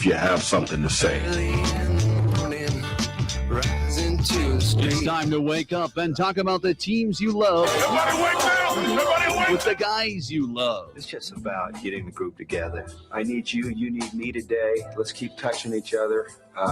if you have something to say. It's time to wake up and talk about the teams you love. Everybody wake up! Everybody wake up! With the guys you love. It's just about getting the group together. I need you, you need me today. Let's keep touching each other.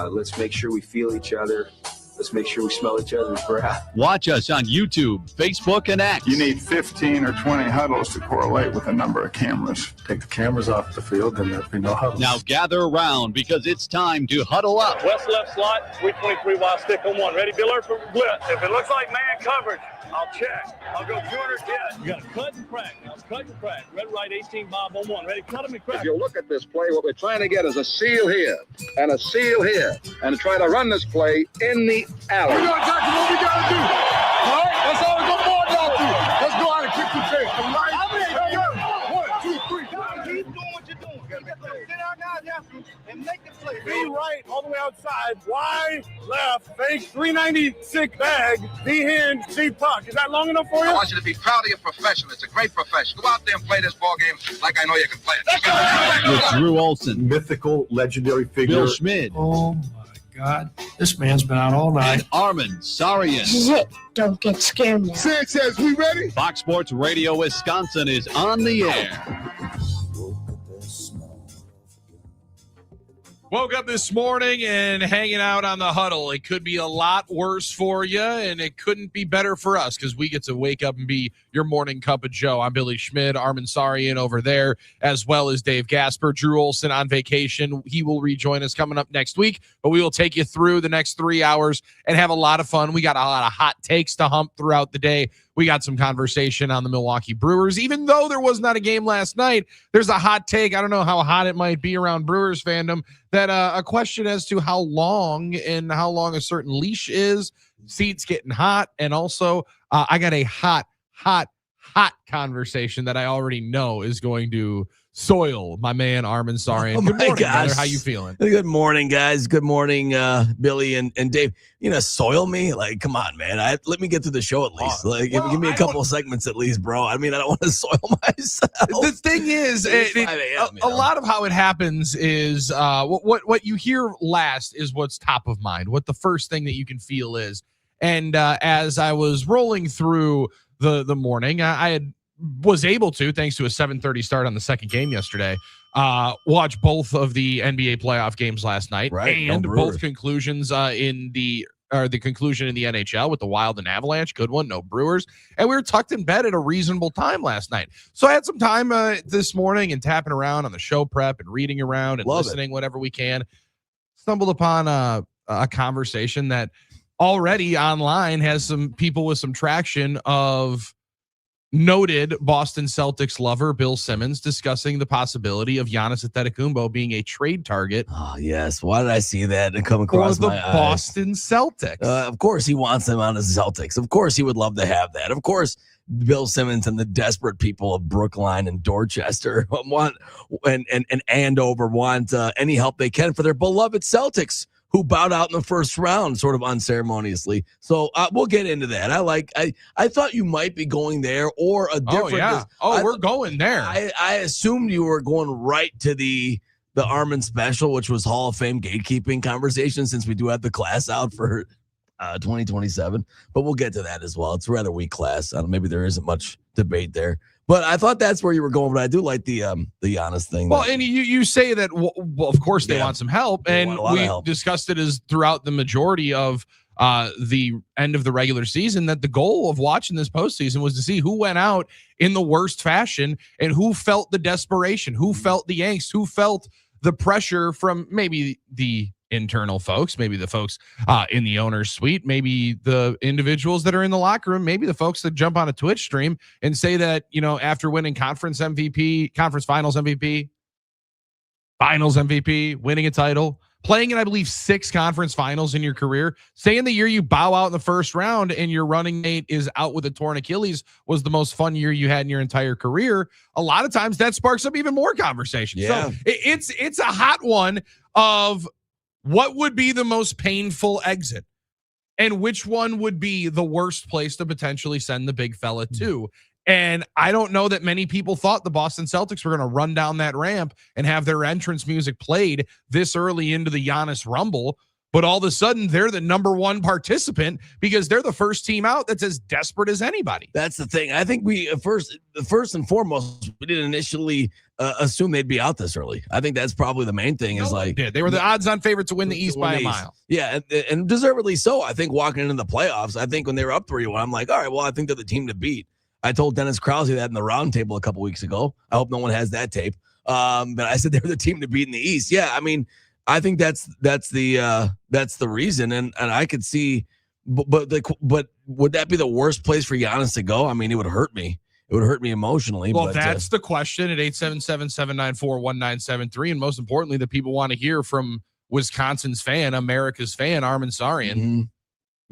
Let's make sure we feel each other. Let's make sure we smell each other's breath. Watch us on YouTube, Facebook, and X. You need 15 or 20 huddles to correlate with a number of cameras. Take the cameras off the field, and there'll be no huddles. Now gather around because it's time to huddle up. West left slot, 323 wide stick on one. Ready, Biller for blitz. If it looks like man coverage, I'll check. I'll go 200 dead. You got to cut and crack. Now cut and crack. Red right 18 Bob on one. Ready, cut him and crack. If you look at this play, what we're trying to get is a seal here and a seal here and try to run this play in the alley. We're going to tackle what we got to do. All right? That's all the good boy y'all do. Let's go out and kick the tape. All right? Hey, yo. 1, 2, 3. Keep doing what you're doing. Send our guys after him and make the play. Be right all the way outside. Wide, left, fake, 396 bag, D hand, C puck. Is that long enough for you? I want you to be proud of your profession. It's a great profession. Go out there and play this ball game like I know you can play it. With Drew Olson, Mythical, legendary figure. Bill Schmid, Oh, my God. This man's been out all night. and Armen Sarian. This is it. Don't get scared now. Sanchez, we ready? Fox Sports Radio Wisconsin is on the air. Woke up this morning and hanging out on the huddle. It could be a lot worse for you, and it couldn't be better for us because we get to wake up and be your morning cup of Joe. I'm Billy Schmid, Armen Sarian over there, as well as Dave Gasper. Drew Olson on vacation. He will rejoin us coming up next week, but we will take you through the next 3 hours and have a lot of fun. We got a lot of hot takes to hump throughout the day. We got some conversation on the Milwaukee Brewers. Even though there was not a game last night, there's a hot take. I don't know how hot it might be around Brewers fandom, that a question as to how long a certain leash is. Seats getting hot. And also, I got a hot conversation that I already know is going to soil my man Armen Sarian. Oh, good morning, gosh. brother. How you feeling? Good morning, guys. Good morning, Billy and Dave. You know, soil me? Like, come on, man. Let me get through the show at least. Give me a couple of segments at least, bro. I mean, I don't want to soil myself. The thing is, a lot of how it happens is what you hear last is what's top of mind, what the first thing that you can feel is. And as I was rolling through the morning, I was able to, thanks to a 7:30 start on the second game yesterday, watch both of the NBA playoff games last night, right, and both conclusions in the conclusion in the NHL with the Wild and Avalanche. Good one, no Brewers. And we were tucked in bed at a reasonable time last night. So I had some time this morning and tapping around on the show prep and reading around and listening whatever we can. Stumbled upon a conversation that already online has some people with some traction of noted Boston Celtics lover Bill Simmons discussing the possibility of Giannis Antetokounmpo being a trade target. Oh, yes. Why did I see that and come across my eyes? Boston Celtics. Of course he wants him on his Celtics. Of course he would love to have that. Of course Bill Simmons and the desperate people of Brookline and Dorchester want and Andover want any help they can for their beloved Celtics, who bowed out in the first round sort of unceremoniously. So we'll get into that. I thought you might be going there or a different. We're going there. I assumed you were going right to the Armen special, which was Hall of Fame gatekeeping conversation, since we do have the class out for 2027. But we'll get to that as well. It's a rather weak class. Maybe there isn't much debate there. But I thought that's where you were going. But I do like the Giannis thing. Well, and you say that, well, of course they want some help. And we discussed it as throughout the majority of the end of the regular season, that the goal of watching this postseason was to see who went out in the worst fashion and who felt the desperation, who felt the angst, who felt the pressure from maybe the internal folks, maybe the folks in the owner's suite, maybe the individuals that are in the locker room, maybe the folks that jump on a Twitch stream and say that, you know, after winning conference finals MVP, winning a title, playing in, I believe, 6 conference finals in your career, saying the year you bow out in the first round and your running mate is out with a torn Achilles was the most fun year you had in your entire career. A lot of times that sparks up even more conversation. Yeah. So it's a hot one of what would be the most painful exit and which one would be the worst place to potentially send the big fella to. And I don't know that many people thought the Boston Celtics were going to run down that ramp and have their entrance music played this early into the Giannis Rumble. But all of a sudden, they're the number one participant because they're the first team out that's as desperate as anybody. That's the thing. I think we first and foremost, we didn't initially assume they'd be out this early. I think that's probably the main thing. Is like they were the odds-on favorite to win the East by a mile. Yeah, and deservedly so. I think walking into the playoffs, I think when they were up 3-1, I'm like, all right, well, I think they're the team to beat. I told Dennis Krause that in the round table a couple weeks ago. I hope no one has that tape. But I said they were the team to beat in the East. Yeah, I mean, I think that's the reason, and I could see, but would that be the worst place for Giannis to go? I mean, it would hurt me. It would hurt me emotionally. Well, that's the question at 877-794-1973, and most importantly, the people want to hear from Wisconsin's fan, America's fan, Armen Sarian. Mm-hmm.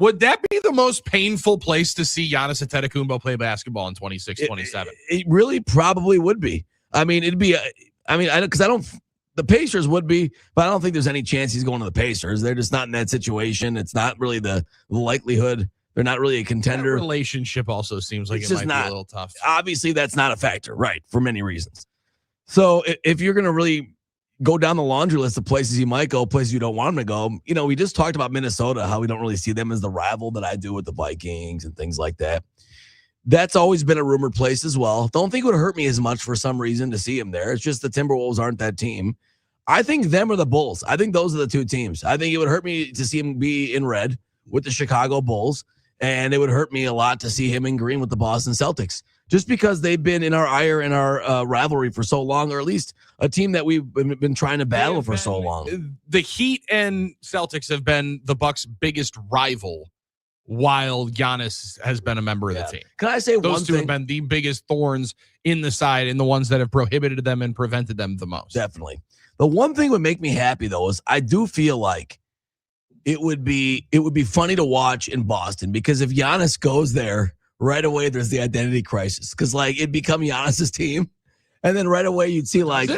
Would that be the most painful place to see Giannis Antetokounmpo play basketball in 26-27? It really probably would be. I mean, it'd be. Because I don't. The Pacers would be, but I don't think there's any chance he's going to the Pacers. They're just not in that situation. It's not really the likelihood. They're not really a contender. That relationship also seems like it might be a little tough. Obviously, that's not a factor, right? For many reasons. So if you're going to really go down the laundry list of places you might go, places you don't want him to go. You know, we just talked about Minnesota, how we don't really see them as the rival that I do with the Vikings and things like that. That's always been a rumored place as well. Don't think it would hurt me as much for some reason to see him there. It's just the Timberwolves aren't that team. I think them or the Bulls. I think those are the two teams. I think it would hurt me to see him be in red with the Chicago Bulls, and it would hurt me a lot to see him in green with the Boston Celtics, just because they've been in our ire and our rivalry for so long, or at least a team that we've been trying to battle for so long. The Heat and Celtics have been the Bucks' biggest rival, while Giannis has been a member of the team. Can I say those two have been the biggest thorns in the side and the ones that have prohibited them and prevented them the most? Definitely. The one thing would make me happy, though, is I do feel like it would be funny to watch in Boston, because if Giannis goes there, right away there's the identity crisis, because like it'd become Giannis's team, and then right away you'd see like,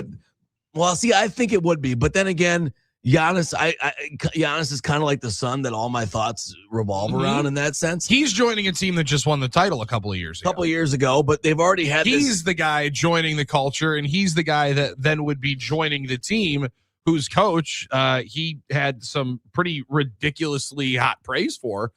well, see, I think it would be, but then again, Giannis, Giannis is kind of like the sun that all my thoughts revolve around in that sense. He's joining a team that just won the title a couple of years ago, but they've already had. He's the guy joining the culture, and he's the guy that then would be joining the team whose coach he had some pretty ridiculously hot praise for.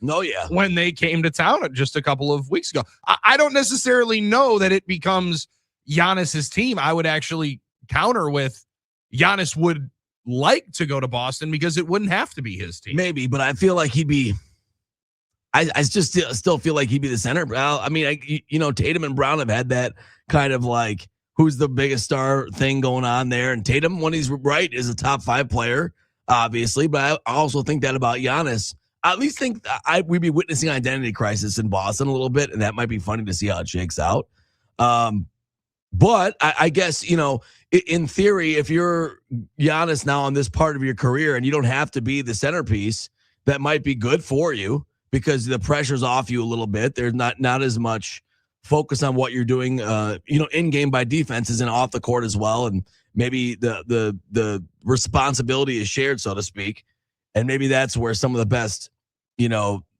When they came to town just a couple of weeks ago. I don't necessarily know that it becomes Giannis's team. I would actually counter with Giannis would like to go to Boston because it wouldn't have to be his team. Maybe, but I feel like he'd be. I just still feel like he'd be the center. I mean, Tatum and Brown have had that kind of like who's the biggest star thing going on there, and Tatum, when he's right, is a top 5 player, obviously. But I also think that about Giannis. I at least think we'd be witnessing an identity crisis in Boston a little bit, and that might be funny to see how it shakes out. But I guess, in theory, if you're Giannis now on this part of your career and you don't have to be the centerpiece, that might be good for you because the pressure's off you a little bit. There's not as much focus on what you're doing, in game by defenses and off the court as well. And maybe the responsibility is shared, so to speak. And maybe that's where some of the best,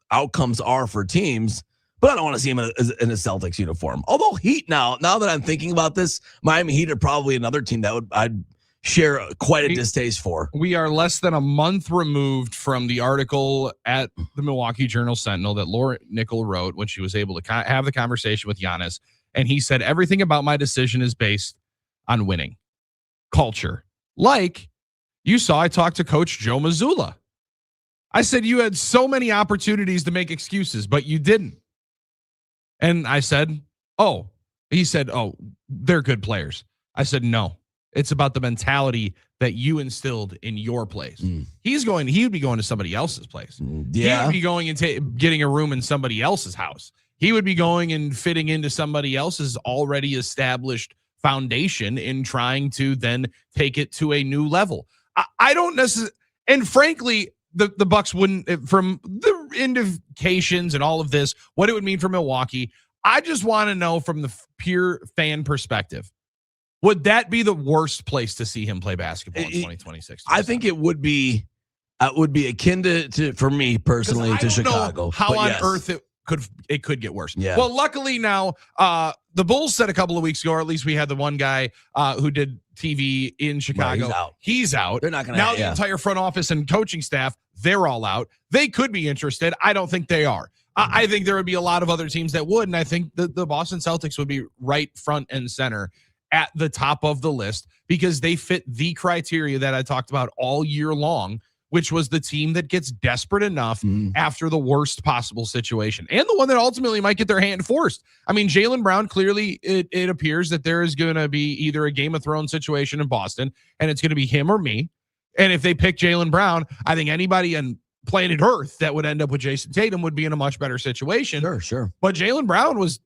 outcomes are for teams. But I don't want to see him in a Celtics uniform. Although Heat now that I'm thinking about this, Miami Heat are probably another team that I'd share quite a distaste for. We are less than a month removed from the article at the Milwaukee Journal-Sentinel that Laura Nickel wrote when she was able to have the conversation with Giannis. And he said, everything about my decision is based on winning culture. Like you saw, I talked to Coach Joe Mazzulla. I said, you had so many opportunities to make excuses, but you didn't. And I said, he said, they're good players. I said, no, it's about the mentality that you instilled in your place. He would be going to somebody else's place. Yeah. He would be going and getting a room in somebody else's house. He would be going and fitting into somebody else's already established foundation in trying to then take it to a new level. I don't necessarily, and frankly, the Bucks wouldn't, from the indications and all of this, what it would mean for Milwaukee. I just want to know from the pure fan perspective, would that be the worst place to see him play basketball in 2026? I think it would be akin to for me personally to Chicago. How on earth it could get worse. Yeah. Well, luckily now the Bulls said a couple of weeks ago, or at least we had the one guy who did TV in Chicago. Right, he's out. They're not going to. Now the entire front office and coaching staff, they're all out. They could be interested. I don't think they are. I think there would be a lot of other teams that would, and I think the Boston Celtics would be right front and center at the top of the list because they fit the criteria that I talked about all year long, which was the team that gets desperate enough after the worst possible situation and the one that ultimately might get their hand forced. I mean, Jaylen Brown, clearly it appears that there is going to be either a Game of Thrones situation in Boston and it's going to be him or me. And if they pick Jaylen Brown, I think anybody on planet Earth that would end up with Jason Tatum would be in a much better situation. Sure. But Jaylen Brown was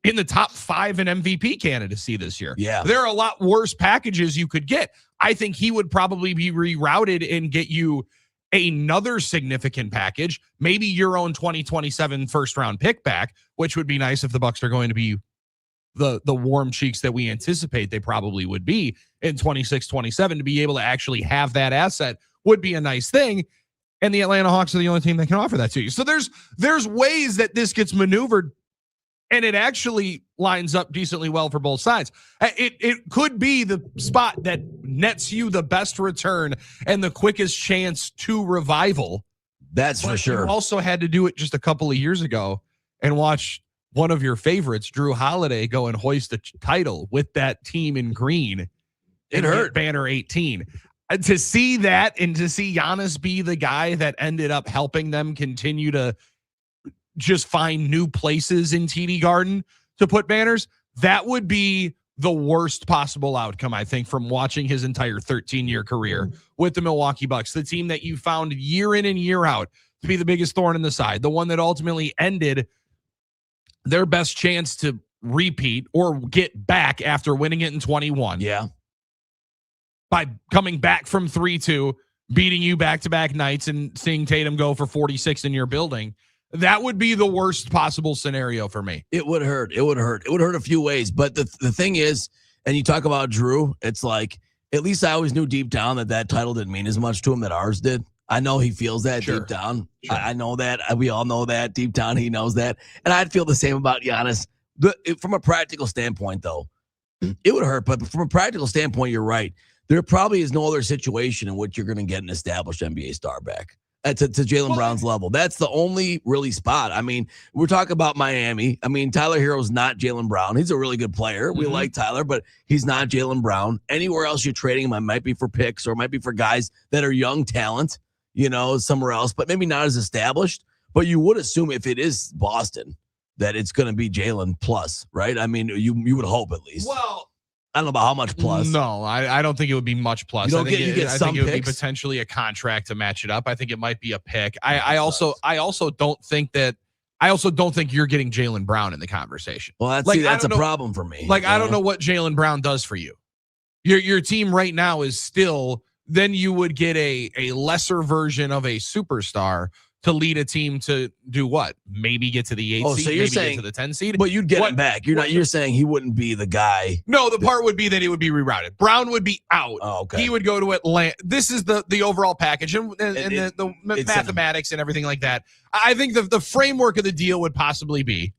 in the top 5 in MVP candidacy this year. Yeah. There are a lot worse packages you could get. I think he would probably be rerouted and get you another significant package, maybe your own 2027 first round pick back, which would be nice if the Bucks are going to be the warm cheeks that we anticipate they probably would be in 26-27. To be able to actually have that asset would be a nice thing. And the Atlanta Hawks are the only team that can offer that to you. So there's ways that this gets maneuvered, and it actually lines up decently well for both sides. It could be the spot that nets you the best return and the quickest chance to revival. That's for sure. You also had to do it just a couple of years ago and watch one of your favorites, Drew Holiday, go and hoist the title with that team in green. It hurt. Banner 18. To see that and to see Giannis be the guy that ended up helping them continue to just find new places in TD Garden to put banners, that would be the worst possible outcome, I think, from watching his entire 13-year career with the Milwaukee Bucks, the team that you found year in and year out to be the biggest thorn in the side, the one that ultimately ended their best chance to repeat or get back after winning it in 21. Yeah. By coming back from 3-2, beating you back-to-back nights and seeing Tatum go for 46 in your building. That would be the worst possible scenario for me. It would hurt. It would hurt a few ways. But the thing is, and you talk about Drew, it's like, at least I always knew deep down that title didn't mean as much to him that ours did. I know he feels that deep down. Sure. I know that. We all know that deep down. He knows that. And I'd feel the same about Giannis. From a practical standpoint, though, it would hurt. But from a practical standpoint, you're right. There probably is no other situation in which you're going to get an established NBA star back to Jaylen Brown's level. That's the only really spot. I mean, we're talking about Miami. I mean, Tyler Hero's not Jaylen Brown. He's a really good player. We like Tyler, but he's not Jaylen Brown. Anywhere else you're trading him, it might be for picks or it might be for guys that are young talent, somewhere else, but maybe not as established. But you would assume if it is Boston that it's going to be Jaylen plus, right? I mean, you would hope at least. Well, I don't know about how much plus. No, I don't think it would be much plus. You think it would be potentially a contract to match it up. I think it might be a pick. I also don't think you're getting Jaylen Brown in the conversation. Well, that's a problem for me. I don't know what Jaylen Brown does for you. Your team right now is still, then you would get a lesser version of a superstar to lead a team to do what? Maybe get to the 8 seed, so you're maybe saying, get to the 10 seed. But you'd get him back. You're saying he wouldn't be the guy. No, the part would be that he would be rerouted. Brown would be out. Oh, okay. He would go to Atlanta. This is the overall package and the mathematics and everything like that. I think the framework of the deal would possibly be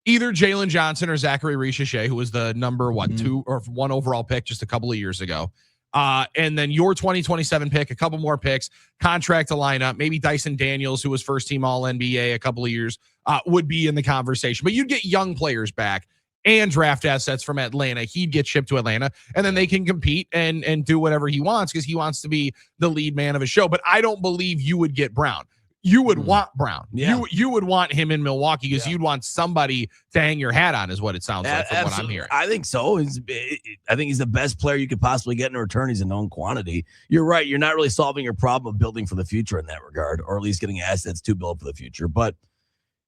either Jalen Johnson or Zachary Richeche, who was the number 2 or 1 overall pick just a couple of years ago. And then your 2027 pick, a couple more picks, contract to line up. Maybe Dyson Daniels, who was first team All NBA a couple of years, would be in the conversation. But you'd get young players back and draft assets from Atlanta. He'd get shipped to Atlanta, and then they can compete and do whatever he wants because he wants to be the lead man of a show. But I don't believe you would get Brown. You would want Brown. Yeah. You would want him in Milwaukee because you'd want somebody to hang your hat on, is what it sounds like from what I'm hearing. I think so. I think he's the best player you could possibly get in return. He's a known quantity. You're right. You're not really solving your problem of building for the future in that regard, or at least getting assets to build for the future. But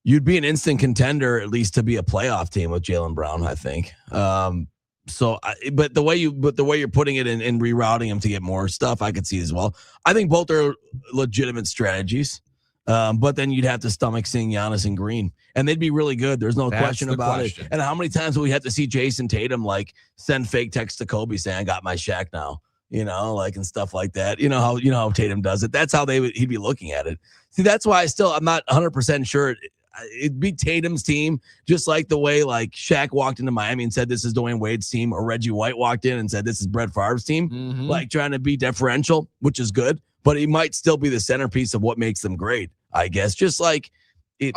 you'd be an instant contender, at least to be a playoff team with Jaylen Brown, I think. But the way you're putting it in rerouting him to get more stuff, I could see as well. I think both are legitimate strategies. But then you'd have to stomach seeing Giannis in green, and they'd be really good. There's no question about it. And how many times will we have to see Jason Tatum send fake text to Kobe saying, "I got my Shaq now," and stuff like that. You know how Tatum does it. That's how he'd be looking at it. See, that's why I'm not 100% sure. it'd be Tatum's team, just like the way like Shaq walked into Miami and said this is Dwayne Wade's team, or Reggie White walked in and said this is Brett Favre's team. Like trying to be deferential, which is good, but he might still be the centerpiece of what makes them great, I guess. Just like it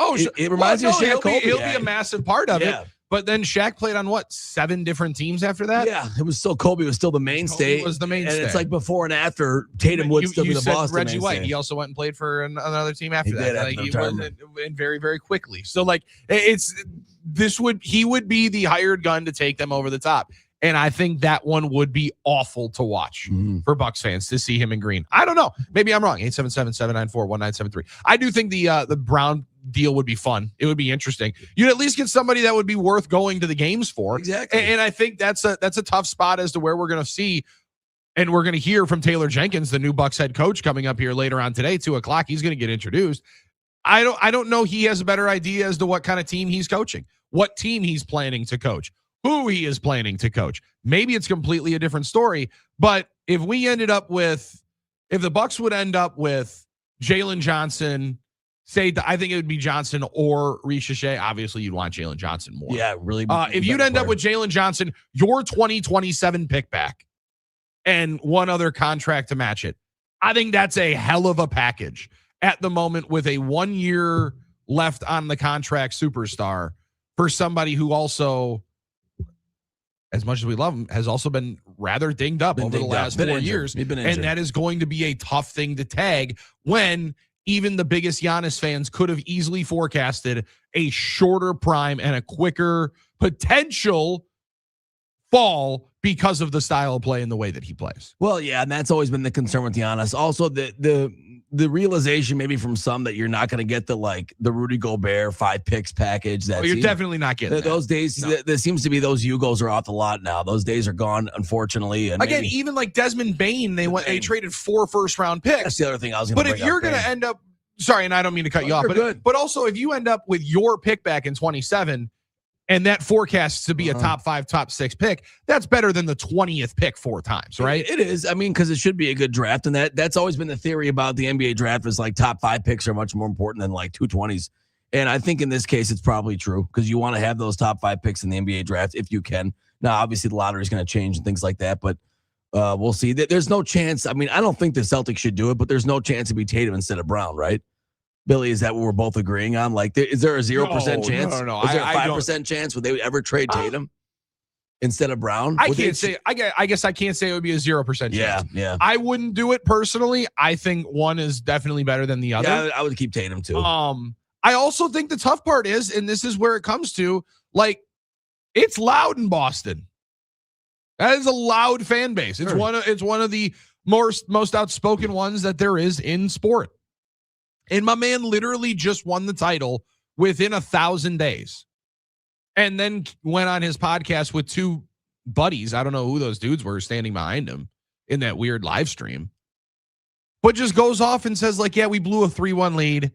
reminds me of Shaq Kobe. He'll be a massive part of it. But then Shaq played on 7 different teams after that? Yeah, it was still Kobe was still the mainstay. Kobe was the mainstay. And it's like before and after Tatum would still be the Boston Reggie mainstay. White. He also went and played for another team after that. Did Like, after he retirement. went very, very quickly. So like he would be the hired gun to take them over the top. And I think that one would be awful to watch for Bucks fans to see him in green. I don't know. Maybe I'm wrong. 877-794-1973. I do think the Brown deal would be fun. It would be interesting. You'd at least get somebody that would be worth going to the games for. Exactly. And I think that's a tough spot as to where we're going to see. And we're going to hear from Taylor Jenkins, the new Bucks head coach, coming up here later on today, 2:00. He's going to get introduced. I don't know. He has a better idea as to what kind of team he's coaching, what team he's planning to coach, who he is planning to coach. Maybe it's completely a different story. But if the Bucks would end up with Jalen Johnson, I think it would be Johnson or Richeche. Obviously, you'd want Jalen Johnson more. Yeah, really. If you'd end up with Jalen Johnson, your 2027 pick back, and one other contract to match it, I think that's a hell of a package at the moment with a 1 year left on the contract superstar for somebody who also, as much as we love him, has also been rather dinged up over the last 4 years. And that is going to be a tough thing to tag when even the biggest Giannis fans could have easily forecasted a shorter prime and a quicker potential fall because of the style of play and the way that he plays. Well, yeah, and that's always been the concern with Giannis. Also, the realization maybe from some that you're not going to get the Rudy Gobert 5 picks package. You're definitely not getting that. Those days. No. There seems to be those Hugos are off the lot now. Those days are gone, unfortunately. And again, even like Desmond Bain, they traded 4 first-round picks. That's the other thing I was going to bring up. But if you're going to end up, sorry, and I don't mean to cut you off, but also if you end up with your pick back in 27. And that forecasts to be a top 5, top 6 pick, that's better than the 20th pick 4 times, right? It is. I mean, because it should be a good draft. And that's always been the theory about the NBA draft is like top 5 picks are much more important than like 220s. And I think in this case, it's probably true because you want to have those top 5 picks in the NBA draft if you can. Now, obviously, the lottery is going to change and things like that, but we'll see. There's no chance. I mean, I don't think the Celtics should do it, but there's no chance to be Tatum instead of Brown, right? Billy, is that what we're both agreeing on? Like, is there a 0% chance? No. Is there a 5% chance would they ever trade Tatum instead of Brown? I guess I can't say it would be a 0% chance. Yeah. I wouldn't do it personally. I think one is definitely better than the other. Yeah, I would keep Tatum too. I also think the tough part is, and this is where it comes to, like, it's loud in Boston. That is a loud fan base. It's one of the most outspoken ones that there is in sport. And my man literally just won the title within 1,000 days. And then went on his podcast with 2 buddies. I don't know who those dudes were standing behind him in that weird live stream. But just goes off and says, like, yeah, we blew a 3-1 lead.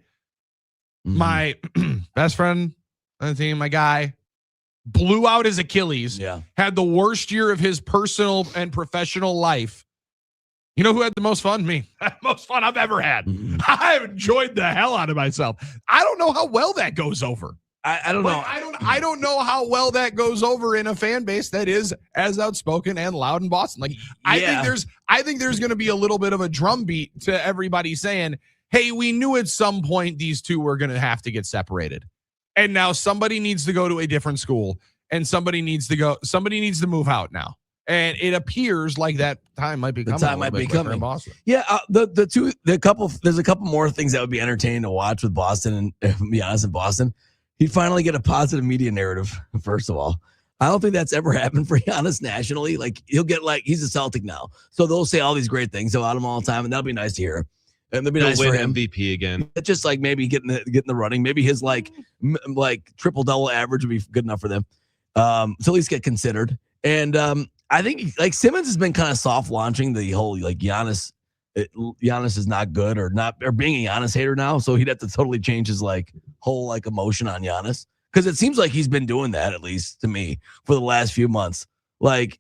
Mm-hmm. My best friend on the team, my guy, blew out his Achilles. Yeah. Had the worst year of his personal and professional life. You know who had the most fun? Me. Most fun I've ever had. Mm-hmm. I've enjoyed the hell out of myself. I don't know how well that goes over. I don't know. I don't know how well that goes over in a fan base that is as outspoken and loud in Boston. Like, I think there's going to be a little bit of a drumbeat to everybody saying, hey, we knew at some point these two were going to have to get separated. And now somebody needs to go to a different school and somebody needs to move out now. And it appears like that time might be coming. The time might be coming. In Boston. Yeah, there's a couple more things that would be entertaining to watch with Boston and be honest, in Boston. He'd finally get a positive media narrative, first of all. I don't think that's ever happened for Giannis nationally. Like, he'll get he's a Celtic now. So they'll say all these great things about him all the time, and that'll be nice to hear. And it'll be nice for him. MVP again. It's just like maybe getting the running. Maybe his like triple-double average would be good enough for them. To at least get considered. And I think like Simmons has been kind of soft launching the whole like Giannis is not good or being a Giannis hater now. So he'd have to totally change his like whole like emotion on Giannis because it seems like he's been doing that, at least to me, for the last few months. Like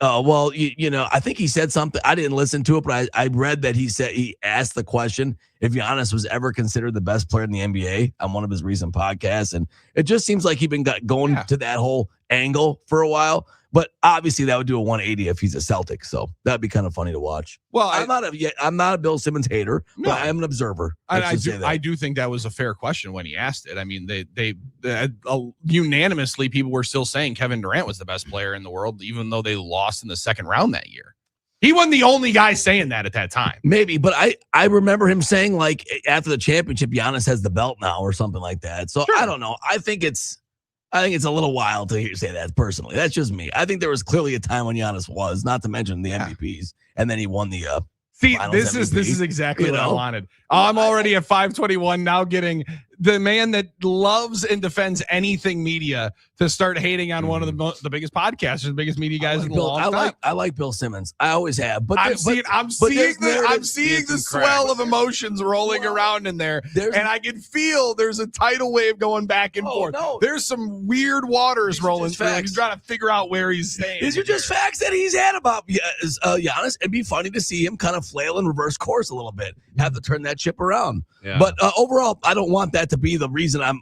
Well, I think he said something. I didn't listen to it, but I read that he asked the question if Giannis was ever considered the best player in the NBA on one of his recent podcasts. And it just seems like he's been going to that whole angle for a while. But obviously that would do a 180 if he's a Celtic. So that'd be kind of funny to watch. Well, I'm not a Bill Simmons hater, but I am an observer. I do think that was a fair question when he asked it. I mean, they unanimously people were still saying Kevin Durant was the best player in the world, even though they lost in the second round that year. He wasn't the only guy saying that at that time. Maybe, but I remember him saying, like, after the championship, Giannis has the belt now or something like that. So I don't know. I think it's a little wild to hear you say that personally. That's just me. I think there was clearly a time when Giannis was, not to mention the MVPs, and then he won the this MVP, is exactly what I wanted. I'm already at 521 now, getting the man that loves and defends anything media to start hating on one of the biggest podcasters, the biggest media guys in a long time. I like Bill Simmons. I always have. But I'm seeing the swell of emotions rolling around in there, and I can feel there's a tidal wave going back and forth. No. There's some weird waters rolling through. He's trying to figure out where he's staying. These are just facts that he's had about Giannis. It'd be funny to see him kind of flail and reverse course a little bit, have to turn that ship around. Yeah. But overall, I don't want that to be the reason I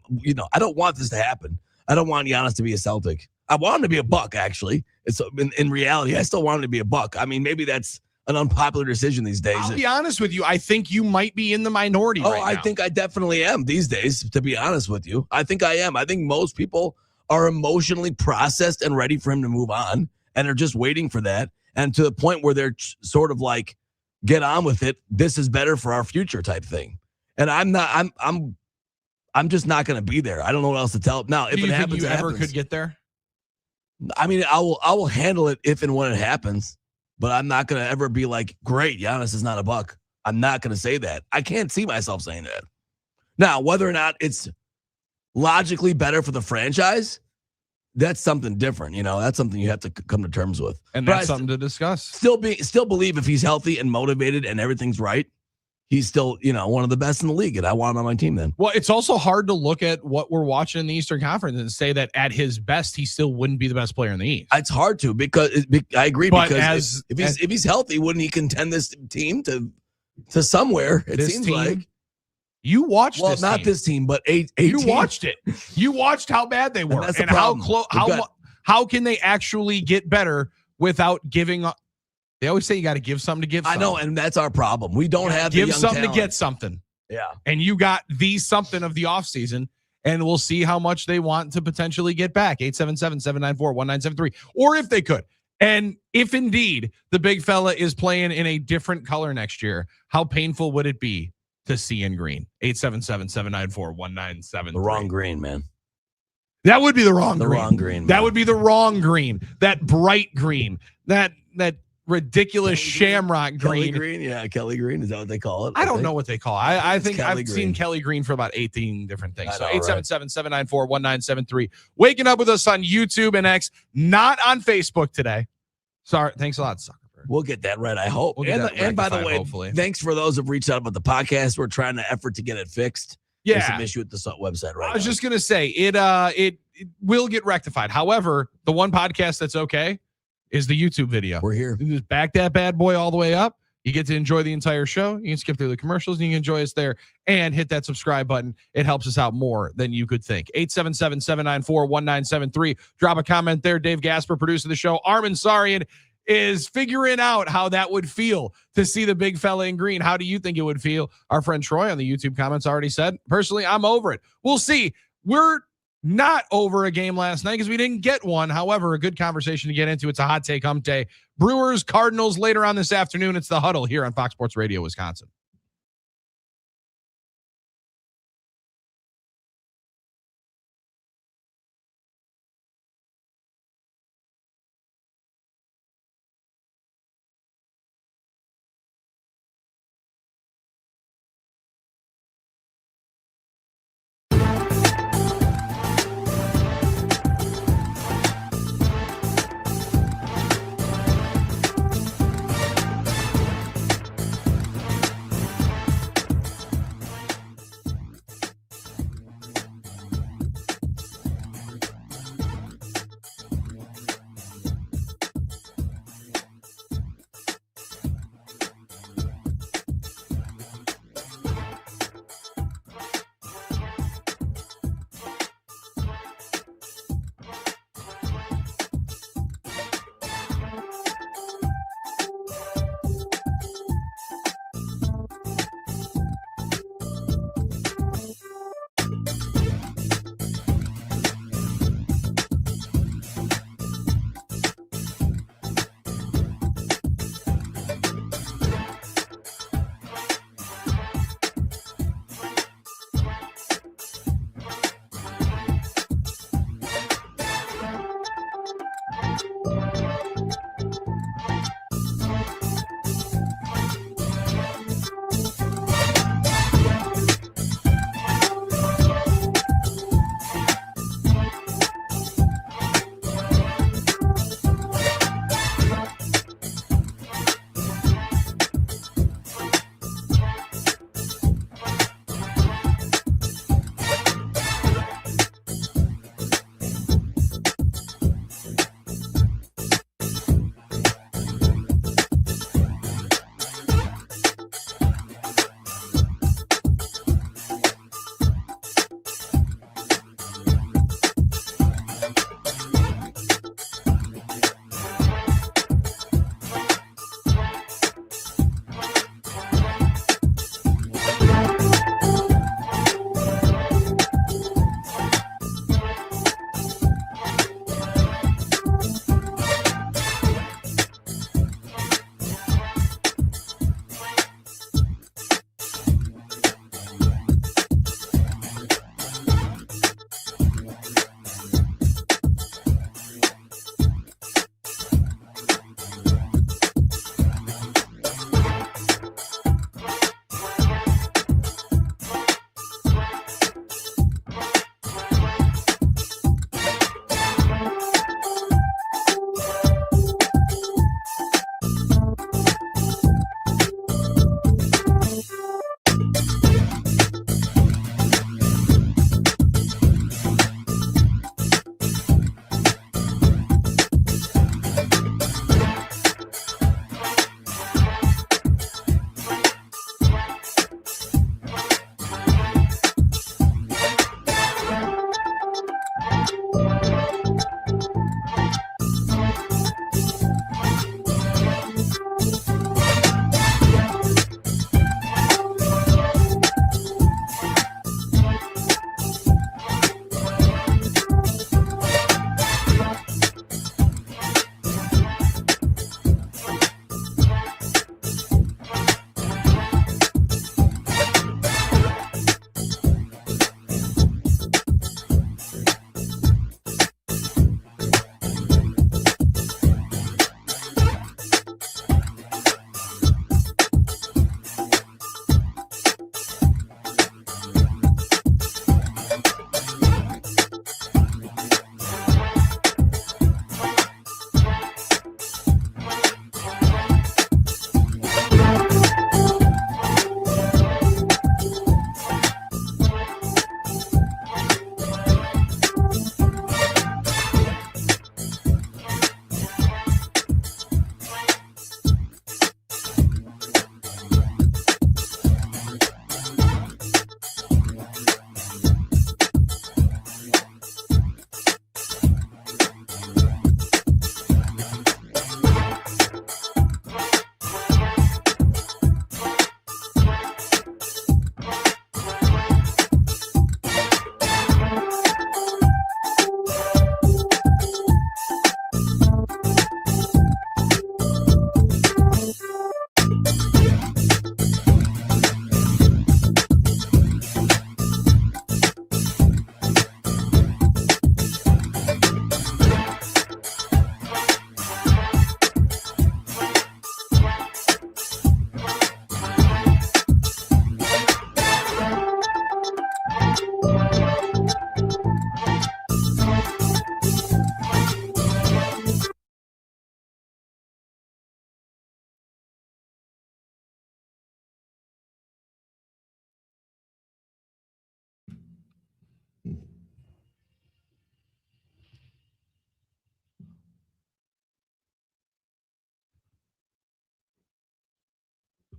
don't want this to happen. I don't want Giannis to be a Celtic. I want him to be a Buck, actually. It's in reality, I still want him to be a Buck. I mean, maybe that's an unpopular decision these days. I'll be honest with you. I think you might be in the minority right now. I think I definitely am these days, to be honest with you. I think I am. I think most people are emotionally processed and ready for him to move on and are just waiting for that. And to the point where they're sort of like, get on with it. This is better for our future type thing. And I'm just not going to be there. I don't know what else to tell. Now, if it happens, you ever could get there? I mean, I will handle it if and when it happens, but I'm not going to ever be like, great, Giannis is not a Buck. I'm not going to say that. I can't see myself saying that. Now, whether or not it's logically better for the franchise, that's something different. That's something you have to come to terms with. And that's something to discuss. Still believe if he's healthy and motivated and everything's right, he's still, one of the best in the league, and I want him on my team then. Well, it's also hard to look at what we're watching in the Eastern Conference and say that at his best, he still wouldn't be the best player in the East. It's hard to because I agree. But because if he's healthy, wouldn't he contend this team to somewhere? It seems like you watched. Well, not this team, but eight. You watched it. You watched how bad they were and how close. How can they actually get better without giving up? They always say you got to give something to give something. I know, and that's our problem. We don't have give something talent to get something. Yeah. And you got the something of the offseason, and we'll see how much they want to potentially get back. 877-794-1973. Or if they could. And if indeed the big fella is playing in a different color next year, how painful would it be to see in green? 877-794-1973. The wrong green, man. That would be the wrong green. Wrong green. Man. That would be the wrong green. That bright green. That ridiculous shamrock green. Kelly green? Yeah, Kelly green. Is that what they call it? I don't know what they call it. I think I've seen Kelly green for about 18 different things. So 877-794-1973. Waking up with us on YouTube and X, not on Facebook today. Sorry. Thanks a lot, Zuckerberg. We'll get that right, I hope. And by the way, hopefully. Thanks for those who've reached out about the podcast. We're trying to effort to get it fixed. Yeah. There's some issue with the website right now. I was just going to say, it will get rectified. However, the one podcast that's okay is the YouTube video. We're here. You just back that bad boy all the way up. You get to enjoy the entire show. You can skip through the commercials and you can enjoy us there and hit that subscribe button. It helps us out more than you could think. 877-794-1973. Drop a comment there. Dave Gasper, producer of the show. Armen Sarian is figuring out how that would feel to see the big fella in green. How do you think it would feel? Our friend Troy on the YouTube comments already said, personally, I'm over it. We'll see. We're not over a game last night because we didn't get one. However, a good conversation to get into. It's a hot take hump day. Brewers, Cardinals later on this afternoon. It's the Huddle here on Fox Sports Radio, Wisconsin.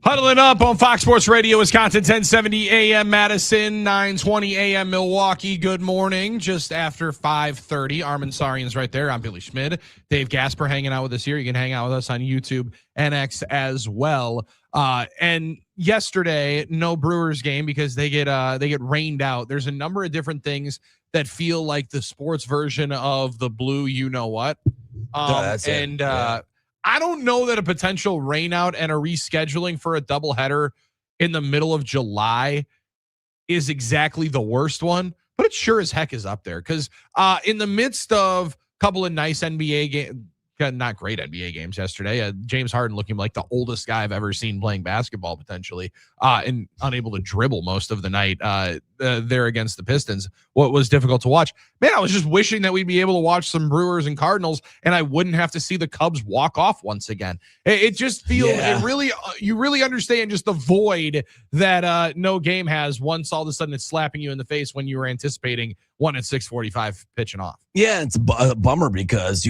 Huddling up on Fox Sports Radio, Wisconsin, 1070 AM Madison, 920 AM Milwaukee. Good morning. Just after 5:30. Armen Sarian's right there. I'm Billy Schmid. Dave Gasper hanging out with us here. You can hang out with us on YouTube and X as well. And yesterday, no Brewers game because they get rained out. There's a number of different things that feel like the sports version of the blue, you know what? I don't know that a potential rainout and a rescheduling for a doubleheader in the middle of July is exactly the worst one, but it sure as heck is up there because in the midst of a couple of nice NBA games, not great NBA games yesterday. James Harden looking like the oldest guy I've ever seen playing basketball potentially, and unable to dribble most of the night there against the Pistons. What was difficult to watch, man, I was just wishing that we'd be able to watch some Brewers and Cardinals and I wouldn't have to see the Cubs walk off once again. It just feels, you really understand just the void that no game has once all of a sudden it's slapping you in the face when you were anticipating one at 6:45 pitching off. Yeah, it's a bummer because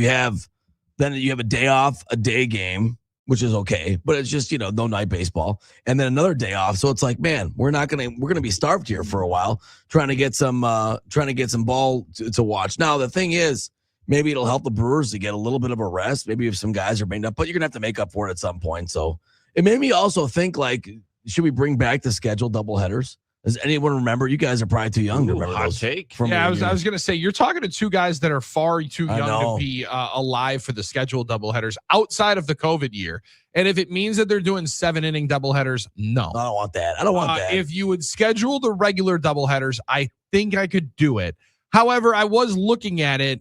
then you have a day off, a day game, which is okay, but it's just, no night baseball. And then another day off. So it's like, man, we're going to be starved here for a while trying to get some ball to watch. Now, the thing is, maybe it'll help the Brewers to get a little bit of a rest. Maybe if some guys are banged up, but you're going to have to make up for it at some point. So it made me also think, like, should we bring back the scheduled doubleheaders? Does anyone remember? You guys are probably too young to remember those. I was going to say, you're talking to two guys that are far too young to be alive for the scheduled doubleheaders outside of the COVID year. And if it means that they're doing 7-inning doubleheaders, no. I don't want that. If you would schedule the regular doubleheaders, I think I could do it. However, I was looking at it.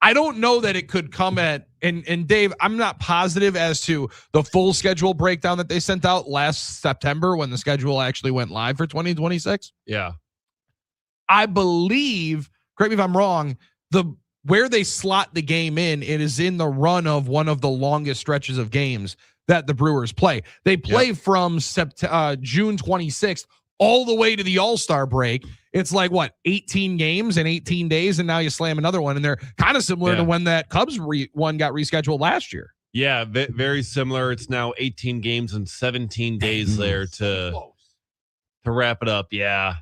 I don't know that it could come at, and Dave, I'm not positive as to the full schedule breakdown that they sent out last September when the schedule actually went live for 2026. Yeah. I believe, correct me if I'm wrong, where they slot the game in, it is in the run of one of the longest stretches of games that the Brewers play. They play from June 26th all the way to the All-Star break. It's like, 18 games in 18 days, and now you slam another one, and they're kind of similar to when that Cubs one got rescheduled last year. Yeah, very similar. It's now 18 games and 17 days there to wrap it up. Yeah.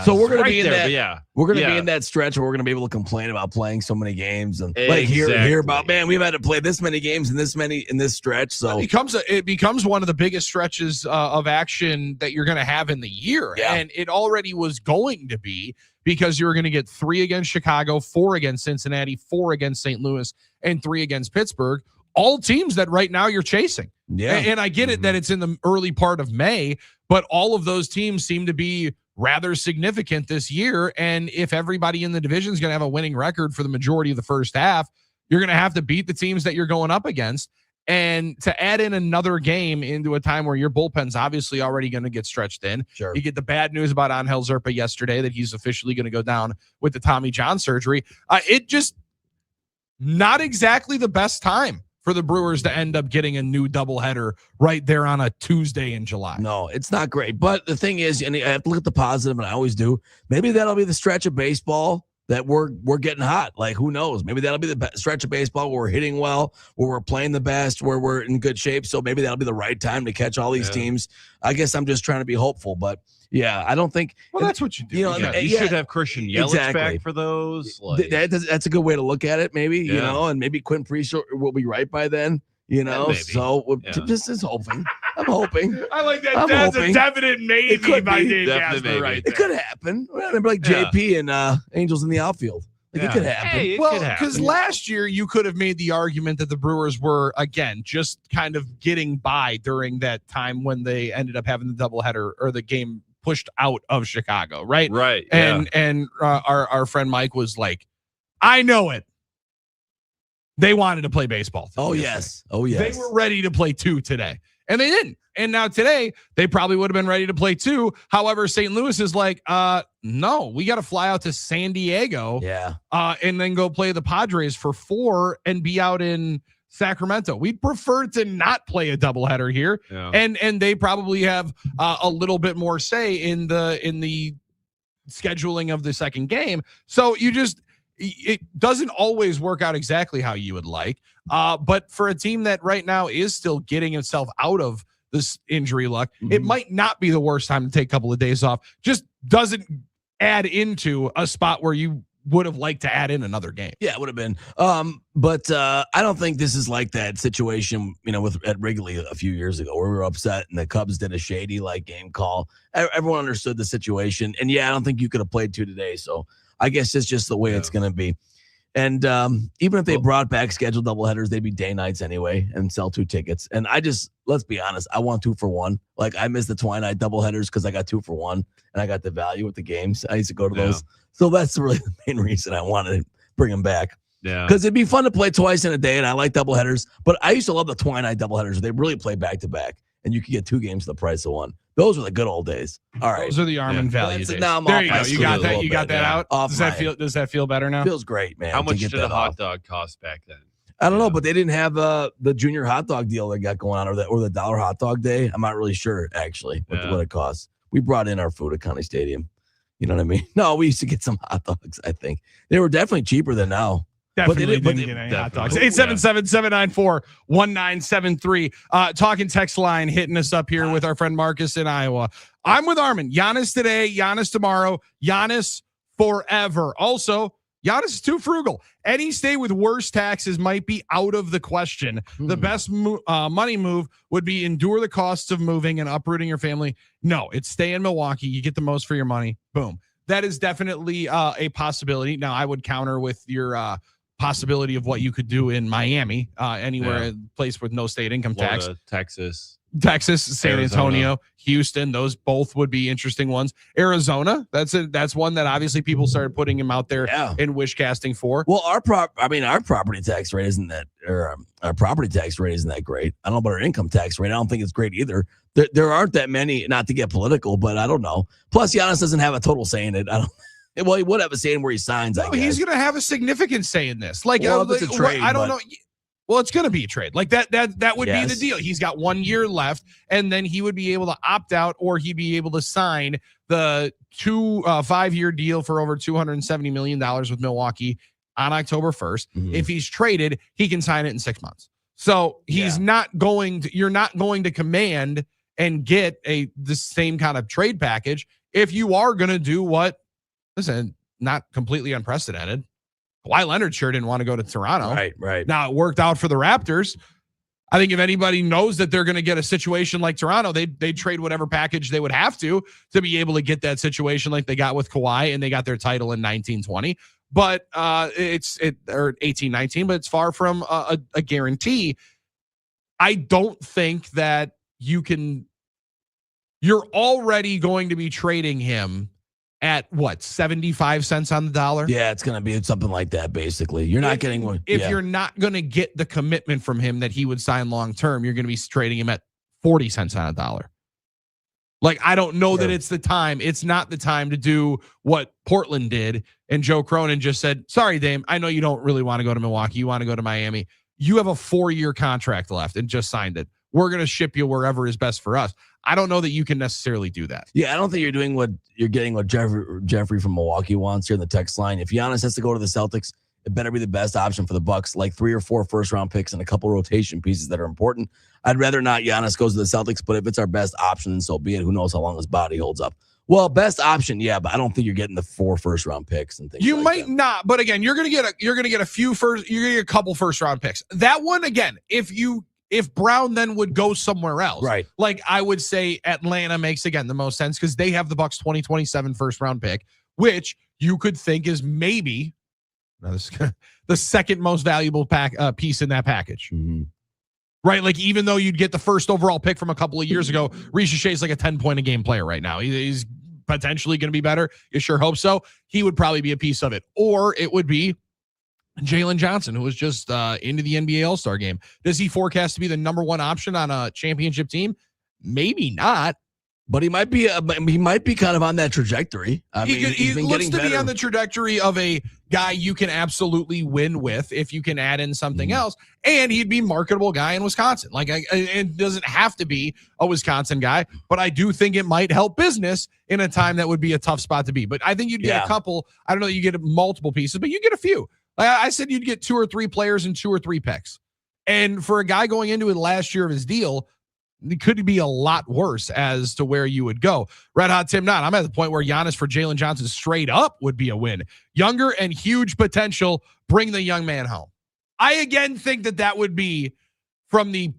So we're going to be in that. We're going to be in that stretch where we're going to be able to complain about playing so many games and hear about, man, we've had to play this many games and in this stretch. So it becomes one of the biggest stretches of action that you're going to have in the year. Yeah. And it already was going to be, because you were going to get 3 against Chicago, 4 against Cincinnati, 4 against St. Louis, and 3 against Pittsburgh. All teams that right now you're chasing. Yeah. And I get it that it's in the early part of May, but all of those teams seem to be rather significant this year. And if everybody in the division is going to have a winning record for the majority of the first half, you're going to have to beat the teams that you're going up against. And to add in another game into a time where your bullpen's obviously already going to get stretched in. Sure. You get the bad news about Angel Zerpa yesterday that he's officially going to go down with the Tommy John surgery. It just not exactly the best time for the Brewers to end up getting a new doubleheader right there on a Tuesday in July. No, it's not great. But the thing is, and I have to look at the positive, and I always do, maybe that'll be the stretch of baseball that we're getting hot. Like, who knows? Maybe that'll be the stretch of baseball where we're hitting well, where we're playing the best, where we're in good shape. So maybe that'll be the right time to catch all these teams. I guess I'm just trying to be hopeful, but yeah, I don't think. Well, that's what you do. You should have Christian Yelich back for those. That's a good way to look at it, maybe, and maybe Quinn Priest will be right by then, So just is hoping. I'm hoping. I like that. That's a definite maybe by Dave Gasper right there. It could happen. I remember JP and Angels in the outfield. It could happen. Hey, because last year you could have made the argument that the Brewers were, again, just kind of getting by during that time when they ended up having the doubleheader or the game pushed out of Chicago, right? Right. And our friend Mike was like, I know it. They wanted to play baseball today. Oh, yes. They were ready to play 2 today, and they didn't. And now today, they probably would have been ready to play 2. However, St. Louis is like, no, we got to fly out to San Diego and then go play the Padres for 4 and be out in Sacramento. We'd prefer to not play a doubleheader here. Yeah. And they probably have a little bit more say in the scheduling of the second game. So it doesn't always work out exactly how you would like. But for a team that right now is still getting itself out of this injury luck. It might not be the worst time to take a couple of days off. Just doesn't add into a spot where you would have liked to add in another game. Yeah, it would have been. But I don't think this is like that situation, at Wrigley a few years ago where we were upset and the Cubs did a shady game call. Everyone understood the situation. And I don't think you could have played 2 today. So I guess it's just the way it's going to be. And even if they brought back scheduled doubleheaders, they'd be day nights anyway and sell 2 tickets. And let's be honest, I want 2 for 1. I missed the twilight doubleheaders because I got 2 for 1 and I got the value with the games. I used to go to those. So that's really the main reason I wanted to bring them back. Yeah. Because it'd be fun to play twice in a day, and I like doubleheaders. But I used to love the twilight doubleheaders. They really play back-to-back, and you could get 2 games for the price of 1. Those were the good old days. All right. Those are the Armen value days. Now there you go. You got that. You got that out. Does that feel better now? Feels great, man. How much did a hot dog cost back then? I don't know, but they didn't have the junior hot dog deal they got going on, or the dollar hot dog day. I'm not really sure, actually, what it costs. We brought in our food at County Stadium. You know what I mean? No, we used to get some hot dogs, I think. They were definitely cheaper than now. Definitely didn't get any hot dogs. 877-794-1973. Talking text line hitting us up here with our friend Marcus in Iowa. I'm with Armen. Giannis today, Giannis tomorrow, Giannis forever. Also, Giannis is too frugal. Any stay with worse taxes might be out of the question. The best money move would be endure the costs of moving and uprooting your family. No, it's stay in Milwaukee. You get the most for your money. Boom. That is definitely a possibility. Now, I would counter with your possibility of what you could do in Miami, anywhere, place with no state income tax. Florida, Texas, San Antonio, Houston. Those both would be interesting ones. Arizona, that's one that obviously people started putting him out there in wish casting for. Well, our property tax rate isn't that, or our property tax rate isn't that great. I don't know about our income tax rate. I don't think it's great either. There aren't that many, not to get political, but I don't know. Plus, Giannis doesn't have a total say in it. Well, he would have a say in where he signs. No, he's going to have a significant say in this. If it's a trade, I don't know. Well, it's going to be a trade. That would be the deal. He's got 1 year left, and then he would be able to opt out, or he'd be able to sign the 5-year deal for over $270 million with Milwaukee on October 1st. If he's traded, he can sign it in 6 months. So you're not going to command and get the same kind of trade package if you are going to do not completely unprecedented. Kawhi Leonard sure didn't want to go to Toronto. Right. Now it worked out for the Raptors. I think if anybody knows that they're going to get a situation like Toronto, they'd trade whatever package they would have to be able to get that situation like they got with Kawhi, and they got their title in 1920. But or 18-19, but it's far from a guarantee. I don't think that you're already going to be trading him at 75 cents on the dollar? Yeah, it's going to be something like that, basically. You're not getting one. If you're not going to get the commitment from him that he would sign long term, you're going to be trading him at 40 cents on a dollar. I don't know that it's the time. It's not the time to do what Portland did, and Joe Cronin just said, sorry, Dame, I know you don't really want to go to Milwaukee. You want to go to Miami. You have a 4-year contract left and just signed it. We're going to ship you wherever is best for us. I don't know that you can necessarily do that. Yeah, I don't think you're doing what Jeffrey from Milwaukee wants here in the text line. If Giannis has to go to the Celtics, it better be the best option for the Bucks, like 3 or 4 first-round picks and a couple rotation pieces that are important. I'd rather not Giannis goes to the Celtics, but if it's our best option, then so be it. Who knows how long his body holds up. Well, best option, yeah, but I don't think you're getting the 4 first-round picks and things. You might not, but again, you're gonna get a couple first-round picks. That one, again, if Brown then would go somewhere else, right? I would say Atlanta makes, again, the most sense because they have the Bucks 2027 first round pick, which you could think is maybe the second most valuable piece in that package. Right? Even though you'd get the first overall pick from a couple of years ago, Ricochet's like a 10-point a game player right now. He's potentially going to be better. You sure hope so. He would probably be a piece of it. Or it would be Jalen Johnson, who was just into the NBA All-Star game. Does he forecast to be the number 1 option on a championship team? Maybe not. But he might be kind of on that trajectory. He looks to be on the trajectory of a guy you can absolutely win with if you can add in something else. And he'd be a marketable guy in Wisconsin. It doesn't have to be a Wisconsin guy, but I do think it might help business in a time that would be a tough spot to be. But I think you'd get a couple. I don't know that you get multiple pieces, but you get a few. I said you'd get 2 or 3 players and 2 or 3 picks. And for a guy going into the last year of his deal, it could be a lot worse as to where you would go. Red Hot Tim Knott, I'm at the point where Giannis for Jalen Johnson straight up would be a win. Younger and huge potential, bring the young man home. I again think that would be, from the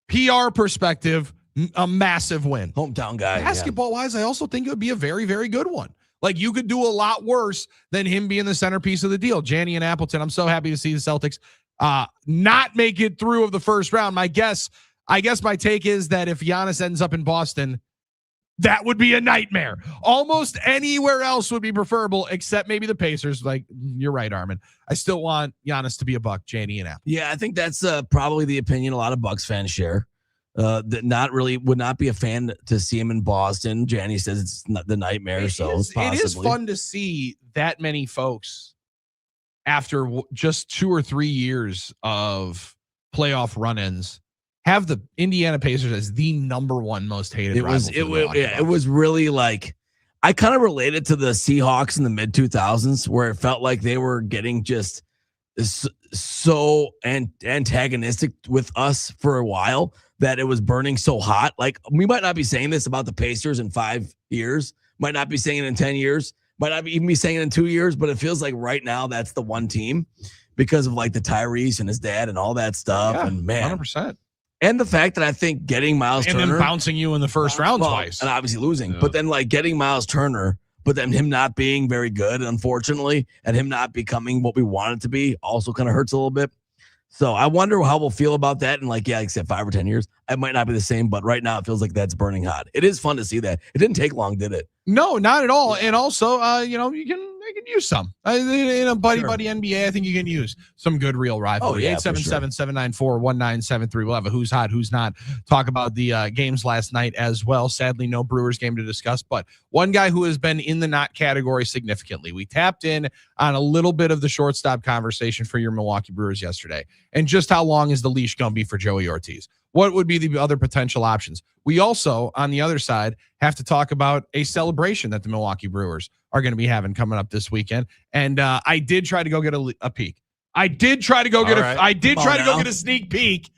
PR perspective, a massive win. Hometown guy. Basketball-wise, I also think it would be a very, very good one. Like, you could do a lot worse than him being the centerpiece of the deal. Janney and Appleton, I'm so happy to see the Celtics not make it through of the first round. I guess my take is that if Giannis ends up in Boston, that would be a nightmare. Almost anywhere else would be preferable, except maybe the Pacers. Like, you're right, Armen. I still want Giannis to be a Buck, Janney and Apple. Yeah, I think that's probably the opinion a lot of Bucks fans share. That would not be a fan to see him in Boston. Janney says it's not the nightmare. It is fun to see that many folks after just 2 or 3 years of playoff run-ins have the Indiana Pacers as the number one most hated. It was really like, I kind of related to the Seahawks in the mid 2000s, where it felt like they were getting just so antagonistic with us for a while that it was burning so hot. Like, we might not be saying this about the Pacers in 5 years, might not be saying it in 10 years, might not even be saying it in 2 years, but it feels like right now that's the one team because of like the Tyrese and his dad and all that stuff. Yeah, and man, 100%. And the fact that I think getting Miles Turner and then bouncing you in the first round twice, and obviously losing, but then like getting Miles Turner, but then him not being very good, unfortunately, and him not becoming what we wanted to be also kind of hurts a little bit. So I wonder how we'll feel about that in, like I said, 5 or 10 years. It might not be the same, but right now it feels like that's burning hot. It is fun to see that. It didn't take long, did it? No, not at all. And also, you can use some in a buddy NBA. I think you can use some good real rivalry. 877-794-1973. We'll have a who's hot, who's not. Talk about the games last night as well. Sadly, no Brewers game to discuss, but one guy who has been in the not category significantly. We tapped in on a little bit of the shortstop conversation for your Milwaukee Brewers yesterday, and just how long is the leash going to be for Joey Ortiz? What would be the other potential options? We also, on the other side, have to talk about a celebration that the Milwaukee Brewers are going to be having coming up this weekend. And I did try to go get a peek. I did try to go get a sneak peek,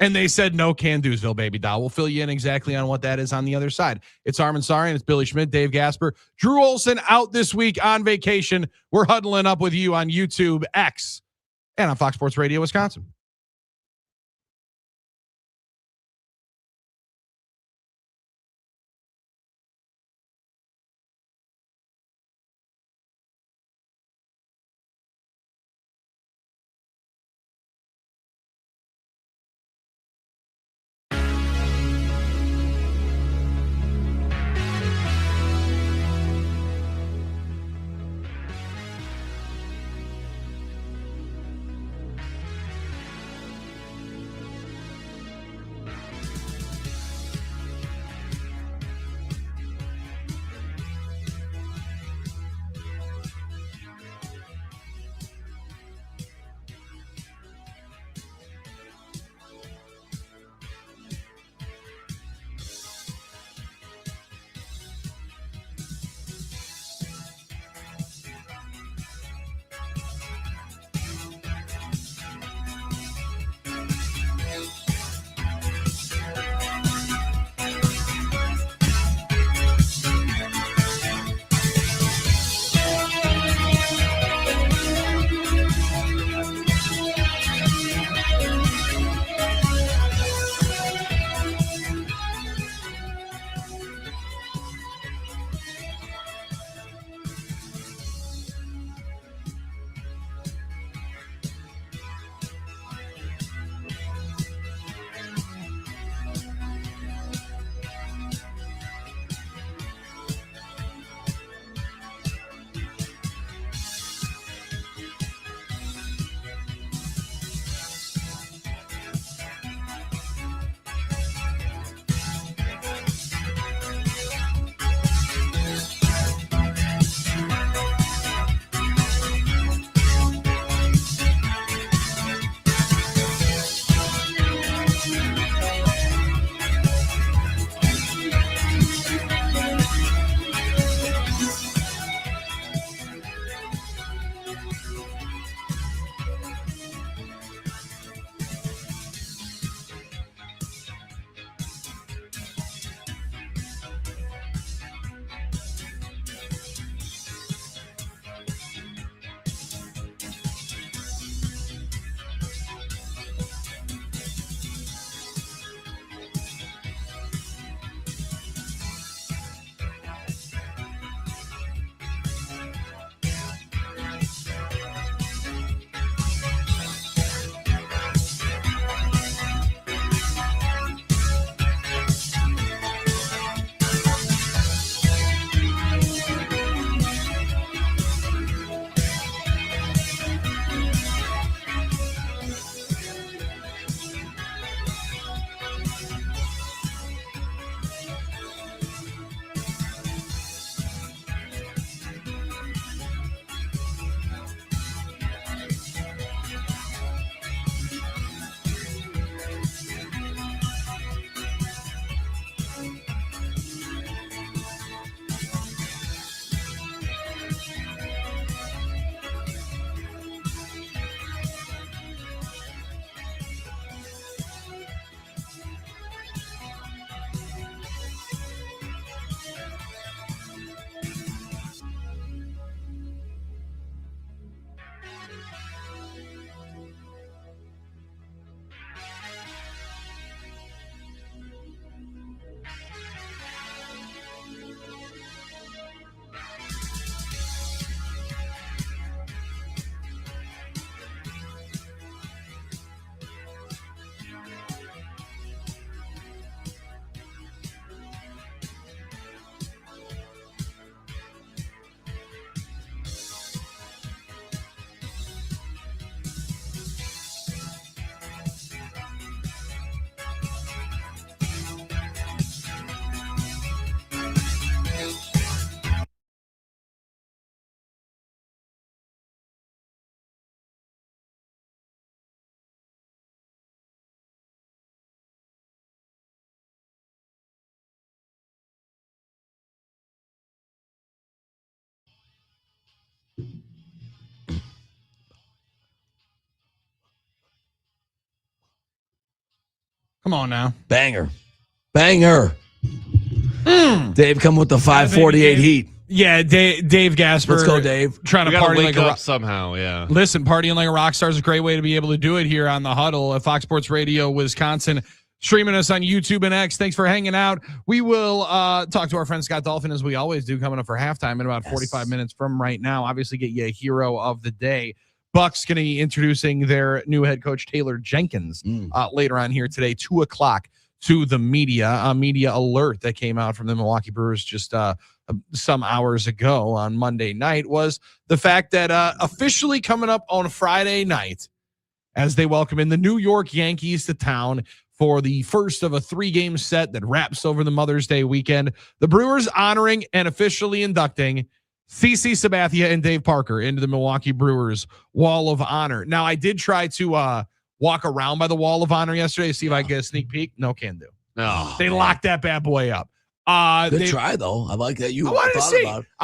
and they said no can-do'sville, baby doll. We'll fill you in exactly on what that is on the other side. It's Armen Sarian, it's Billy Schmidt, Dave Gasper, Drew Olson out this week on vacation. We're huddling up with you on YouTube, X, and on Fox Sports Radio Wisconsin. Come on now. Banger. Dave, come with the 548 heat. Yeah, Dave Gasper. Let's go, Dave. Trying to We gotta party wake like up somehow. Yeah. Listen, partying like a rock star is a great way to be able to do it here on the Huddle at Fox Sports Radio Wisconsin. Streaming us on YouTube and X. Thanks for hanging out. We will talk to our friend Scott Dolphin, as we always do, coming up for halftime in about 45 minutes from right now. Obviously, get you a hero of the day. Bucks going to be introducing their new head coach, Taylor Jenkins, later on here today, 2 o'clock to the media. A media alert that came out from the Milwaukee Brewers just some hours ago on Monday night was the fact that officially coming up on Friday night, as they welcome in the New York Yankees to town for the first of a 3-game set that wraps over the Mother's Day weekend, the Brewers honoring and officially inducting CC Sabathia and Dave Parker into the Milwaukee Brewers Wall of Honor. Now, I did try to walk around by the Wall of Honor yesterday to see if I could get a sneak peek. No can do. No, they locked that bad boy up. Good try though. I like that you I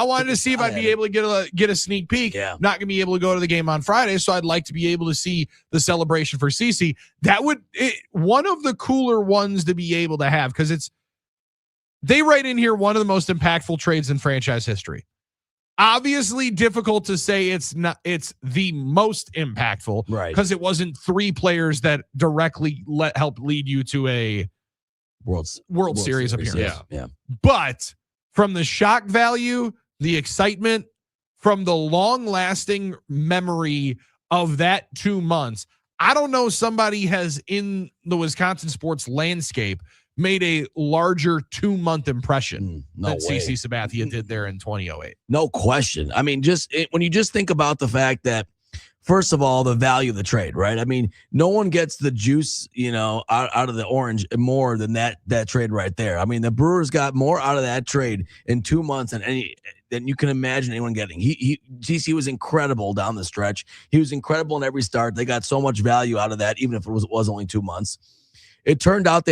wanted to see if I'd be able to get a sneak peek. Yeah. Not gonna be able to go to the game on Friday, so I'd like to be able to see the celebration for CC. That would one of the cooler ones to be able to have, because they write in here one of the most impactful trades in franchise history. Obviously, difficult to say it's the most impactful, right? Because it wasn't 3 players that directly helped lead you to a World Series appearance. Yeah. But from the shock value, the excitement, from the long-lasting memory of that 2 months, I don't know somebody has in the Wisconsin sports landscape made a larger 2-month impression than CC Sabathia did there in 2008. No question. I mean, when you just think about the fact that, first of all, the value of the trade, right? I mean, no one gets the juice, out of the orange more than that trade right there. I mean, the Brewers got more out of that trade in 2 months than you can imagine anyone getting. CC was incredible down the stretch. He was incredible in every start. They got so much value out of that, even if it was only 2 months. It turned out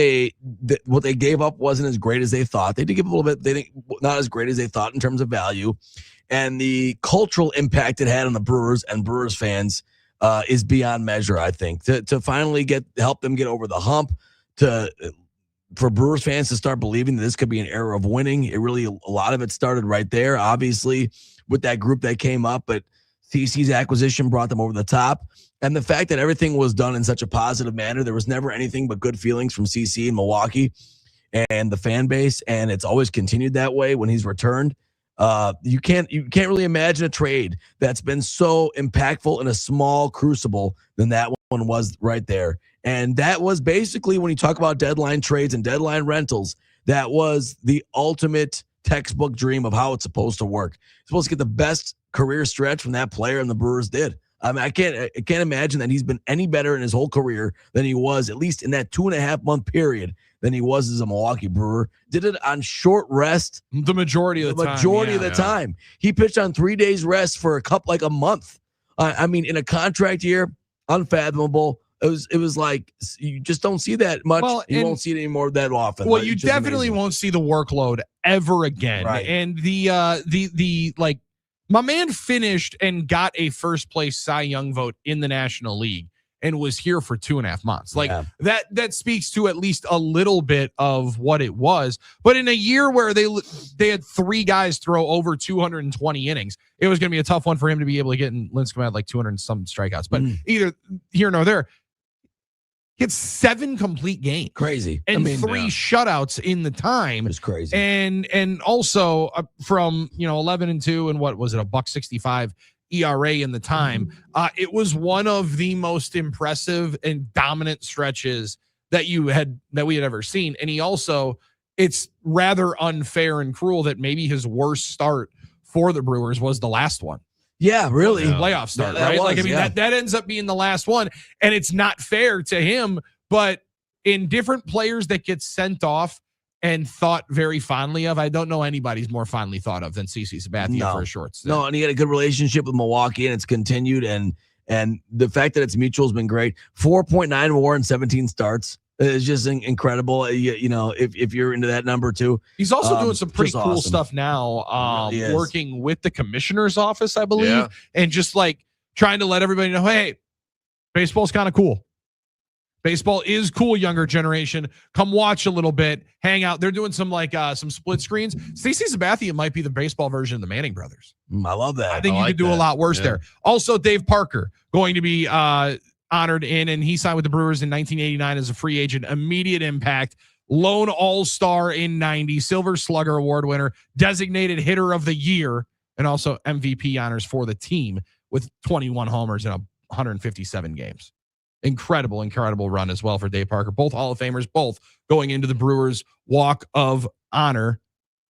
what they gave up wasn't as great as they thought. They did give a little bit, not as great as they thought in terms of value. And the cultural impact it had on the Brewers and Brewers fans is beyond measure, I think. To finally help them get over the hump, for Brewers fans to start believing that this could be an era of winning. A lot of it started right there, obviously, with that group that came up, but CC's acquisition brought them over the top. And the fact that everything was done in such a positive manner, there was never anything but good feelings from CC in Milwaukee and the fan base, and it's always continued that way when he's returned. You can't really imagine a trade that's been so impactful in a small crucible than that one was right there. And that was basically, when you talk about deadline trades and deadline rentals, that was the ultimate textbook dream of how it's supposed to work. You're supposed to get the best career stretch from that player, and the Brewers did. I mean, I can't imagine that he's been any better in his whole career than he was, at least in that 2.5 month period, than he was as a Milwaukee Brewer. Did it on short rest. The majority of the time. He pitched on 3 days rest for a month. I mean, in a contract year, unfathomable. It was like, you just don't see that much. You won't see it anymore that often. Well, you definitely won't see the workload ever again. Right. And my man finished and got a first place Cy Young vote in the National League and was here for 2.5 months. That speaks to at least a little bit of what it was. But in a year where they had 3 guys throw over 220 innings, it was going to be a tough one for him to be able to get. And Lincecum had like 200 and some strikeouts. But either here nor there, he had 7 complete games. Crazy. And 3 shutouts in the time. It's crazy. And also from 11-2 and what was it, $1.65 ERA in the time. It was one of the most impressive and dominant stretches that we had ever seen. And he also, it's rather unfair and cruel that maybe his worst start for the Brewers was the last one. Yeah, really. Playoff start, right? That ends up being the last one. And it's not fair to him, but in different players that get sent off and thought very fondly of, I don't know anybody's more fondly thought of than CC Sabathia for a short stint. No, and he had a good relationship with Milwaukee, and it's continued. And the fact that it's mutual has been great. 4.9 WAR in 17 starts. It's just incredible. You know, if you're into that number too. He's also doing some pretty just cool awesome. stuff now, He really is. working with the commissioner's office, I believe, Yeah. and just like trying to let everybody know, hey, baseball's kind of cool. Baseball is cool, younger generation. Come watch a little bit, hang out. They're doing some some split screens. CC Sabathia might be the baseball version of the Manning brothers. I love that. I think you could do a lot worse there. Also, Dave Parker going to be honored and he signed with the Brewers in 1989 as a free agent. Immediate impact. Lone All-Star in 90, Silver Slugger Award winner, designated hitter of the year, and also MVP honors for the team with 21 homers in 157 games. Incredible run as well for Dave Parker. Both Hall of Famers, both going into the Brewers Walk of Honor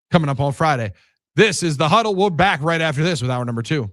coming up on Friday. This is the Huddle. We're back right after this with hour number 2.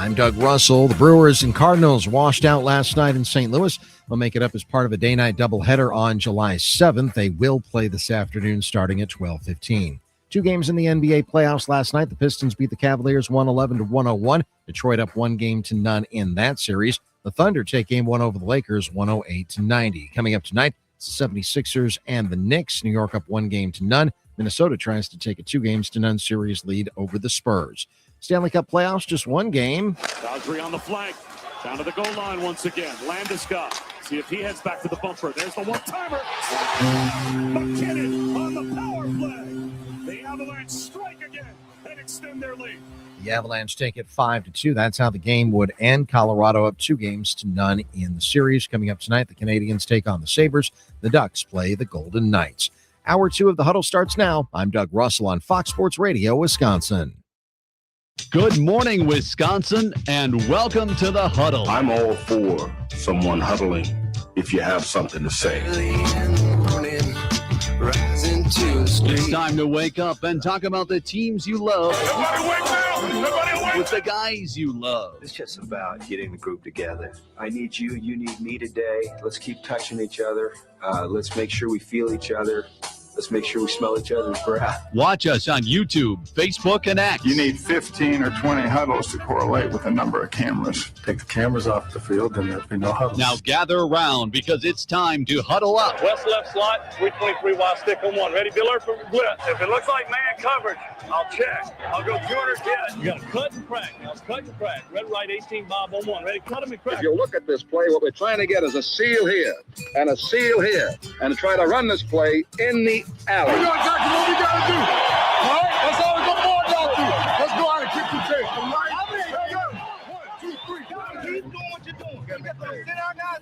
I'm Doug Russell. The Brewers and Cardinals washed out last night in St. Louis. They'll make it up as part of a day-night doubleheader on July 7th. They will play this afternoon starting at 12:15. Two games in the NBA playoffs last night. The Pistons beat the Cavaliers 111-101. Detroit up 1-0 in that series. The Thunder take game one over the Lakers 108-90. Coming up tonight, it's the 76ers and the Knicks. New York up 1-0. Minnesota tries to take a 2-0 series lead over the Spurs. Stanley Cup playoffs, just one game. Dodgery on the flank. Down to the goal line once again. Landeskog. See if he heads back to the bumper. There's the one-timer. McKinnon on the power play. The Avalanche strike again and extend their lead. The Avalanche take it 5-2. That's how the game would end. Colorado up 2-0 in the series. Coming up tonight, the Canadiens take on the Sabres. The Ducks play the Golden Knights. Hour 2 of the Huddle starts now. I'm Doug Russell on Fox Sports Radio, Wisconsin. Good morning, Wisconsin, and welcome to the Huddle. I'm all for someone huddling if you have something to say. It's time to wake up and talk about the teams you love. Everybody wake up! Everybody wake With the guys you love. It's just about getting the group together. I need you. You need me today. Let's keep touching each other. Let's make sure we feel each other. Let's make sure we smell each other's breath. Watch us on YouTube, Facebook, and X. You need 15 or 20 huddles to correlate with the number of cameras. Take the cameras off the field, and there'll be no huddles. Now gather around because it's time to huddle up. West left slot, 323 wide stick on one. Ready, Biller for blitz. If it looks like man coverage, I'll check. I'll go 200 dead. You got to cut and crack. Now cut and crack. Red right 18 Bob on one. Ready, cut him and crack. If you look at this play, what we're trying to get is a seal here and a seal here and try to run this play in the alley. We got exactly what we got to do. All right? That's all we're going to do. Let's go out and kick some tape. All right? Hey, yo. 1, 2, 3. Keep doing what you're doing. You got to sit down now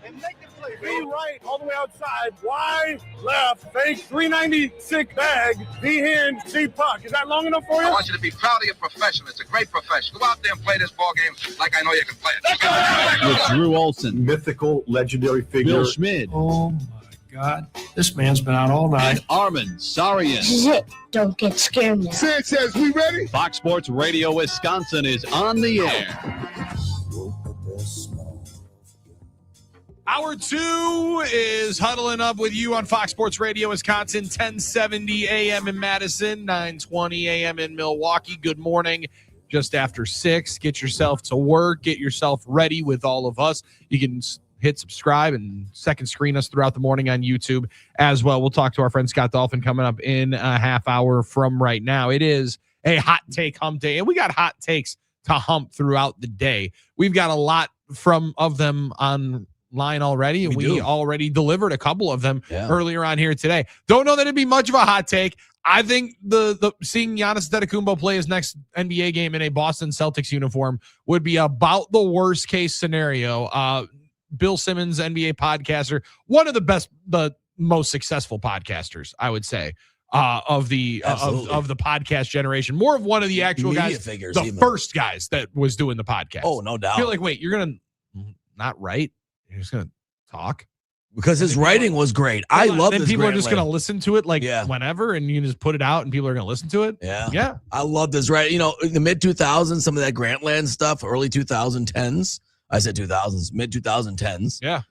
and make the play. Be right, all the way outside. Wide, left, fake, 396 bag, D-hand, C puck. Is that long enough for you? I want you to be proud of your profession. It's a great profession. Go out there and play this ball game like I know you can play it. With Drew Olson, Mythical, legendary figure. Bill Schmid, Oh, my God. This man's been out all night. and Armen This Sarian. is it. Don't get scared now. Sanchez, we ready? Fox Sports Radio Wisconsin is on the air. Hour 2 is huddling up with you on Fox Sports Radio Wisconsin, 1070 a.m. in Madison, 920 a.m. in Milwaukee. Good morning. Just after 6, get yourself to work, get yourself ready with all of us. You can hit subscribe and second screen us throughout the morning on YouTube as well. We'll talk to our friend Scott Dolphin coming up in a half hour from right now. It is a hot take hump day, and we got hot takes to hump throughout the day. We've got a lot of them online already, and we already delivered a couple of them earlier on here today. Don't know that it'd be much of a hot take. I think the seeing Giannis Antetokounmpo play his next NBA game in a Boston Celtics uniform would be about the worst case scenario. Bill Simmons, NBA podcaster, one of the most successful podcasters, I would say, of the podcast generation. More of one of the actual Media guys, figures, the even. first guys that was doing the podcast. Oh, no doubt. You're like, wait, you're gonna not write? You're just gonna talk? Because his writing was great. I love this. And people are just Grant going to listen to it Yeah. whenever, and you just put it out and people are going to listen to it. Yeah. I love this. Right. You know, in the mid 2000s, some of that Grantland stuff, early 2010s. I said 2000s, mid 2010s. Yeah.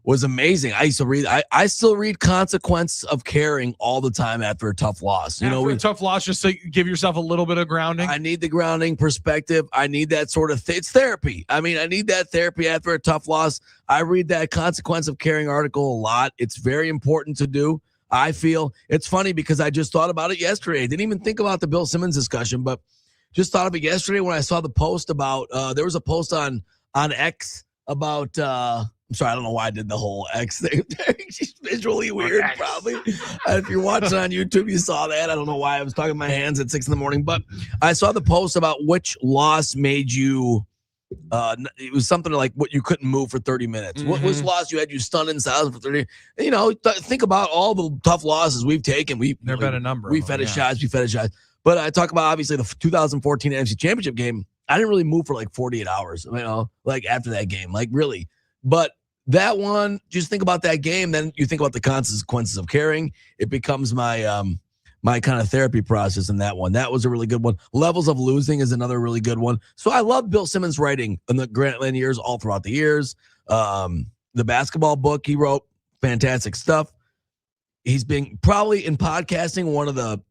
Was amazing. I used to read. I still read Consequence of Caring all the time after a tough loss. You know, a tough loss, just to give yourself a little bit of grounding. I need the grounding perspective. I need that sort of it's therapy. I mean, I need that therapy after a tough loss. I read that Consequence of Caring article a lot. It's very important to do. I feel it's funny because I just thought about it yesterday. I didn't even think about the Bill Simmons discussion, but just thought of it yesterday when I saw the post about there was a post on X about I'm sorry, I don't know why I did the whole X thing. It's visually weird, probably. If you're watching on YouTube, you saw that. I don't know why I was talking with my hands at 6 a.m, but I saw the post about which loss made you. It was something like what you couldn't move for 30 minutes. Mm-hmm. What was loss you had you stunned in silence for 30? You know, think about all the tough losses we've taken. There've been a number. We fetishize. But I talk about obviously the 2014 NFC Championship game. I didn't really move for like 48 hours. You know, like after that game, like really. But that one, just think about that game. Then you think about the consequences of caring. It becomes my my kind of therapy process in that one. That was a really good one. Levels of Losing is another really good one. So I love Bill Simmons' writing in the Grantland years, all throughout the years. The basketball book he wrote, fantastic stuff. He's been probably in podcasting one of the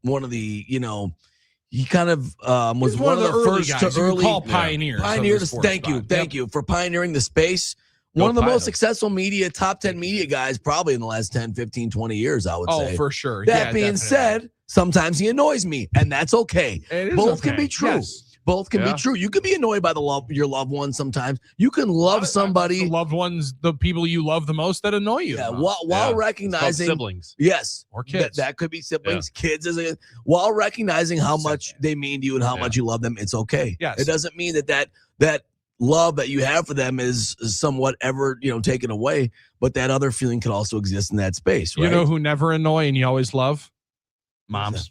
he kind of was one of the early first guys. to early pioneers. Pioneers. Thank you for pioneering the space. One of the most successful top 10 media guys probably in the last 10, 15, 20 years, I would say. Oh, for sure. That being said, sometimes he annoys me, and that's okay. Both can be true. Yes. Both can be true. You can be annoyed by your loved ones sometimes. You can love somebody. The loved ones, the people you love the most that annoy you. Yeah, while recognizing siblings. Yes. Or kids. That could be siblings, kids. While recognizing how much they mean to you and how much you love them, it's okay. Yes. It doesn't mean that love that you have for them is somewhat ever, taken away, but that other feeling can also exist in that space, right? You know who never annoy and you always love? Moms.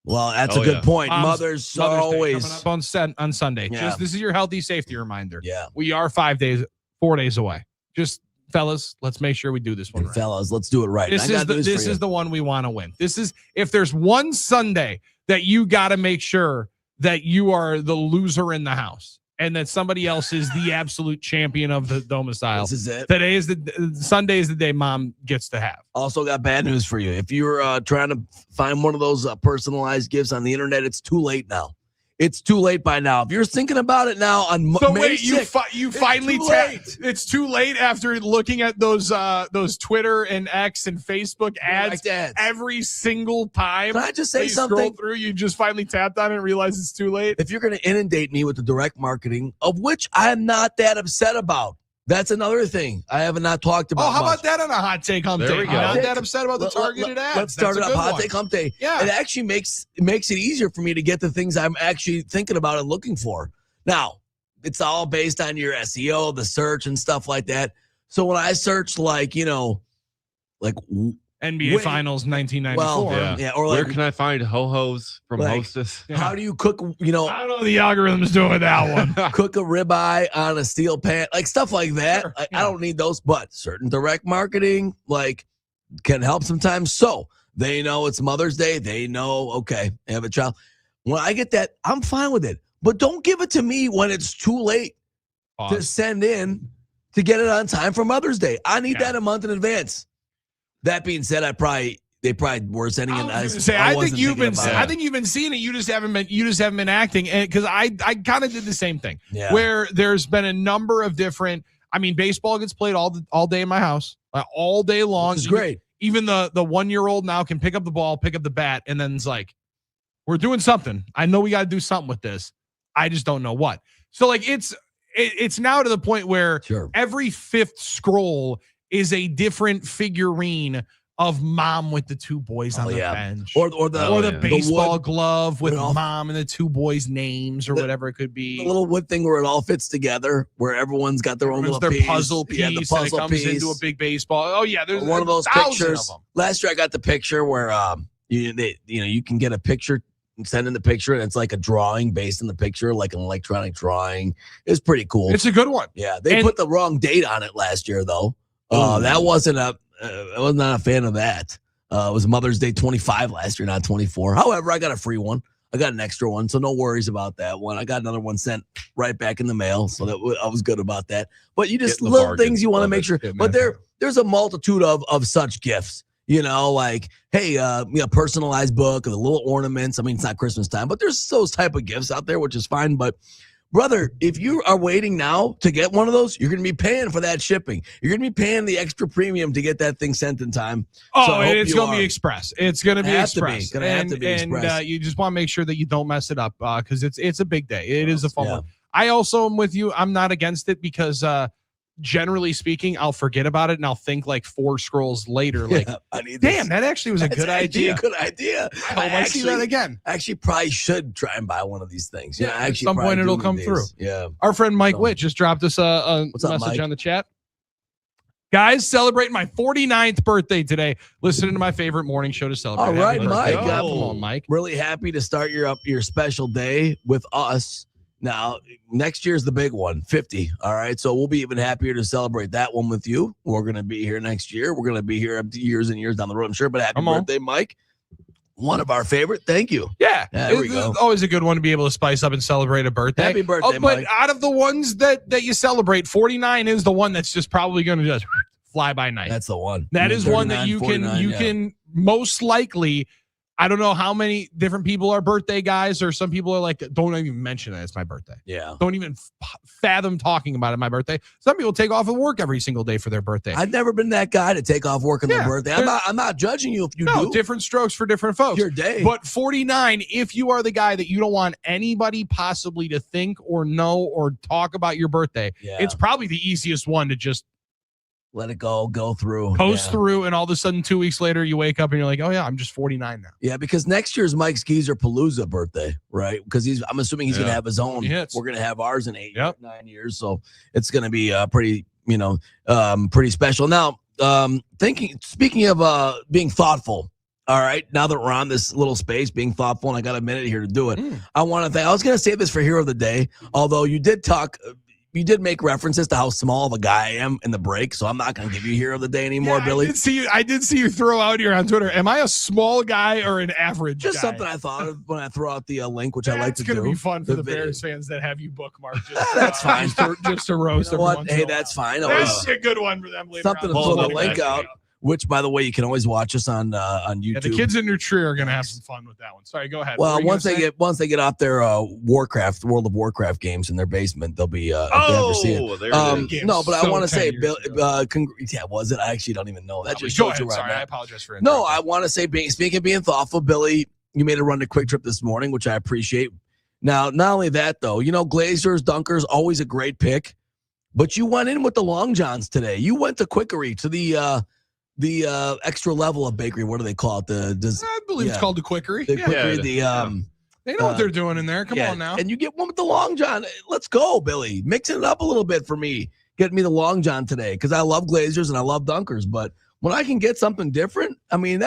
Well, that's a good point. Mother's Mothers are always coming up on Sunday. Yeah. This is your healthy safety reminder. Yeah. We are 4 days away. Just fellas, let's make sure we do this one right. Fellas, let's do it right. This is the one we want to win. This is, if there's one Sunday that you got to make sure that you are the loser in the house and that somebody else is the absolute champion of the domicile. This is it. Sunday is the day mom gets to have. Also got bad news for you. If you're trying to find one of those personalized gifts on the internet, it's too late now. It's too late by now. If you're thinking about it now on May 6th, you finally tapped. It's too late after looking at those Twitter and X and Facebook ads every single time. Can I just say something? Scroll through, you just finally tapped on it and realize it's too late. If you're going to inundate me with the direct marketing, of which I am not that upset about. That's another thing I have not talked about. Oh, how about that on a hot take hump day? There we go. Not that upset about the targeted ads. Let's start it up. Hot take hump day. Yeah. It actually makes it easier for me to get the things I'm actually thinking about and looking for. Now, it's all based on your SEO, the search and stuff like that. So when I search NBA Finals 1994. Or where can I find ho-hos from Hostess? How do you cook, I don't know what the algorithm's doing with that one. cook a ribeye on a steel pan, like stuff like that. Sure, I don't need those, but certain direct marketing can help sometimes. So they know it's Mother's Day. They know, okay, they have a child. When I get that, I'm fine with it. But don't give it to me when it's too late to send in to get it on time for Mother's Day. I need that a month in advance. That being said, they probably were sending it. I think you've been seeing it. You just haven't been acting. And because I kind of did the same thing. Yeah. Where there's been a number of different. I mean, baseball gets played all day in my house, all day long. It's great. Even the 1-year-old now can pick up the ball, pick up the bat, and then it's like, we're doing something. I know we got to do something with this. I just don't know what. So it's now to the point where every fifth scroll is a different figurine of mom with the two boys on the bench, or the baseball glove with mom and the two boys' names, or whatever it could be. The little wood thing where it all fits together, where everyone's got their own little puzzle piece. Yeah, the puzzle and it comes into a big baseball. Oh yeah, there's one of those pictures. Of them. Last year I got the picture where you can get a picture. Send in the picture and it's like a drawing based on the picture, like an electronic drawing. It's pretty cool. It's a good one. Yeah, they put the wrong date on it last year though. That wasn't I was not a fan of that. It was Mother's Day 25 last year, not 24. However, I got a free one. I got an extra one, so no worries about that one. I got another one sent right back in the mail, so I was good about that. But you just little things you want to make sure. But there's a multitude of such gifts. Like, hey, personalized book, or the little ornaments. I mean, it's not Christmas time, but there's those type of gifts out there, which is fine. But brother, if you are waiting now to get one of those, you're going to be paying for that shipping. You're going to be paying the extra premium to get that thing sent in time. Oh, it's going to be express. It's going to be express. It's going to have to be express. And you just want to make sure that you don't mess it up because it's a big day. It is a fun one. I also am with you. I'm not against it because generally speaking, I'll forget about it and I'll think like 4 scrolls later, like, I need this. Damn, that actually was a good idea. Good idea. I see that again. Actually, probably should try and buy one of these things. Yeah, at some point it'll come through. Yeah. Our friend Mike Witt just dropped us a message on the chat. Guys, celebrating my 49th birthday today. Listening to my favorite morning show to celebrate. All right, Mike. Come on, Mike. Really happy to start your special day with us. Now, next year's the big one, 50. All right. So we'll be even happier to celebrate that one with you. We're going to be here next year. We're going to be here up to years and years down the road, I'm sure. But happy birthday, Mike. One of our favorite. Thank you. Yeah. There we go. It's always a good one to be able to spice up and celebrate a birthday. Happy birthday, but Mike. out of the ones that you celebrate, 49 is the one that's just probably going to just fly by night. That's the one. That is one that 39, you 49, can most likely. I don't know how many different people are birthday guys, or some people are like, don't even mention that it's my birthday. Yeah. Don't even fathom talking about it, my birthday. Some people take off of work every single day for their birthday. I've never been that guy to take off work on their birthday. I'm not judging you if you do. Different strokes for different folks. Your day. But 49, if you are the guy that you don't want anybody possibly to think or know or talk about your birthday, it's probably the easiest one to just let it go through. Post through, and all of a sudden 2 weeks later you wake up and you're like, oh yeah, I'm just 49 now. Yeah, because next year's Mike Skeezer Palooza birthday, right? Because I'm assuming he's going to have his own. We're going to have ours in 9 years, so it's going to be pretty special. Now, speaking of being thoughtful, all right, now that we're on this little space, being thoughtful, and I got a minute here to do it, I want to thank. I was going to save this for Hero of the Day, although you did talk. You did make references to how small of a guy I am in the break, so I'm not going to give you Hero of the Day anymore, Billy. I did see you throw out here on Twitter. Am I a small guy or an average Just guy? something I thought of when I throw out the link, which I like to do. It's going to be fun for the Bears fans that have you bookmarked. That's fine. Just to roast everyone. Hey, that's fine. That's a good one for them later. Something to pull the link out. Which, by the way, you can always watch us on YouTube. Yeah, the kids in New Tree are going to have some fun with that one. Sorry, go ahead. Well, once they get off their World of Warcraft games in their basement, they'll be. No, but I want to say, Bill. Was it? I actually don't even know. That just shows you right. Sorry, now. I apologize for. No, I want to say, speaking of being thoughtful, Billy, you made a run to Quick Trip this morning, which I appreciate. Now, not only that though, Glazers, Dunkers, always a great pick, but you went in with the Long Johns today. You went to Quickery to the extra level of bakery. What do they call it? I believe it's called the Quickery. The Quickery. They know what they're doing in there. Come on now. And you get one with the Long John. Let's go, Billy. Mixing it up a little bit for me. Getting me the Long John today because I love Glazers and I love Dunkers. But when I can get something different, I mean,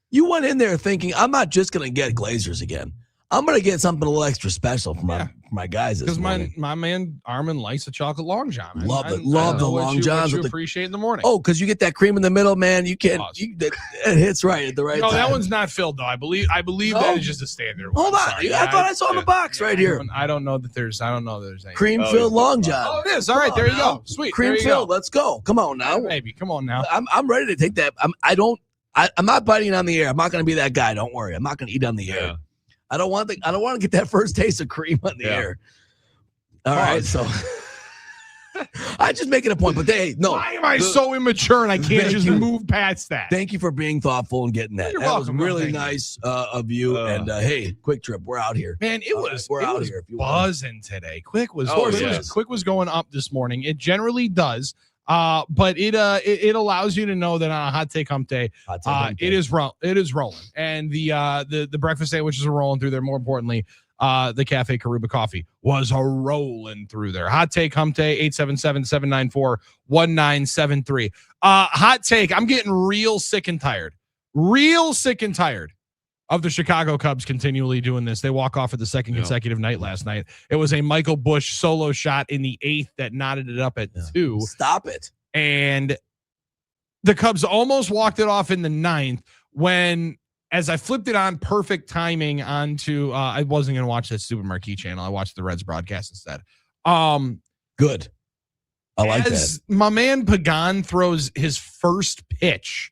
you went in there thinking, I'm not just going to get Glazers again. I'm going to get something a little extra special for my guys this morning. Because my man Armen likes a chocolate Long John. Love the Long Johns. What you appreciate in the morning. Oh, because you get that cream in the middle, man. You can't. It hits right at the right time. That one's not filled though. I believe that is just a standard one. Hold on. I thought I saw the box right here. I don't know that there's any cream filled Long John. Oh, it is. All right, there you go. Sweet. Cream filled. Let's go. Come on now. Maybe. Come on now. I'm ready to take that. I'm not biting on the air. I'm not going to be that guy. Don't worry. I'm not going to eat on the air. I don't want to get that first taste of cream on the air. All right, so I just making a point, but why am I so immature and I can't just move past that? Thank you for being thoughtful and getting that. You're that welcome. Was really nice of you. And hey, Quick Trip, we're out here. Man, we're out here. If you buzzing today. Quick was going up this morning. It generally does. But it allows you to know that on a hot take hump day, it is rolling, and the breakfast sandwiches are rolling through there. More importantly, the Cafe Karuba coffee was a rolling through there. Hot take hump day 877-794-1973. Hot take. I'm getting real sick and tired of the Chicago Cubs continually doing this. They walk off at the second consecutive night last night. It was a Michael Busch solo shot in the 8th that knotted it up at 2. Stop it. And the Cubs almost walked it off in the 9th when, as I flipped it on perfect timing onto, I wasn't going to watch that stupid marquee channel. I watched the Reds broadcast instead. Good. I like that. My man Pagan throws his first pitch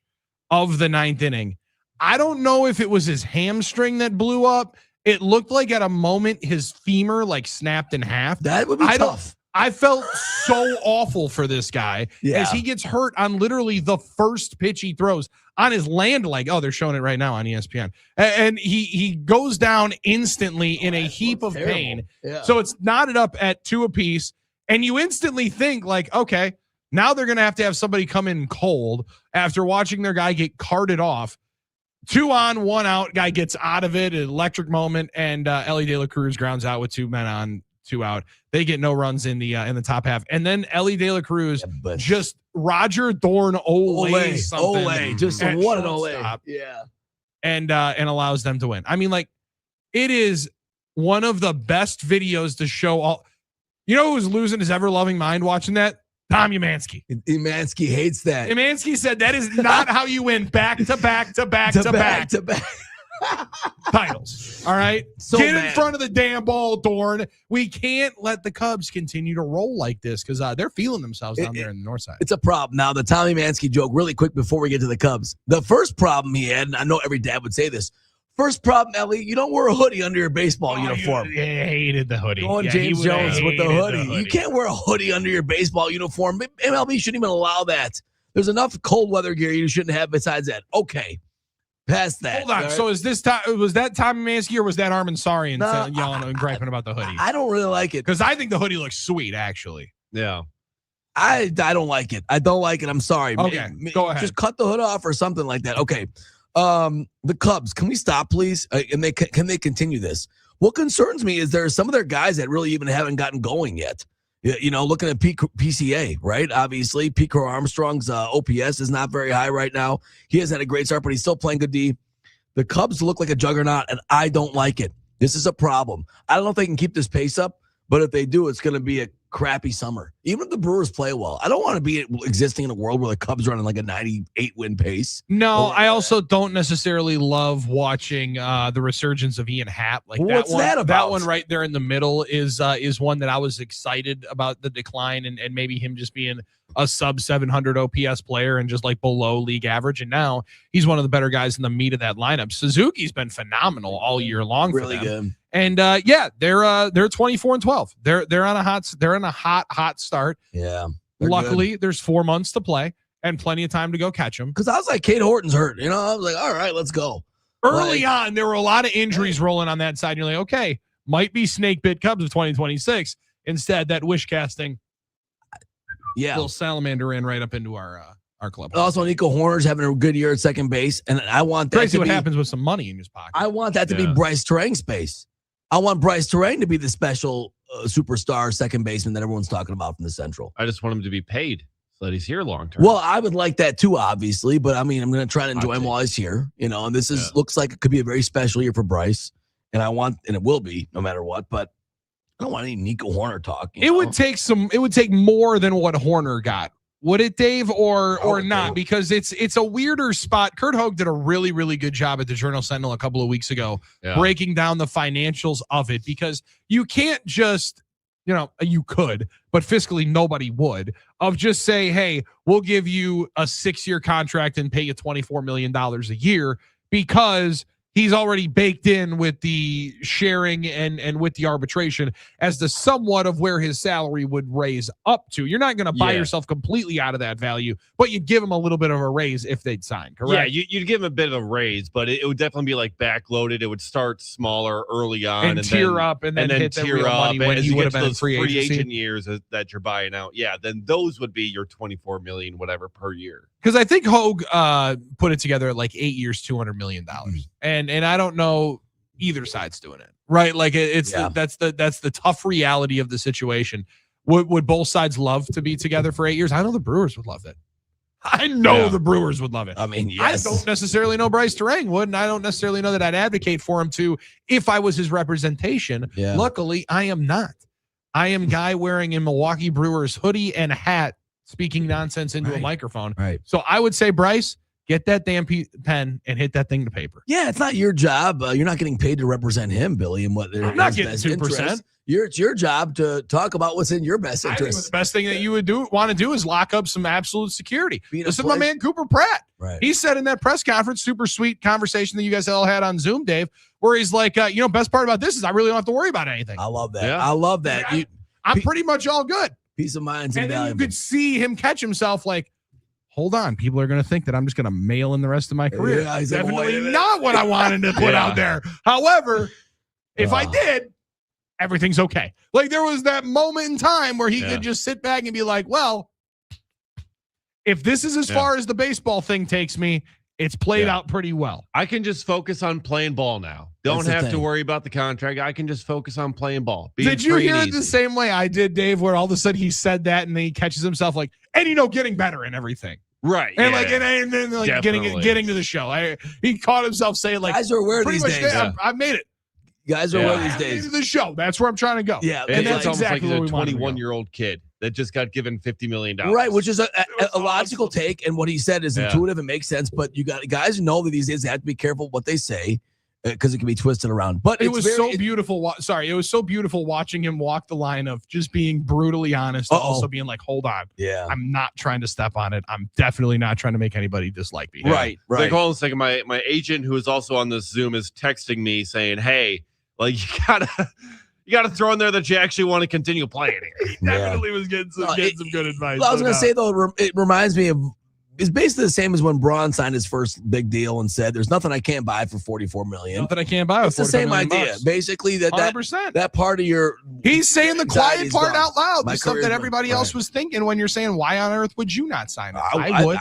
of the 9th inning. I don't know if it was his hamstring that blew up. It looked like at a moment his femur snapped in half. That would be tough. I felt so awful for this guy as he gets hurt on literally the first pitch he throws on his land leg. Oh, they're showing it right now on ESPN. And he goes down instantly in a heap of pain. Yeah. So it's knotted up at 2 apiece. And you instantly think okay, now they're going to have somebody come in cold after watching their guy get carted off. 2 on, 1 out. Guy gets out of it. An electric moment, and Ellie De La Cruz grounds out with 2 men on, 2 out. They get no runs in the top half, and then Ellie De La Cruz just Roger Thorne Ole something. Just what an Ole. Yeah, and allows them to win. I mean, it is one of the best videos to show all. You know who's losing his ever loving mind watching that? Tom Umansky. Umansky hates that. Umansky said that is not how you win back to back titles. All right? So get mad. in front of the damn ball, Dorn. We can't let the Cubs continue to roll like this because they're feeling themselves down there in the north side. It's a problem. Now, the Tommy Umansky joke, really quick before we get to the Cubs. The first problem he had, and I know every dad would say this, first problem, Ellie, you don't wear a hoodie under your baseball uniform. He hated the hoodie. Going James Jones with the hoodie. You can't wear a hoodie under your baseball uniform. MLB shouldn't even allow that. There's enough cold weather gear you shouldn't have besides that. Okay. Past that. Hold on. Right? So was that Tommy Umansky or was that Armen Sarian yelling and griping about the hoodie? I don't really like it. Because I think the hoodie looks sweet, actually. Yeah. I don't like it. I don't like it. I'm sorry. Okay, go ahead. Just cut the hood off or something like that. Okay. The Cubs, can we stop, please? And can they continue this? What concerns me is there are some of their guys that really even haven't gotten going yet. You know, looking at PCA, right? Obviously, Pico Armstrong's OPS is not very high right now. He has had a great start, but he's still playing good D. The Cubs look like a juggernaut, and I don't like it. This is a problem. I don't know if they can keep this pace up, but if they do, it's going to be a crappy summer. Even if the Brewers play well, I don't want to be existing in a world where the Cubs running like a 98-win pace. No, I also don't necessarily love watching the resurgence of Ian Happ. Like what's that about? That one right there in the middle is one that I was excited about the decline and maybe him just being a sub 700 OPS player and just like below league average. And now he's one of the better guys in the meat of that lineup. Suzuki's been phenomenal all year long. Really for them. good. And they're 24-12. They're on a hot start. Yeah. Luckily, there's 4 months to play and plenty of time to go catch them. Because I was like, Kate Horton's hurt. You know, I was like, all right, let's go. Early on, there were a lot of injuries rolling on that side. You're like, okay, might be snake bit Cubs of 2026. Instead, that wish casting, little salamander ran right up into our club. Also, Nico Horner's having a good year at second base, and I want that crazy to what be, happens with some money in his pocket. I want that to be Bryce Terang's space. I want Bryce Terang to be the special superstar second baseman that everyone's talking about from the Central. I just want him to be paid so that he's here long term. Well, I would like that too, obviously, but I mean, I'm going to try to enjoy him while he's here, you know. And this looks like it could be a very special year for Bryce, and it will be no matter what. But I don't want any Nico Horner talk. It would take more than what Horner got. Would it, Dave, or not? Because it's a weirder spot. Kurt Hogue did a really, really good job at the Journal-Sentinel a couple of weeks ago, breaking down the financials of it, because you can't just, you could, but fiscally nobody would, of just say, hey, we'll give you a 6-year contract and pay you $24 million a year, because he's already baked in with the sharing and with the arbitration as the somewhat of where his salary would raise up to. You're not going to buy yourself completely out of that value, but you give him a little bit of a raise if they'd sign, correct? Yeah, you'd give him a bit of a raise, but it would definitely be like backloaded. It would start smaller early on and tear up and then hit the real money when he would have been free agent years that you're buying out. Yeah, then those would be your $24 million whatever per year. Because I think Hogue put it together at like 8 years, $200 million. And I don't know either side's doing it, right? Like that's the tough reality of the situation. Would both sides love to be together for 8 years? I know the Brewers would love that. I know the Brewers would love it. I mean, yes. I don't necessarily know Bryce Terang would, and I don't necessarily know that I'd advocate for him to if I was his representation. Yeah. Luckily, I am not. I am guy wearing a Milwaukee Brewers hoodie and hat, speaking nonsense into a microphone. Right. So I would say, Bryce, get that damn pen and hit that thing to paper. Yeah, it's not your job. You're not getting paid to represent him, Billy, and what I'm not getting 2%. It's your job to talk about what's in your best interest. The best thing that you would want to do is lock up some absolute security. This is my man Cooper Pratt. Right. He said in that press conference, super sweet conversation that you guys all had on Zoom, Dave, where he's like, best part about this is I really don't have to worry about anything. I love that. Yeah. I love that. I'm pretty much all good. Peace of mind's and invaluable. then you could see him catch himself like, hold on, people are going to think that I'm just going to mail in the rest of my career. Yeah, he's definitely not what I wanted to put out there. However, if I did, everything's okay. Like there was that moment in time where he could just sit back and be like, well, if this is as far as the baseball thing takes me, it's played out pretty well. I can just focus on playing ball now. Don't have to worry about the contract. I can just focus on playing ball. Did you hear it the same way I did, Dave, where all of a sudden he said that and then he catches himself like, and getting better and everything. Right. And and then getting to the show. He caught himself saying like, guys are aware these days. I've made it. Guys are aware these days. The show. That's where I'm trying to go. Yeah. And it's that's almost exactly like what he's a 21-year-old kid that just got given $50 million. Right, which is a logical take, and what he said is intuitive and makes sense. But you got guys who know that these days they have to be careful what they say because it can be twisted around. But it was so beautiful. It was so beautiful watching him walk the line of just being brutally honest, and also being like, "Hold on, I'm not trying to step on it. I'm definitely not trying to make anybody dislike me." Right. Like, hold on a second. My agent, who is also on this Zoom, is texting me saying, "Hey, like you gotta throw in there that you actually want to continue playing." He definitely was getting some good advice. Well, I was gonna say though, it reminds me of. It's basically the same as when Braun signed his first big deal and said, "There's nothing I can't buy for $44 million." Nothing I can't buy. It's the same idea. Bucks. Basically, 100%. that part of your he's saying the quiet part gone. out loud, My the stuff that everybody else was thinking when you're saying, "Why on earth would you not sign it?" I would.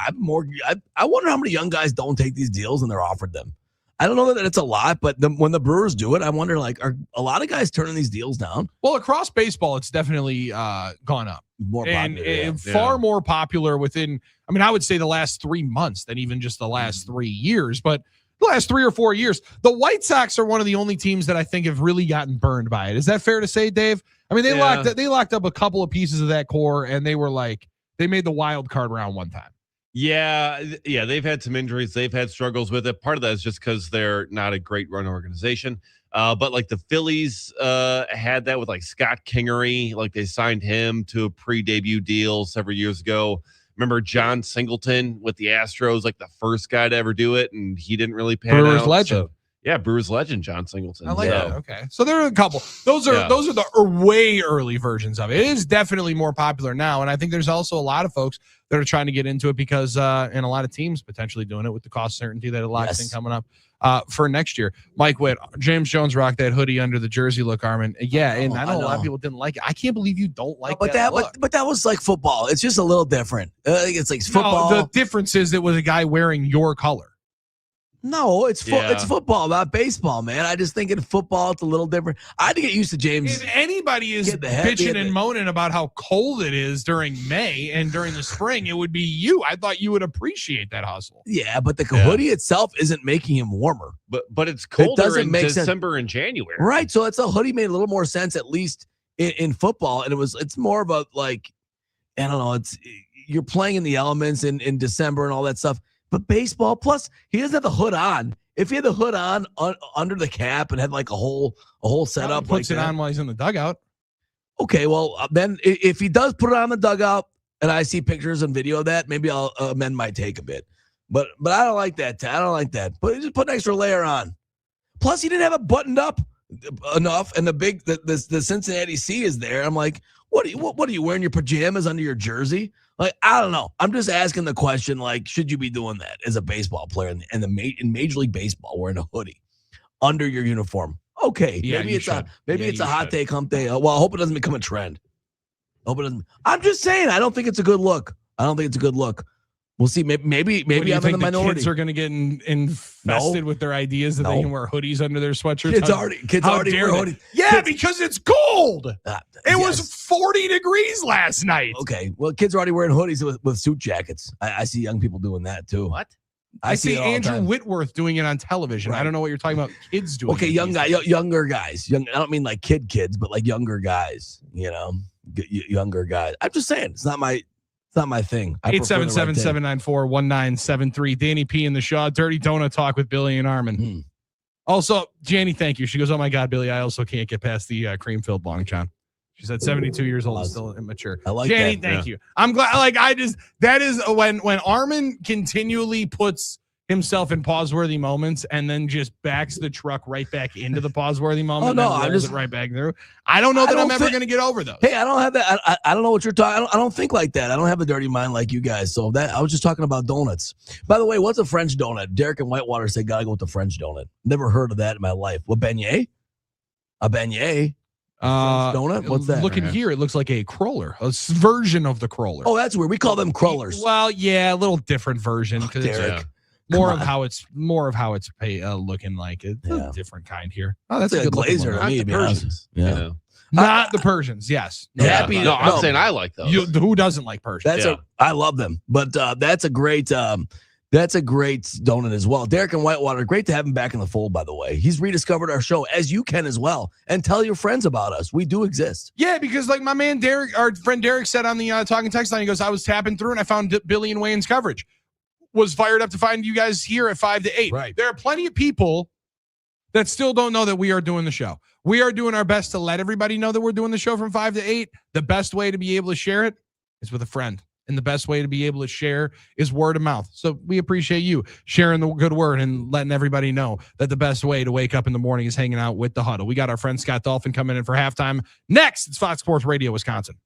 I wonder how many young guys don't take these deals and they're offered them. I don't know that it's a lot, but when the Brewers do it, I wonder, like, are a lot of guys turning these deals down? Well, across baseball, it's definitely gone up. More popular, and far more popular within, I mean, I would say the last 3 months than even just the last 3 years, but the last 3 or 4 years. The White Sox are one of the only teams that I think have really gotten burned by it. Is that fair to say, Dave? I mean, they locked up a couple of pieces of that core, and they were like, they made the wild card round one time. Yeah, they've had some injuries. They've had struggles with it. Part of that is just because they're not a great run organization. But like the Phillies had that with like Scott Kingery. Like they signed him to a pre-debut deal several years ago. Remember John Singleton with the Astros, like the first guy to ever do it, and he didn't really pan Brewers out. legend. So, Brewers legend John Singleton. I like that. Okay, so there are a couple. Those are the way early versions of it. It is definitely more popular now, and I think there's also a lot of folks that are trying to get into it because, and a lot of teams potentially doing it with the cost certainty that it locks in coming up for next year. Mike Witt, James Jones rocked that hoodie under the jersey look, Armen. Yeah, and I know a lot of people didn't like it. I can't believe you don't like that look. But that was like football. It's just a little different. It's like football. No, the difference is it was a guy wearing your color. No, it's football, not baseball, man. I just think in football it's a little different. I had to get used to James. If anybody is bitching and moaning about how cold it is during May and during the spring, it would be you. I thought you would appreciate that hustle. Yeah, but the hoodie itself isn't making him warmer. But it's colder in December and January. Right, so it's a hoodie made a little more sense, at least in football. And it's more of a, like, I don't know, you're playing in the elements in December and all that stuff. But baseball, plus he doesn't have the hood on. If he had the hood on under the cap and had like a whole setup, puts it on while he's in the dugout. Okay, well then if he does put it on the dugout and I see pictures and video of that, maybe I'll amend my take a bit. But I don't like that. I don't like that. But just put an extra layer on. Plus he didn't have it buttoned up enough, and the Cincinnati C is there. I'm like, what are you wearing your pajamas under your jersey? Like, I don't know. I'm just asking the question, like, should you be doing that as a baseball player in Major League Baseball wearing a hoodie under your uniform? Okay, yeah, maybe it's a hot take, hump day. Well, I hope it doesn't become a trend. I'm just saying, I don't think it's a good look. We'll see. Maybe I'm in the minority. Kids are going to get infested with their ideas that they can wear hoodies under their sweatshirts. Kids already wear hoodies. Yeah, because it's cold. It was 40 degrees last night. Okay, well, kids are already wearing hoodies with suit jackets. I see young people doing that too. What? I see Andrew Whitworth doing it on television. Right. I don't know what you're talking about. Kids doing. Okay, younger guys. I don't mean like kids, but like younger guys. You know, younger guys. I'm just saying, it's not my thing. 877-794-1973. Danny P in the Shaw Dirty Donut Talk with Billy and Armen. Also, Janie, thank you. She goes, "Oh my God, Billy, I also can't get past the cream-filled long john." She said 72 years old, still immature. I like Janie, that. thank you. I'm glad. Like, that is when Armen continually puts himself in pause-worthy moments and then just backs the truck right back into the pause-worthy moment. Oh no, I'm just right back through. I don't know that I'm ever going to get over those. Hey, I don't have that. I don't know what you're talking. I don't think like that. I don't have a dirty mind like you guys. So I was just talking about donuts. By the way, what's a French donut? Derek and Whitewater say gotta go with the French donut. Never heard of that in my life. What, beignet? A beignet? Donut? What's that? Looking here, it looks like a cruller, a version of the cruller. Oh, that's weird. We call them crullers. Well, yeah, a little different version because Derek. more of how it's looking like. It's a different kind here. Oh, that's a good glazer to me, to be honest. Yeah. You know? Not the Persians. Yes. I'm saying I like those. Who doesn't like Persians? I love them, but that's a great. That's a great donut as well. Derek and Whitewater, great to have him back in the fold, by the way. He's rediscovered our show, as you can as well. And tell your friends about us. We do exist. Yeah, because like my man Derek, our friend Derek said on the Talking Text line, he goes, I was tapping through and I found Billy and Wayne's coverage. Was fired up to find you guys here at 5 to 8. Right. There are plenty of people that still don't know that we are doing the show. We are doing our best to let everybody know that we're doing the show from 5 to 8. The best way to be able to share it is with a friend. And the best way to be able to share is word of mouth. So we appreciate you sharing the good word and letting everybody know that the best way to wake up in the morning is hanging out with the Huddle. We got our friend Scott Dolphin coming in for halftime. Next, it's Fox Sports Radio, Wisconsin.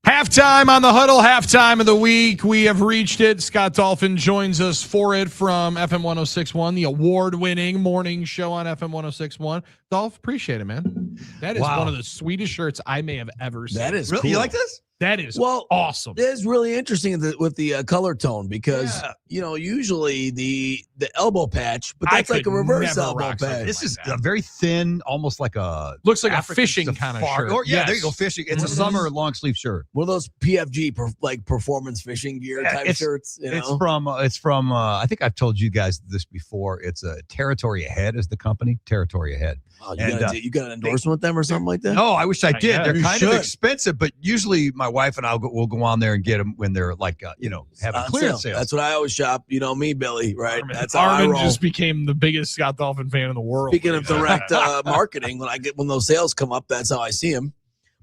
Halftime on the Huddle, halftime of the week. We have reached it. Scott Dolphin joins us for it from FM 106.1, the award-winning morning show on FM 106.1. Dolph, appreciate it, man. That is one of the sweetest shirts I may have ever seen. That is really cool. You like this? That is awesome. It is really interesting with the color tone because, usually the elbow patch, but that's like a reverse elbow patch. This is a very thin, almost like a... Looks like African a fishing kind of shirt. There you go, fishing. It's a summer long sleeve shirt. One of those PFG, performance fishing gear type shirts. It's from, I think I've told you guys this before. It's a Territory Ahead is the company. Territory Ahead. Oh, you got an endorsement with them or something like that? No, I wish I did. Yeah, they're kind of expensive, but usually my wife and I will go on there and get them when they're like, having clearance sales. That's what I always shop. You know me, Billy, right? That's how Armen I roll. just became the biggest Scott Dolphin fan in the world. Speaking of direct marketing, when those sales come up, that's how I see them.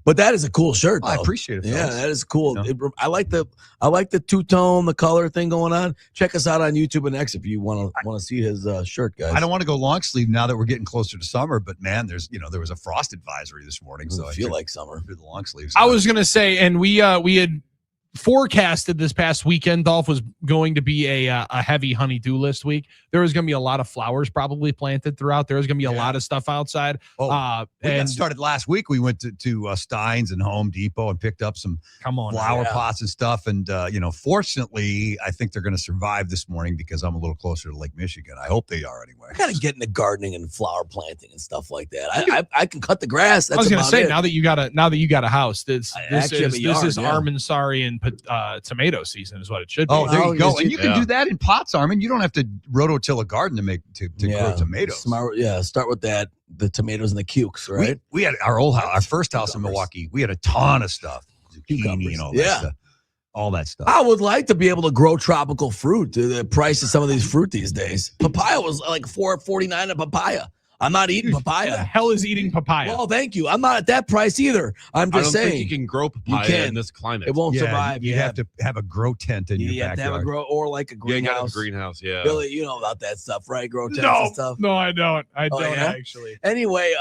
But that is a cool shirt, though. I appreciate it. Yeah, that is cool. I like the two-tone, the color thing going on. Check us out on YouTube and X if you want to see his shirt, guys. I don't want to go long sleeve now that we're getting closer to summer, but man, there was a frost advisory this morning, so I feel like summer. The long sleeves. I was gonna say, and we had forecasted this past weekend, Dolph, was going to be a heavy honey-do list week. There was going to be a lot of flowers probably planted throughout. There was going to be a lot of stuff outside. We got started last week. We went to Stein's and Home Depot and picked up some flower pots and stuff. And, fortunately, I think they're going to survive this morning because I'm a little closer to Lake Michigan. I hope they are anyway. I got to get into gardening and flower planting and stuff like that. I can cut the grass. That's I was going to say, it. now that you got a house, this is yeah. Armen Sari and tomato season is what it should be. Oh, there you go. And you can do that in pots, Armen. You don't have to rototill a garden to grow tomatoes. Smart, start with that. The tomatoes and the cukes, right? We had our first house in Milwaukee. We had a ton of stuff. Zucchini and all that stuff. All that stuff. I would like to be able to grow tropical fruit. The price of some of these fruit these days. Papaya was like $4.49 a papaya. I'm not eating papaya. Who the hell is eating papaya? Well, thank you. I'm not at that price either. I'm just saying. I don't think you can grow papaya in this climate. It won't survive. You have to have a grow tent in your backyard. You have to have a grow or like a greenhouse. You got a greenhouse, yeah. Billy, you know about that stuff, right? Grow tents and stuff. No, I don't. I don't actually. Anyway,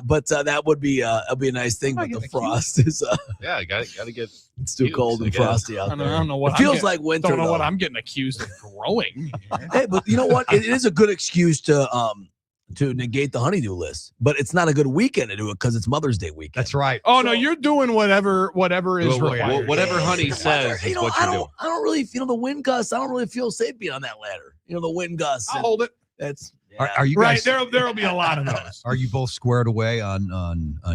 but that would be a nice thing. But the frost is I got to get. It's too cold and frosty out there. I don't know what it feels like winter. Don't know what I'm getting accused of growing. Hey, but you know what? It is a good excuse to negate the honeydew list, but it's not a good weekend to do it because it's Mother's Day weekend. That's right. Oh no, you're doing whatever is required. Whatever honey says is what you do. I don't really feel the wind gusts. I don't really feel safe being on that ladder. The wind gusts. I'll hold it. That's are you guys, right? There'll be a lot of those. Are you both squared away on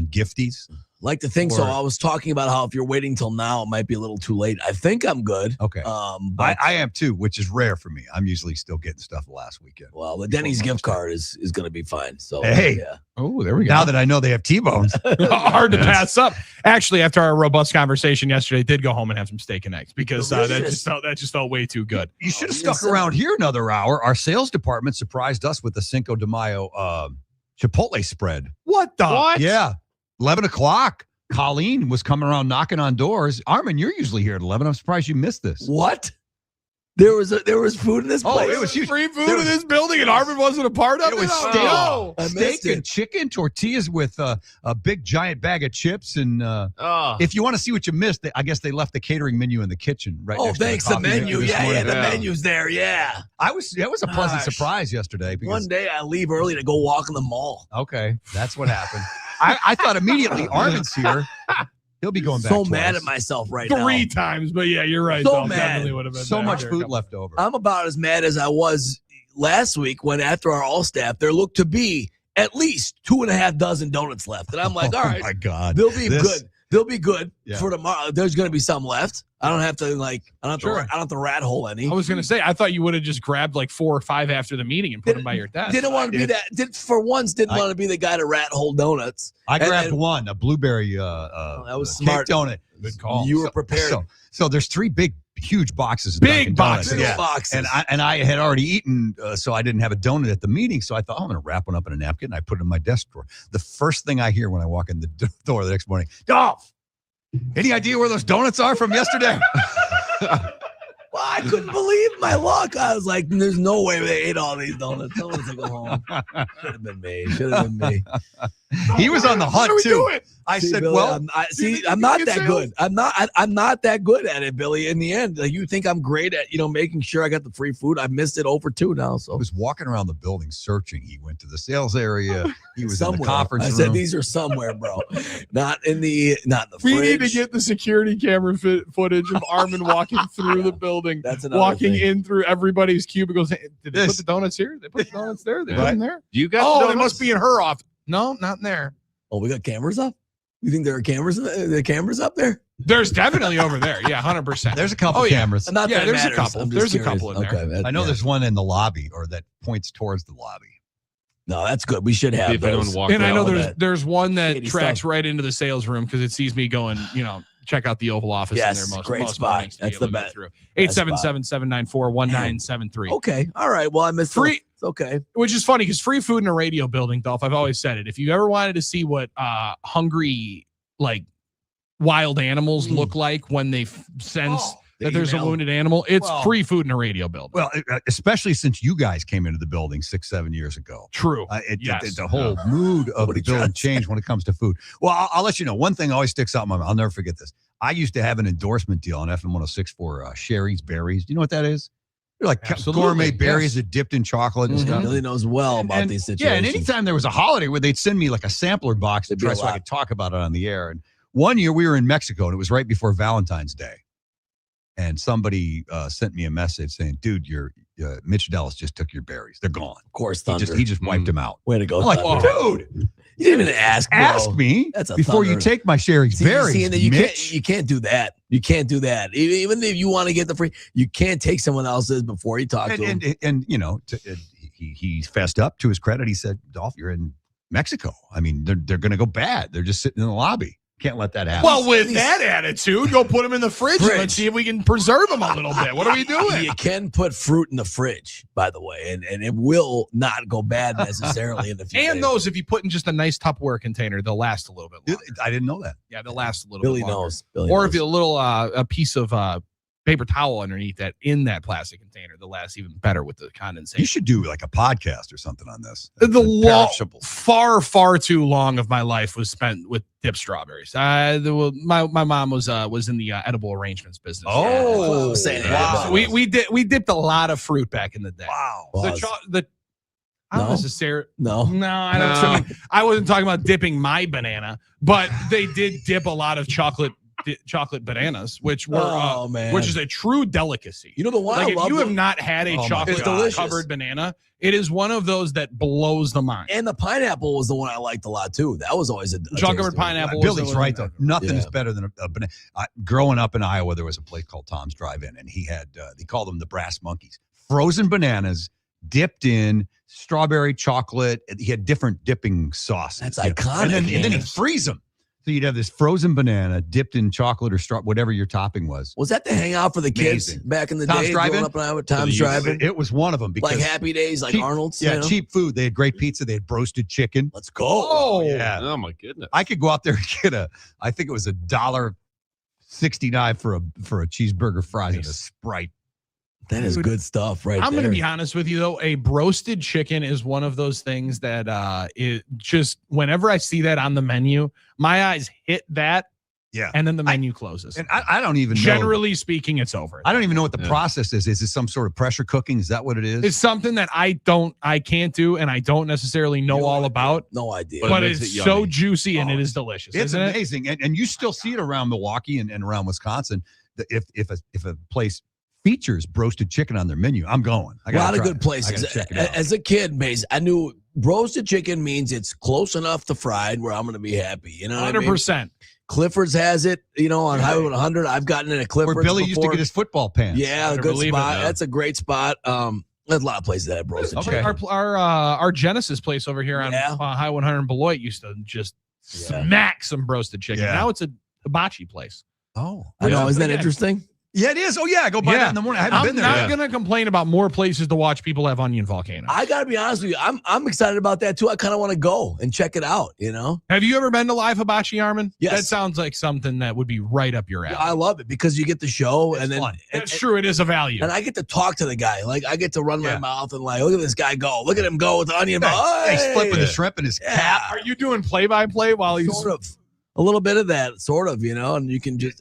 gifties? Like to think so. I was talking about how if you're waiting till now, it might be a little too late. I think I'm good. Okay. But I am too, which is rare for me. I'm usually still getting stuff last weekend. Well, the Denny's gift card is going to be fine. So hey, oh, there we go. Now that I know they have T-bones, hard to pass up. Actually, after our robust conversation yesterday, I did go home and have some steak and eggs because that just felt way too good. You should have stuck around here another hour. Our sales department surprised us with the Cinco de Mayo Chipotle spread. What the? What? Yeah, 11 o'clock. Colleen was coming around knocking on doors. Armen, you're usually here at 11. I'm surprised you missed this. What? There was food in this place. Oh, it was huge. Free food in this building, and Armen wasn't a part of it. It was steak and chicken, tortillas with a big giant bag of chips. And if you want to see what you missed, I guess they left the catering menu in the kitchen. Right. Oh, thanks. The menu. Yeah, the menu's there. Yeah. That was a pleasant surprise yesterday. Because one day I leave early to go walk in the mall. Okay, that's what happened. I thought immediately Armen's here. He'll be going back. So mad at myself right now. 3 times, but yeah, you're right. So mad. So much food left over. I'm about as mad as I was last week when after our all staff, there looked to be at least 2.5 dozen donuts left. And I'm like, all right, my God, they'll be good. They'll be good for tomorrow. There's going to be some left. I don't have to I don't have to rat hole any. I was going to say, I thought you would have just grabbed like 4 or 5 after the meeting and put them by your desk. Didn't want to be that. Didn't want to be the guy to rat hole donuts. I grabbed one, a blueberry that was smart donut. Good call. You were prepared. So there's 3 huge boxes. Big boxes. Yeah. Boxes. And I had already eaten, so I didn't have a donut at the meeting. So I thought, I'm going to wrap one up in a napkin. And I put it in my desk drawer. The first thing I hear when I walk in the door the next morning, Dolph, any idea where those donuts are from yesterday? Well, Well, I couldn't believe my luck. I was like, there's no way they ate all these donuts. Donuts to go home. Should have been me. He was on the hunt too. I said, Billy, "Well, I'm not that good. I'm not that good at it, Billy. In the end, like, you think I'm great at making sure I got the free food. I missed it over 2 now. So I was walking around the building searching. He went to the sales area. He was somewhere in the conference room. I said, these are somewhere, bro. not in the fridge. We need to get the security camera footage of Armen walking through the building, walking in through everybody's cubicles. Hey, did they put the donuts here? They put the donuts there. They put them there. You got? Oh, they must be in her office. No, not in there. Oh, we got cameras up? You think there are cameras? The cameras up there? There's definitely over there. Yeah, 100%. There's a couple cameras. Not that there's matters. a couple. There's a couple in there. I know there's one in the lobby or that points towards the lobby. No, that's good. We should have those. And I know there's one that tracks right into the sales room because it sees me going, check out the Oval Office. Yes, in there great spot. That's the best. 877-794-1973. Okay. All right. Well, I missed free. It's okay. Which is funny because free food in a radio building, Dolph, I've always said it. If you ever wanted to see what hungry, like, wild animals look like when they sense that there's a wounded animal, it's free food in a radio building. Well, especially since you guys came into the building 6-7 years ago. True. The whole mood of the building changed when it comes to food. Well, I'll let you know. One thing always sticks out in my mind. I'll never forget this. I used to have an endorsement deal on FM 106 for Sherry's Berries. Do you know what that is? They're like gourmet berries that dipped in chocolate and stuff. Billy knows well about these situations. Yeah, and anytime there was a holiday where they'd send me like a sampler box to try so I could talk about it on the air. And one year we were in Mexico and it was right before Valentine's Day. And somebody sent me a message saying, dude, Mitch Dallas just took your berries. They're gone. Of course, Thunder. He just wiped them out. Way to go, I'm like, dude. You didn't even ask, bro. Ask me before you take my Sherry's berries. See, and then you can't do that. You can't do that. Even if you want to get the free, you can't take someone else's before you talk to him. And he fessed up. To his credit, he said, Dolph, you're in Mexico. I mean, they're going to go bad. They're just sitting in the lobby. Can't let that happen. Well, with that attitude, go put them in the fridge. And let's see if we can preserve them a little bit. What are we doing? You can put fruit in the fridge, by the way, and it will not go bad necessarily in the future. And those, if you put in just a nice Tupperware container, they'll last a little bit longer. I didn't know that. Yeah, they'll last a little bit longer. Billy or knows. if you a little a piece of paper towel underneath that in that plastic container, they'll last even better with the condensation. You should do like a podcast or something on this. Far too long of my life was spent with dipped strawberries. My mom was in the edible arrangements business. Oh, wow! So we dipped a lot of fruit back in the day. Wow. I don't necessarily. No, I don't. I mean, I wasn't talking about dipping my banana, but they did dip a lot of chocolate bananas, which were which is a true delicacy. You know the one. Like if you have not had a chocolate covered banana, it is one of those that blows the mind. And the pineapple was the one I liked a lot too. That was always a chocolate covered pineapple. Billy's right though. Nothing is better than a banana. Growing up in Iowa, there was a place called Tom's Drive-In, and he had they called them the Brass Monkeys. Frozen bananas dipped in strawberry chocolate. He had different dipping sauces. That's iconic. And then he'd freeze them. So you'd have this frozen banana dipped in chocolate or whatever your topping was. Was that the hangout for the kids back in the day? Growing up in Iowa, Tom's Drive-In? It was one of them. Because like Happy Days, like Arnold's? Yeah, cheap food. They had great pizza. They had roasted chicken. Let's go. Oh, yeah. Oh, my goodness. I could go out there and get I think it was $1.69 for a cheeseburger, fries, and a Sprite. That is good stuff, right? I'm going to be honest with you, though. A broasted chicken is one of those things that it just whenever I see that on the menu, my eyes hit that. Yeah. And then the menu closes. And I don't even know. Generally speaking, it's over. I don't even know what the process is. Is it some sort of pressure cooking? Is that what it is? It's something that I can't do, and I don't necesserily know all about. No idea. But it's so juicy and it is delicious. It's isn't amazing. It? And you still see it around Milwaukee and around Wisconsin. If a place features roasted chicken on their menu, I'm going. A lot of good places. As a kid, Mace, I knew roasted chicken means it's close enough to fried where I'm going to be happy. You know, 100%. I mean? Clifford's has it. You know, on Highway 100, I've gotten it at Clifford's. Where Billy used to get his football pants. Yeah, a good spot. That's a great spot. There's a lot of places that have roasted chicken. Our Genesis place over here on Highway 100 in Beloit used to just smack some roasted chicken. Yeah. Now it's a hibachi place. Oh, I know. Isn't that interesting? Yeah, it is. Oh, yeah. I go by that in the morning. I haven't been there. I'm not going to complain about more places to watch people have onion volcanoes. I got to be honest with you. I'm excited about that, too. I kind of want to go and check it out, you know? Have you ever been to live hibachi, Armen? Yes. That sounds like something that would be right up your alley. Yeah, I love it because you get the show. It's and then fun. That's true. It is a value. And I get to talk to the guy. Like, I get to run my mouth and like, look at this guy go. Look at him go with the onion. He's flipping the shrimp in his cap. Are you doing play-by-play while he's... Sort of. A little bit of that, sort of, you know, and you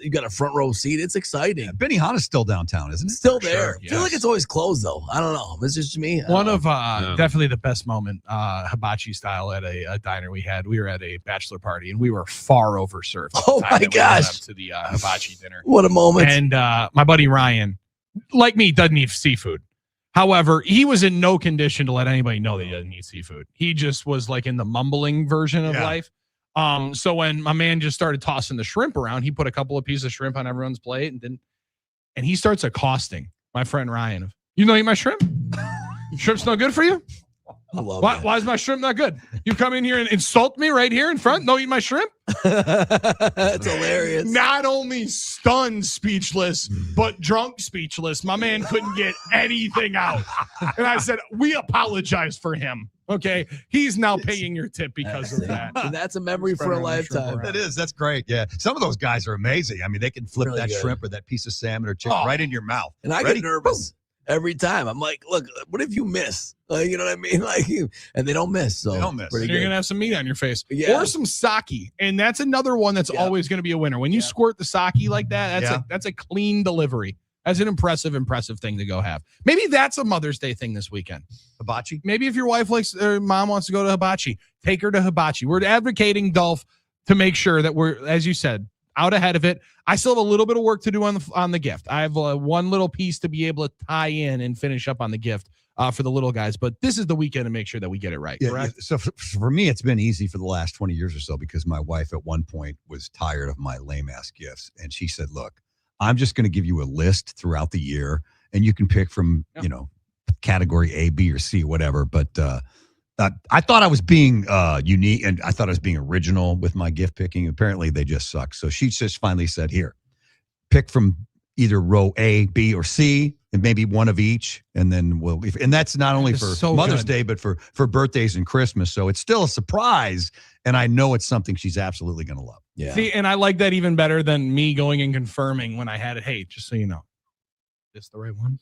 got a front row seat. It's exciting. Yeah, Benihana's still downtown, isn't it? Still there. Sure, I feel like it's always closed, though. I don't know. It's just me. One of definitely the best moment, hibachi style at a diner we had. We were at a bachelor party, and we were far overserved. Oh, my gosh. To the hibachi dinner. What a moment. And my buddy Ryan, like me, doesn't eat seafood. However, he was in no condition to let anybody know that he doesn't eat seafood. He just was like in the mumbling version of life. So when my man just started tossing the shrimp around, he put a couple of pieces of shrimp on everyone's plate and he starts accosting my friend Ryan. You don't eat my shrimp? Shrimp's not good for you? Why is my shrimp not good? You come in here and insult me right here in front? No, eat my shrimp? That's hilarious. Not only stunned speechless, but drunk speechless. My man couldn't get anything out. And I said, we apologize for him. Okay. He's now paying your tip because of that. And that's a memory for a lifetime. That is. That's great. Yeah. Some of those guys are amazing. I mean, they can flip that shrimp or that piece of salmon or chicken right in your mouth. And I get nervous every time. I'm like, look, what if you miss? You know what I mean? Like, and they don't miss. So they don't miss. You're going to have some meat on your face. Yeah. Or some sake. And that's another one that's always going to be a winner. When you squirt the sake like that, that's a clean delivery. That's an impressive thing to go have. Maybe that's a Mother's Day thing this weekend. Hibachi? Maybe if your wife likes, or mom wants to go to hibachi, take her to hibachi. We're advocating, Dolph, to make sure that we're, as you said, out ahead of it. I still have a little bit of work to do on the gift. I have one little piece to be able to tie in and finish up on the gift for the little guys. But this is the weekend to make sure that we get it right. Yeah, correct? So for me, it's been easy for the last 20 years or so because my wife at one point was tired of my lame-ass gifts. And she said, look, I'm just going to give you a list throughout the year, and you can pick from, category A, B, or C, whatever. But I thought I was being unique, and I thought I was being original with my gift picking. Apparently, they just suck. So she just finally said, here, pick from either row A, B, or C, and maybe one of each, and then we'll leave. And that's not only for Mother's Day, but for birthdays and Christmas. So it's still a surprise, and I know it's something she's absolutely going to love. Yeah. See, and I like that even better than me going and confirming when I had it. Hey, just so you know, this the right one?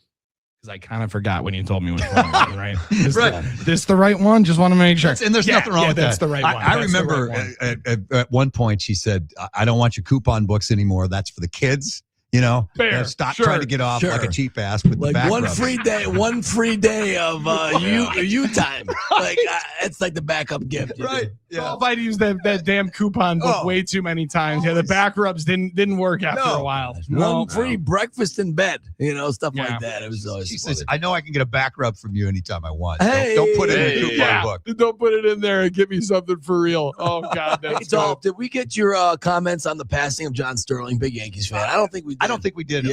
Because I kind of forgot when you told me which one, right? This the right one? Just want to make sure. And there's nothing wrong with that. That's the right one. I remember at one point she said, I don't want your coupon books anymore. That's for the kids. Fair. Stop trying to get off like a cheap ass with like the back one rub. free day of you time. Like it's like the backup gift. Right. Yeah. If I'd used that damn coupon book way too many times. Yeah, the back rubs didn't work after a while. One free breakfast in bed. Stuff like that. It was always. She says, I know I can get a back rub from you anytime I want. Hey, don't put it in the coupon book. Don't put it in there and give me something for real. Oh God, that's hey, Dolph, did we get your comments on the passing of John Sterling? Big Yankees fan. I don't think we did.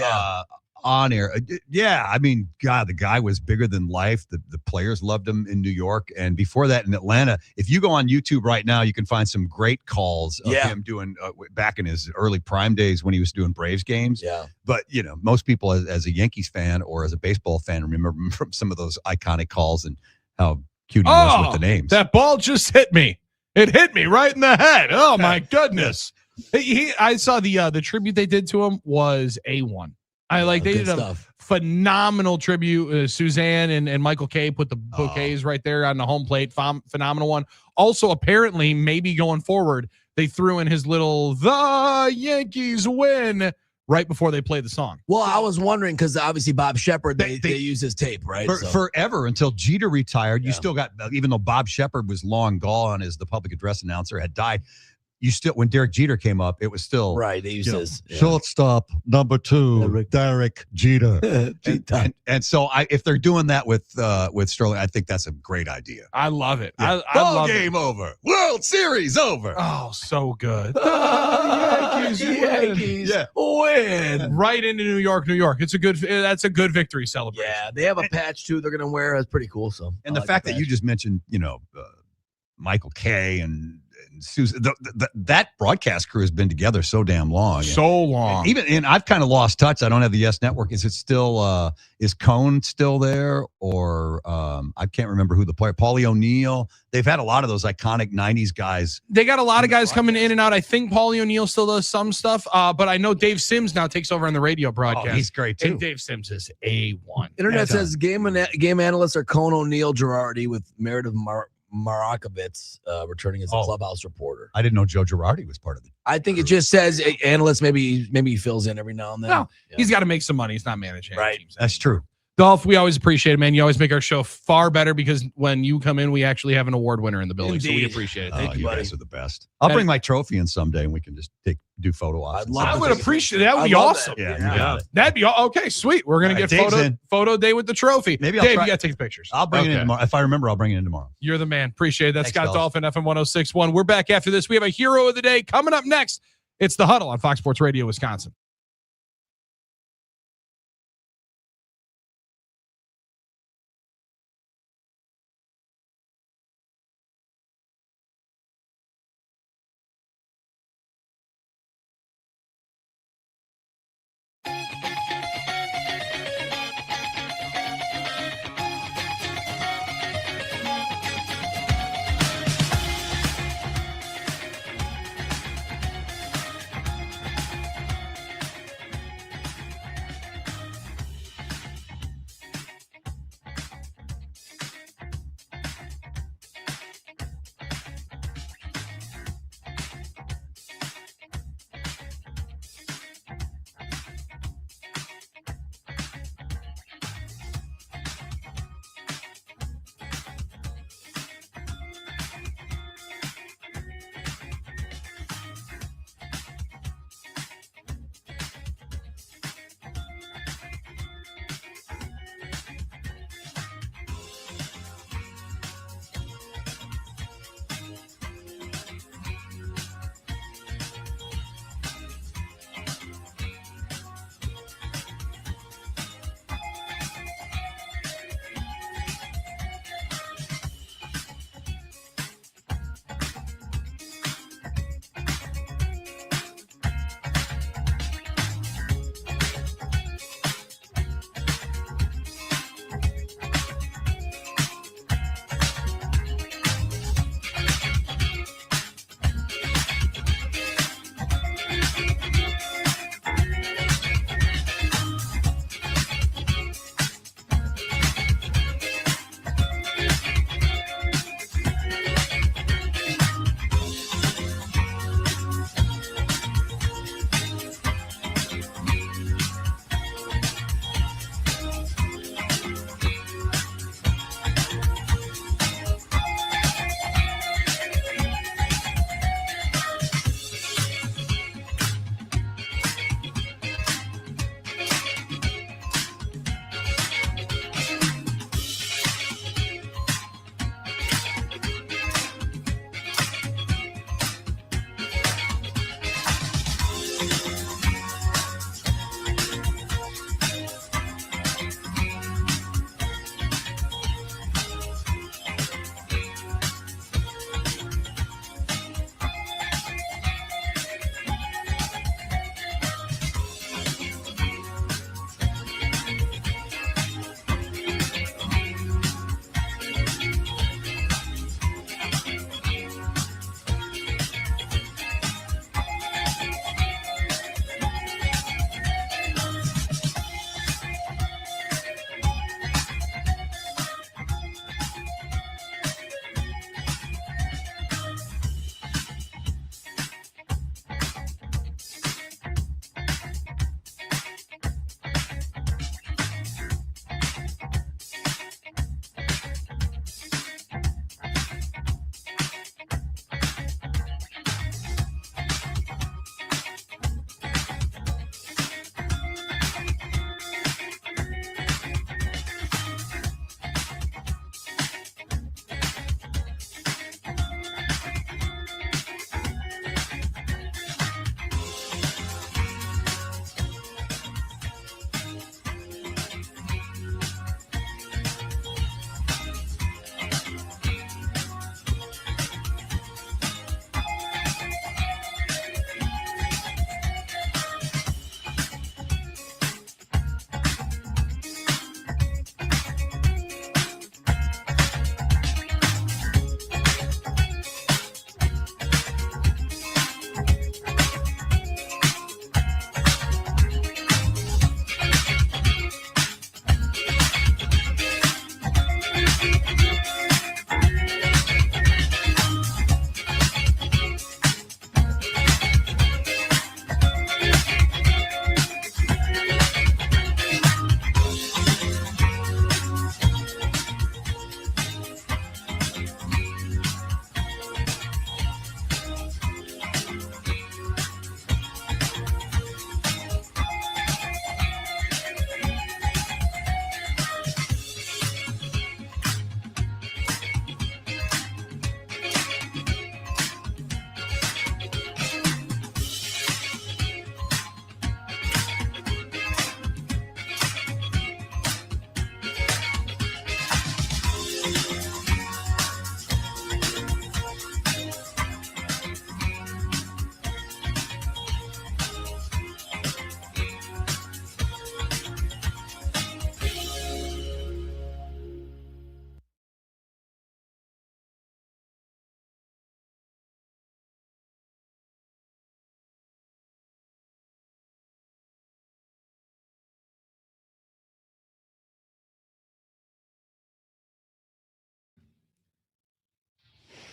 On air. Yeah. I mean, God, the guy was bigger than life. The players loved him in New York. And before that in Atlanta, if you go on YouTube right now, you can find some great calls of him doing back in his early prime days when he was doing Braves games. Yeah. But, most people as a Yankees fan or as a baseball fan remember him from some of those iconic calls and how cute he was with the names. That ball just hit me. It hit me right in the head. Oh, my goodness. I saw the tribute they did to him was A1. They did a phenomenal tribute. Suzanne and Michael K put the bouquets right there on the home plate. Phenomenal one. Also, apparently, maybe going forward, they threw in his little "The Yankees win" right before they played the song. Well, I was wondering because obviously Bob Shepard, they use his tape, right? Forever until Jeter retired. You still got, even though Bob Shepard was long gone as the public address announcer, had died. You still, when Derek Jeter came up, it was still right. They used his shortstop number 2, Derek Jeter, and so if they're doing that with Sterling, I think that's a great idea. I love it. Yeah. Ball game over, World Series over. Oh, so good. Yankees win right into New York. That's a good victory celebration. Yeah, they have a patch too. They're gonna wear. It's pretty cool. So, and the fact that you just mentioned, Michael K and Susan, that broadcast crew has been together so damn long. So long. And I've kind of lost touch. I don't have the Yes Network. Is it still, is Cone still there? Or I can't remember who the player, Paulie O'Neill. They've had a lot of those iconic 90s guys. They got a lot of guys coming in and out. I think Paulie O'Neill still does some stuff, but I know Dave Sims now takes over on the radio broadcast. Oh, he's great, too. And Dave Sims is A1. Internet says game analysts are Cone O'Neill Girardi with Meredith Marakovitz returning as a clubhouse reporter. I didn't know Joe Girardi was part of it. I think it just says analyst. Maybe he fills in every now and then. No, he's got to make some money. He's not managing. Right. That's true. Dolph, we always appreciate it, man. You always make our show far better because when you come in, we actually have an award winner in the building. Indeed. So we appreciate it. Thank you, buddy. Guys are the best. I'll bring my trophy in someday and we can just do photo ops. I would appreciate that. Would be awesome. That'd be okay. Sweet. We're gonna get photo day with the trophy. Maybe Dave, you got to take pictures. I'll bring it in tomorrow. If I remember, I'll bring it in tomorrow. You're the man. Appreciate it. That's Thanks, Scott Dolphin, FM 106.1. We're back after this. We have a hero of the day coming up next. It's the Huddle on Fox Sports Radio, Wisconsin.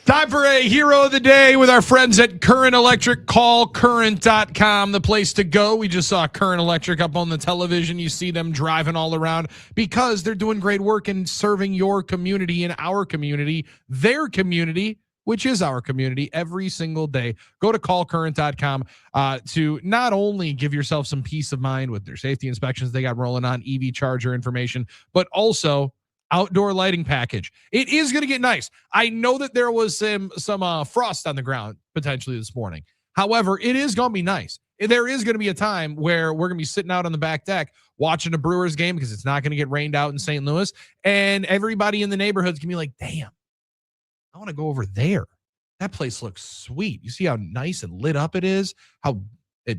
Time for a hero of the day with our friends at Current Electric. CallCurrent.com, the place to go. We just saw Current Electric up on the television. You see them driving all around because they're doing great work in serving your community and our community, their community, which is our community, every single day. Go to callcurrent.com to not only give yourself some peace of mind with their safety inspections they got rolling on, EV charger information, but also outdoor lighting package. It is going to get nice. I know that there was some frost on the ground potentially this morning. However, it is going to be nice. There is going to be a time where we're going to be sitting out on the back deck watching a Brewers game because it's not going to get rained out in St. Louis. And everybody in the neighborhood's going to be like, damn, I want to go over there. That place looks sweet. You see how nice and lit up it is, how it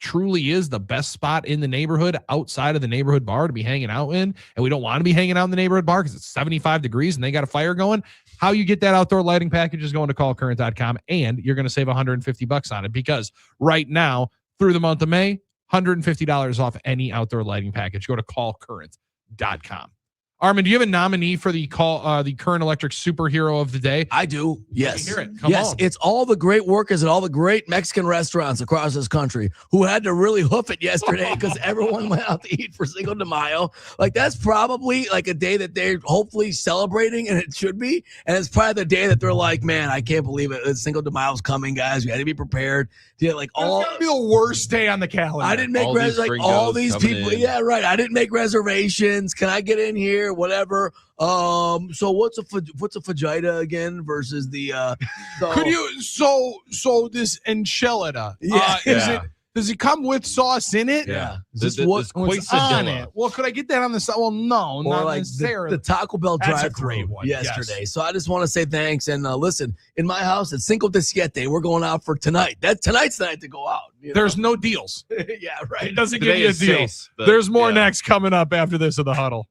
truly is the best spot in the neighborhood outside of the neighborhood bar to be hanging out in. And we don't want to be hanging out in the neighborhood bar because it's 75 degrees and they got a fire going. How you get that outdoor lighting package is going to callcurrent.com, and you're going to save $150 on it because right now through the month of May, $150 off any outdoor lighting package. Go to callcurrent.com. Armen, do you have a nominee for the Current Electric Superhero of the Day? I do. Yes. Hear it. Come on. It's all the great workers at all the great Mexican restaurants across this country who had to really hoof it yesterday because everyone went out to eat for Cinco de Mayo. Like, that's probably like a day that they're hopefully celebrating, and it should be. And it's probably the day that they're like, man, I can't believe it. Cinco de Mayo's coming, guys. We had to be prepared. Yeah, like all. It's gonna be the worst day on the calendar. I didn't make all these people. In. Yeah, right. I didn't make reservations. Can I get in here? Whatever. So what's a fajita again versus the Could you so this enchilada? Does it come with sauce in it? Yeah. What's on it? Well, could I get that on the side? Well, no, or not like necessarily. The Taco Bell drive-thru yesterday. Yes. So I just want to say thanks. And listen, in my house, it's Cinco de Siete. We're going out for tonight. Tonight's the night to go out. There's no deals. Yeah, right. It doesn't give you a deal. There's more next coming up after this in the huddle.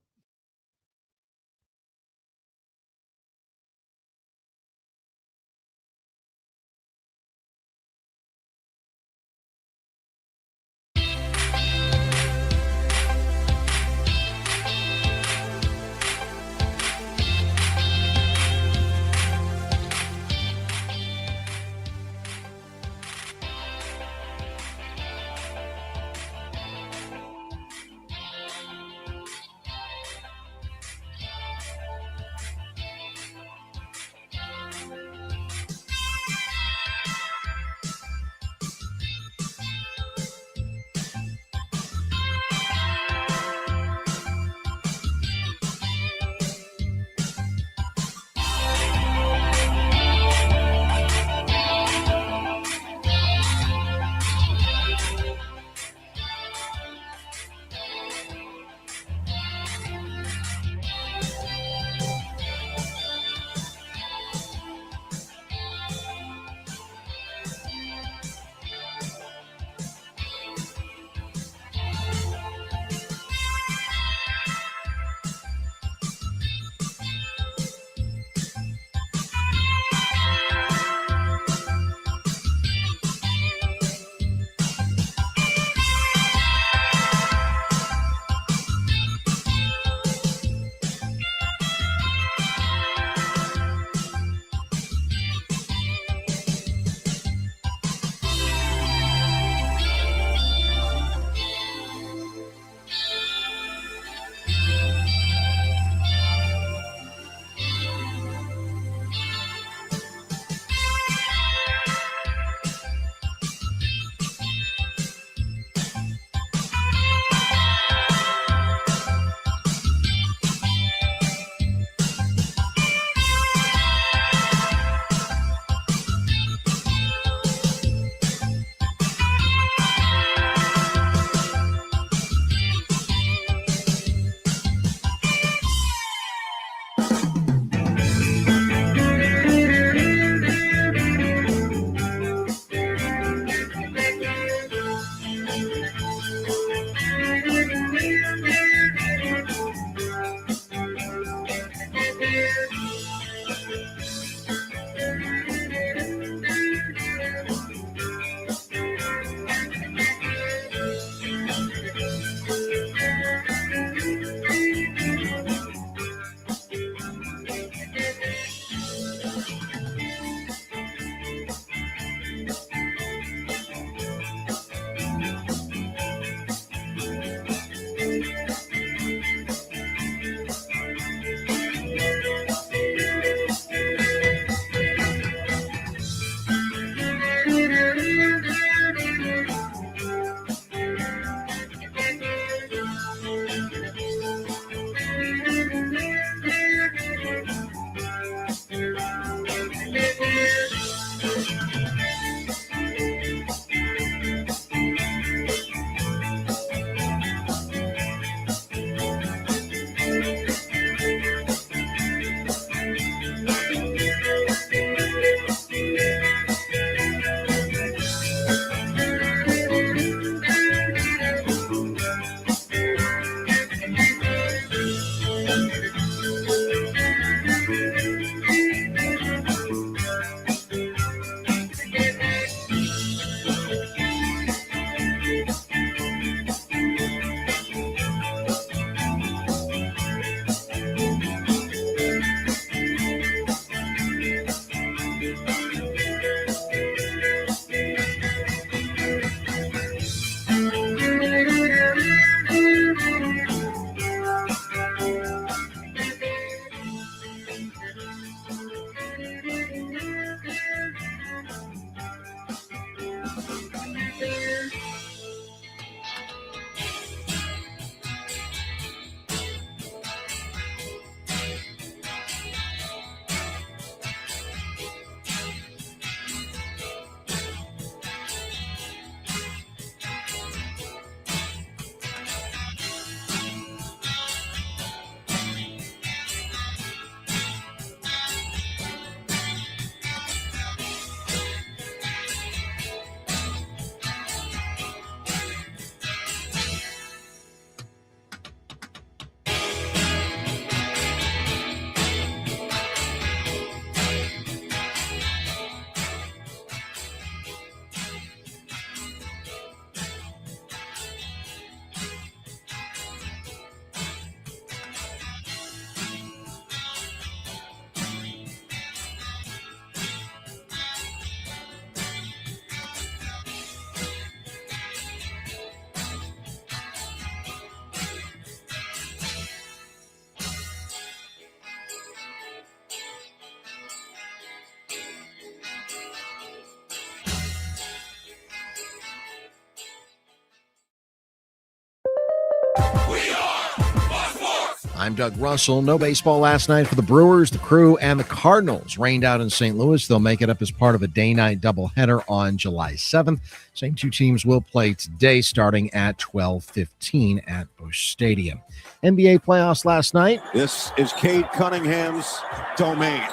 I'm Doug Russell. No baseball last night for the Brewers. The Crew and the Cardinals rained out in St. Louis. They'll make it up as part of a day-night doubleheader on July 7th. Same two teams will play today starting at 12:15 at Busch Stadium. NBA playoffs last night. This is Cade Cunningham's domain.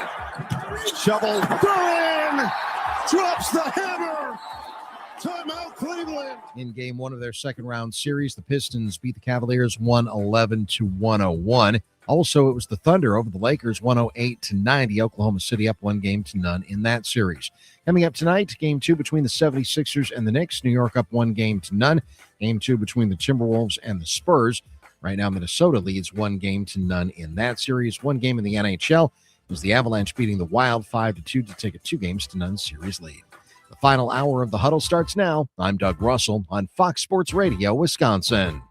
Shovel throw in, drops the hammer. Timeout, Cleveland. In game one of their second-round series, the Pistons beat the Cavaliers 111-101. Also, it was the Thunder over the Lakers 108-90. Oklahoma City up 1-0 in that series. Coming up tonight, game two between the 76ers and the Knicks. New York up 1-0. Game two between the Timberwolves and the Spurs. Right now, Minnesota leads 1-0 in that series. One game in the NHL was the Avalanche beating the Wild 5-2 to take a 2-0 series lead. The final hour of the Huddle starts now. I'm Doug Russell on Fox Sports Radio, Wisconsin.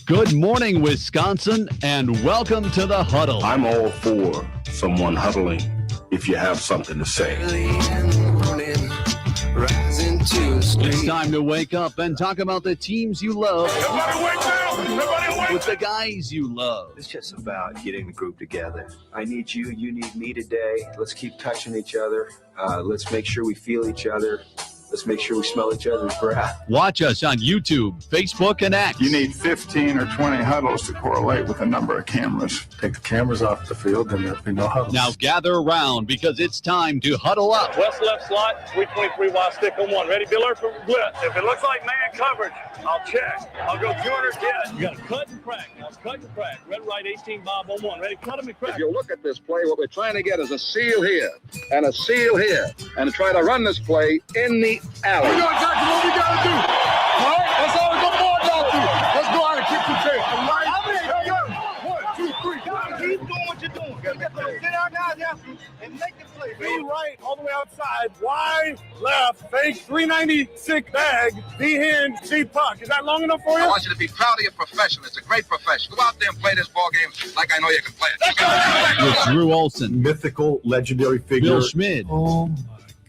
Good morning, Wisconsin, and welcome to the Huddle. I'm all for someone huddling if you have something to say. It's time to wake up and talk about the teams you love. Everybody wake up! Everybody wake With the guys you love. It's just about getting the group together. I need you. You need me today. Let's keep touching each other. Let's make sure we feel each other. Let's make sure we smell each other's breath. Watch us on YouTube, Facebook, and X. You need 15 or 20 huddles to correlate with the number of cameras. Take the cameras off the field, then there'll be no huddles. Now gather around because it's time to huddle up. West left slot, 323 wide stick on one. Ready, Biller for blitz. If it looks like man coverage, I'll check. I'll go 200 dead. You got to cut and crack. Now cut and crack. Red, right, 18 bob on one. Ready, cut him and crack. If you look at this play, what we're trying to get is a seal here and a seal here and try to run this play in the alley. We know exactly what we got to do. All right? That's all the board got to do. Let's go out and kick some tape. All right? Hey, yo. 1, 2, 3. Keep doing what you're doing. Sit down now, and make the play. Be right all the way outside. Wide, left, fake, 396 bag, D-hand, C-puck. Is that long enough for you? I want you to be proud of your profession. It's a great profession. Go out there and play this ball game like I know you can play it. With Drew Olson, Mythical, legendary figure. Bill Schmid, Oh, my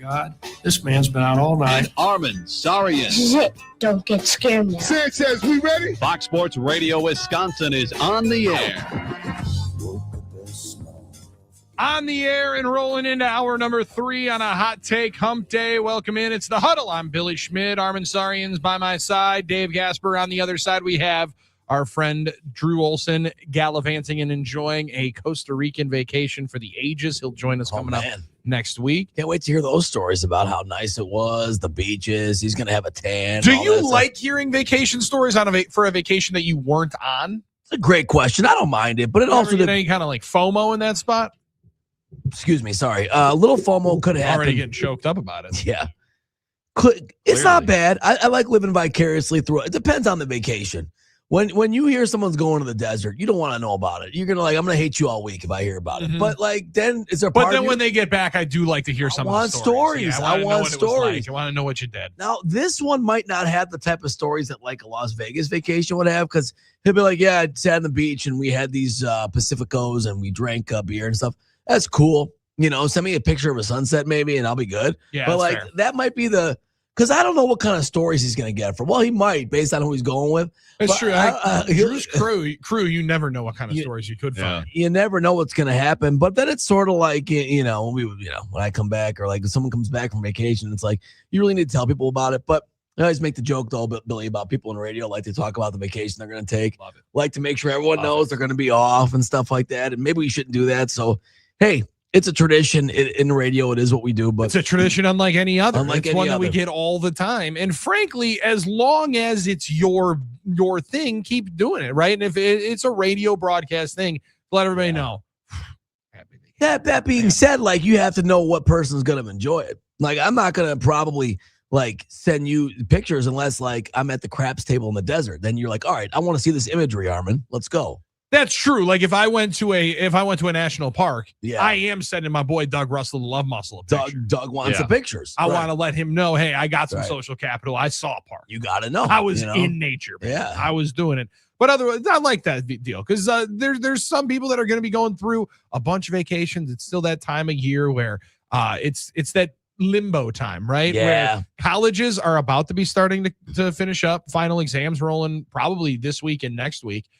God. This man's been out all night. and Armen Sarian. This is it. Don't get scared now. Sanchez, we ready? Fox Sports Radio Wisconsin is on the air. On the air and rolling into hour number 3 on a hot take hump day. Welcome in. It's the Huddle. I'm Billy Schmid. Armen Sarian's by my side. Dave Gasper on the other side. We have our friend Drew Olson gallivanting and enjoying a Costa Rican vacation for the ages. He'll join us coming up next week. Can't wait to hear those stories about how nice it was, the beaches. He's going to have a tan. Do you like hearing vacation stories for a vacation that you weren't on? It's a great question. I don't mind it, but it also get any kind of like FOMO in that spot. Excuse me, sorry. A little FOMO could happen. Already getting choked up about it. Yeah, it's not bad. I like living vicariously through it. It depends on the vacation. When you hear someone's going to the desert, you don't want to know about it. You're gonna I'm gonna hate you all week if I hear about it. Mm-hmm. But then is there? But then when they get back, I do like to hear some. I want stories. Yeah, I want stories. I want to know what you did. Now this one might not have the type of stories that like a Las Vegas vacation would have, because he'll be like, "Yeah, I sat on the beach and we had these Pacificos and we drank beer and stuff." That's cool. Send me a picture of a sunset maybe, and I'll be good. Yeah, but that's fair. that might be the Because I don't know what kind of stories he's going to get from. Well, he might, based on who he's going with. It's true. Drew's crew, you never know what kind of stories you could find. You never know what's going to happen. But then it's sort of like, when I come back or like if someone comes back from vacation, it's like you really need to tell people about it. But I always make the joke, though, Billy, about people on the radio like to talk about the vacation they're going to take. Love it. Like to make sure everyone knows they're going to be off and stuff like that. And maybe we shouldn't do that. So, hey, it's a tradition in radio. It is what we do, but it's a tradition unlike any other. Unlike it's one that we get all the time. And frankly, as long as it's your thing, keep doing it, right? And if it's a radio broadcast thing, let everybody know. That being said, like you have to know what person's going to enjoy it. Like I'm not going to probably like send you pictures unless like I'm at the craps table in the desert. Then you're like, all right, I want to see this imagery, Armen. Let's go. That's true. Like if I went to a national park, I am sending my boy Doug Russell the Love Muscle a picture. Doug wants the pictures. I want to let him know, hey, I got some social capital. I saw a park. You got to know. I was in nature. Man. Yeah, I was doing it. But otherwise, I like that deal because there's some people that are going to be going through a bunch of vacations. It's still that time of year where it's that limbo time, right? Yeah. Where colleges are about to be starting to finish up. Final exams rolling probably this week and next week.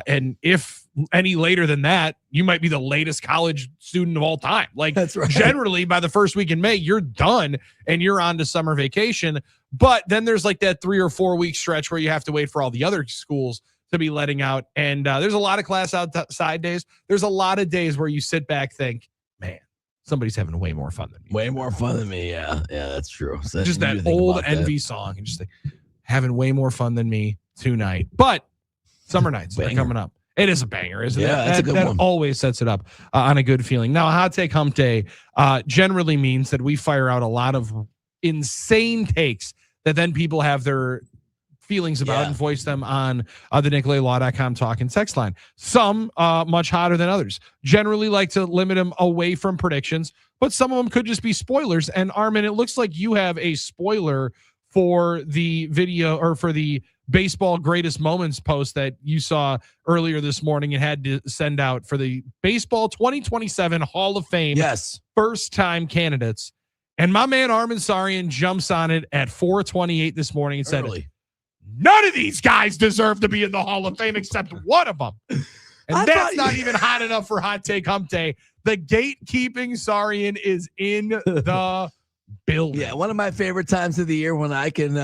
And if any later than that, you might be the latest college student of all time. Like that's right. Generally by the first week in May, you're done and you're on to summer vacation. But then there's like that 3 or 4 week stretch where you have to wait for all the other schools to be letting out. And there's a lot of class outside days. There's a lot of days where you sit back, think, man, somebody's having way more fun than me. Way more fun than me. Yeah, that's true. So just that old Envy song and just think, having way more fun than me tonight. But summer nights are coming up. It is a banger, isn't it? Yeah, that's a good one. That always sets it up on a good feeling. Now, a hot take hump day generally means that we fire out a lot of insane takes that then people have their feelings about and voice them on the NicoletLaw.com talk and text line. Some much hotter than others. Generally like to limit them away from predictions, but some of them could just be spoilers. And Armen, it looks like you have a spoiler for the video or for the baseball greatest moments post that you saw earlier this morning and had to send out for the baseball 2027 Hall of Fame. Yes. First time candidates. And my man Armen Sarian jumps on it at 4:28 this morning and said, none of these guys deserve to be in the Hall of Fame except one of them. And that's not even hot enough for hot take hump day. The gatekeeping Sarian is in the building. Yeah, one of my favorite times of the year when I can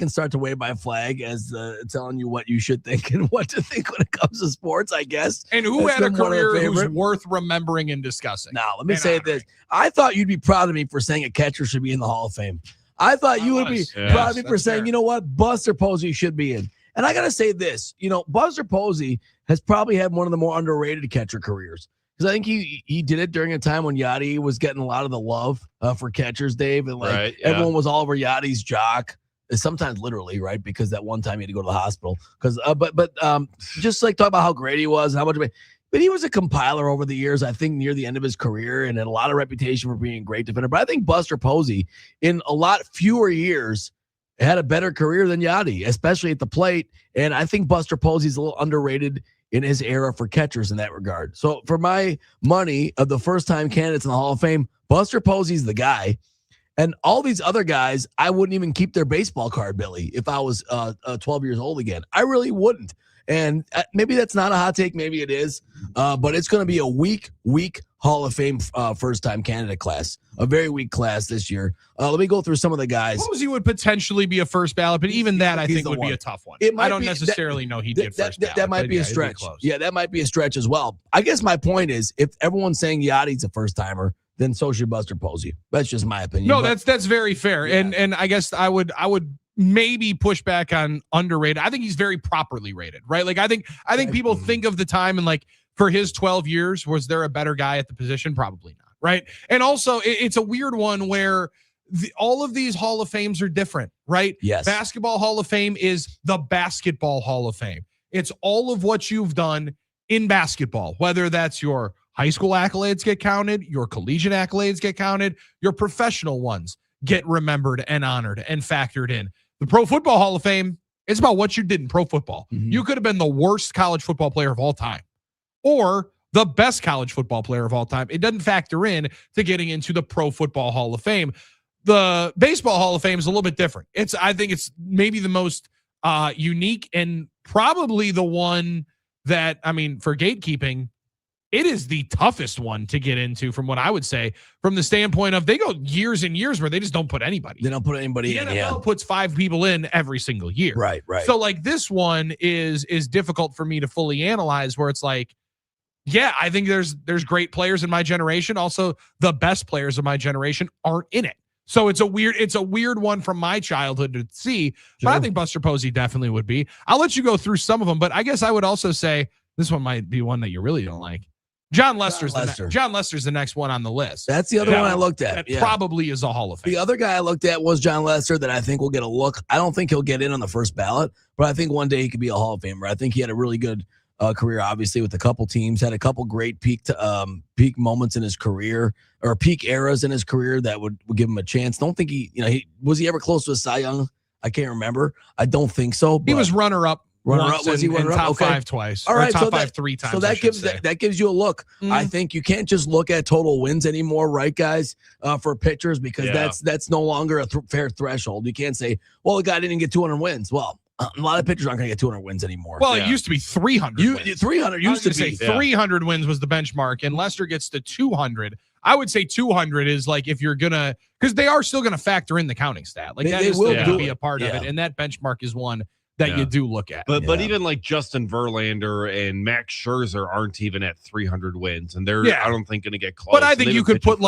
start to wave my flag as telling you what you should think and what to think when it comes to sports, I guess. And who had a career who's worth remembering and discussing? Now, let me say this. I thought you'd be proud of me for saying a catcher should be in the Hall of Fame. I thought you would be proud of me for saying, you know what, Buster Posey should be in. And I got to say this, Buster Posey has probably had one of the more underrated catcher careers. Because I think he did it during a time when Yachty was getting a lot of the love for catchers, Dave. And everyone was all over Yachty's jock, sometimes literally, right? Because that one time he had to go to the hospital. Because but just like talk about how great he was and how much but he was a compiler over the years, I think near the end of his career, and had a lot of reputation for being a great defender. But I think Buster Posey, in a lot fewer years, had a better career than Yachty, especially at the plate. And I think Buster Posey's a little underrated in his era for catchers in that regard. So for my money of the first-time candidates in the Hall of Fame, Buster Posey's the guy. And all these other guys, I wouldn't even keep their baseball card, Billy, if I was 12 years old again. I really wouldn't. And maybe that's not a hot take. Maybe it is. But it's going to be a weak Hall of Fame first-time candidate class. A very weak class this year. Let me go through some of the guys. Posey would potentially be a first ballot, but even that I think would be a tough one. I don't necessarily know he did first ballot. That might be a stretch. Yeah, that might be a stretch as well. I guess my point is, if everyone's saying Yachty's a first-timer, then so should Buster Posey. That's just my opinion. No, that's very fair. Yeah. And I guess I would maybe push back on underrated. I think he's very properly rated, right? Like I think people think of the time and like for his 12 years, was there a better guy at the position? Probably not, right? And also it's a weird one where all of these Hall of Fames are different, right? Yes. Basketball Hall of Fame is the Basketball Hall of Fame. It's all of what you've done in basketball, whether that's your high school accolades get counted, your collegiate accolades get counted, your professional ones get remembered and honored and factored in. The Pro Football Hall of Fame, it's about what you did in pro football. Mm-hmm. You could have been the worst college football player of all time or the best college football player of all time. It doesn't factor in to getting into the Pro Football Hall of Fame. The Baseball Hall of Fame is a little bit different. I think it's maybe the most unique and probably the one that, I mean, for gatekeeping, it is the toughest one to get into from what I would say, from the standpoint of they go years and years where they just don't put anybody. They don't put anybody in. The NFL puts 5 people in every single year. Right. So like this one is difficult for me to fully analyze, where it's like, yeah, I think there's great players in my generation. Also, the best players of my generation aren't in it. So it's a weird one from my childhood to see. But I think Buster Posey definitely would be. I'll let you go through some of them, but I guess I would also say this one might be one that you really don't like. John Lester's the next one on the list. That's the other one I looked at. That probably is a Hall of Fame. The other guy I looked at was John Lester, that I think will get a look. I don't think he'll get in on the first ballot, but I think one day he could be a Hall of Famer. I think he had a really good career, obviously, with a couple teams, had a couple great peak moments in his career, or peak eras in his career that would give him a chance. Don't think was he ever close to a Cy Young? I can't remember. I don't think so. He was runner-up. Was he runner-up? Top 5 twice. All right, top 5 3 times. So that gives you a look. Mm-hmm. I think you can't just look at total wins anymore, right, guys? For pitchers, because that's no longer a fair threshold. You can't say, well, the guy didn't get 200 wins. Well, a lot of pitchers aren't going to get 200 wins anymore. Well, it used to be 300. 300 used to be. 300 wins was the benchmark, and Lester gets to 200. I would say 200 is like, if you're gonna, because they are still gonna factor in the counting stat. Like that is still gonna be a part of it, and that benchmark is one that you do look at. But even like Justin Verlander and Max Scherzer aren't even at 300 wins, and they're I don't think going to get close. But I think you could put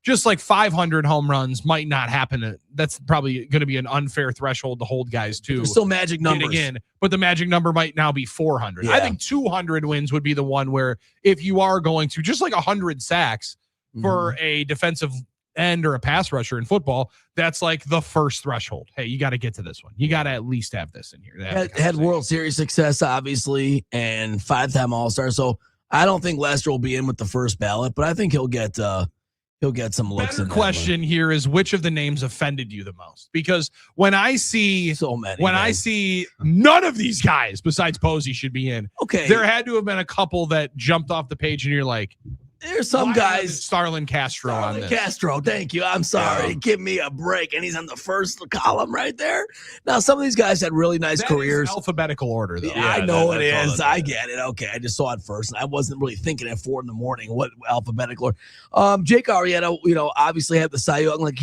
just like 500 home runs might not happen. That's probably going to be an unfair threshold to hold guys to. There's still magic numbers. But the magic number might now be 400. I think 200 wins would be the one where, if you are going to, just like 100 sacks for a defensive end or a pass rusher in football, that's like the first threshold. Hey, you got to get to this one. You got to at least have this in here. Had World Series success, obviously, and 5-time All-Star. So I don't think Lester will be in with the first ballot, but I think he'll get some looks. The question here is, which of the names offended you the most? Because when I see so many, I see none of these guys besides Posey should be in. Okay, there had to have been a couple that jumped off the page, and you're like, there's some guys. Starlin Castro on this. Castro, thank you. I'm sorry. Give me a break. And he's on the first column right there. Now, some of these guys had really nice careers. Is alphabetical order, though. Yeah, I know it is. I get it. Okay, I just saw it first, and I wasn't really thinking at 4 a.m. what alphabetical order. Jake Arrieta, obviously had the Cy Young. Like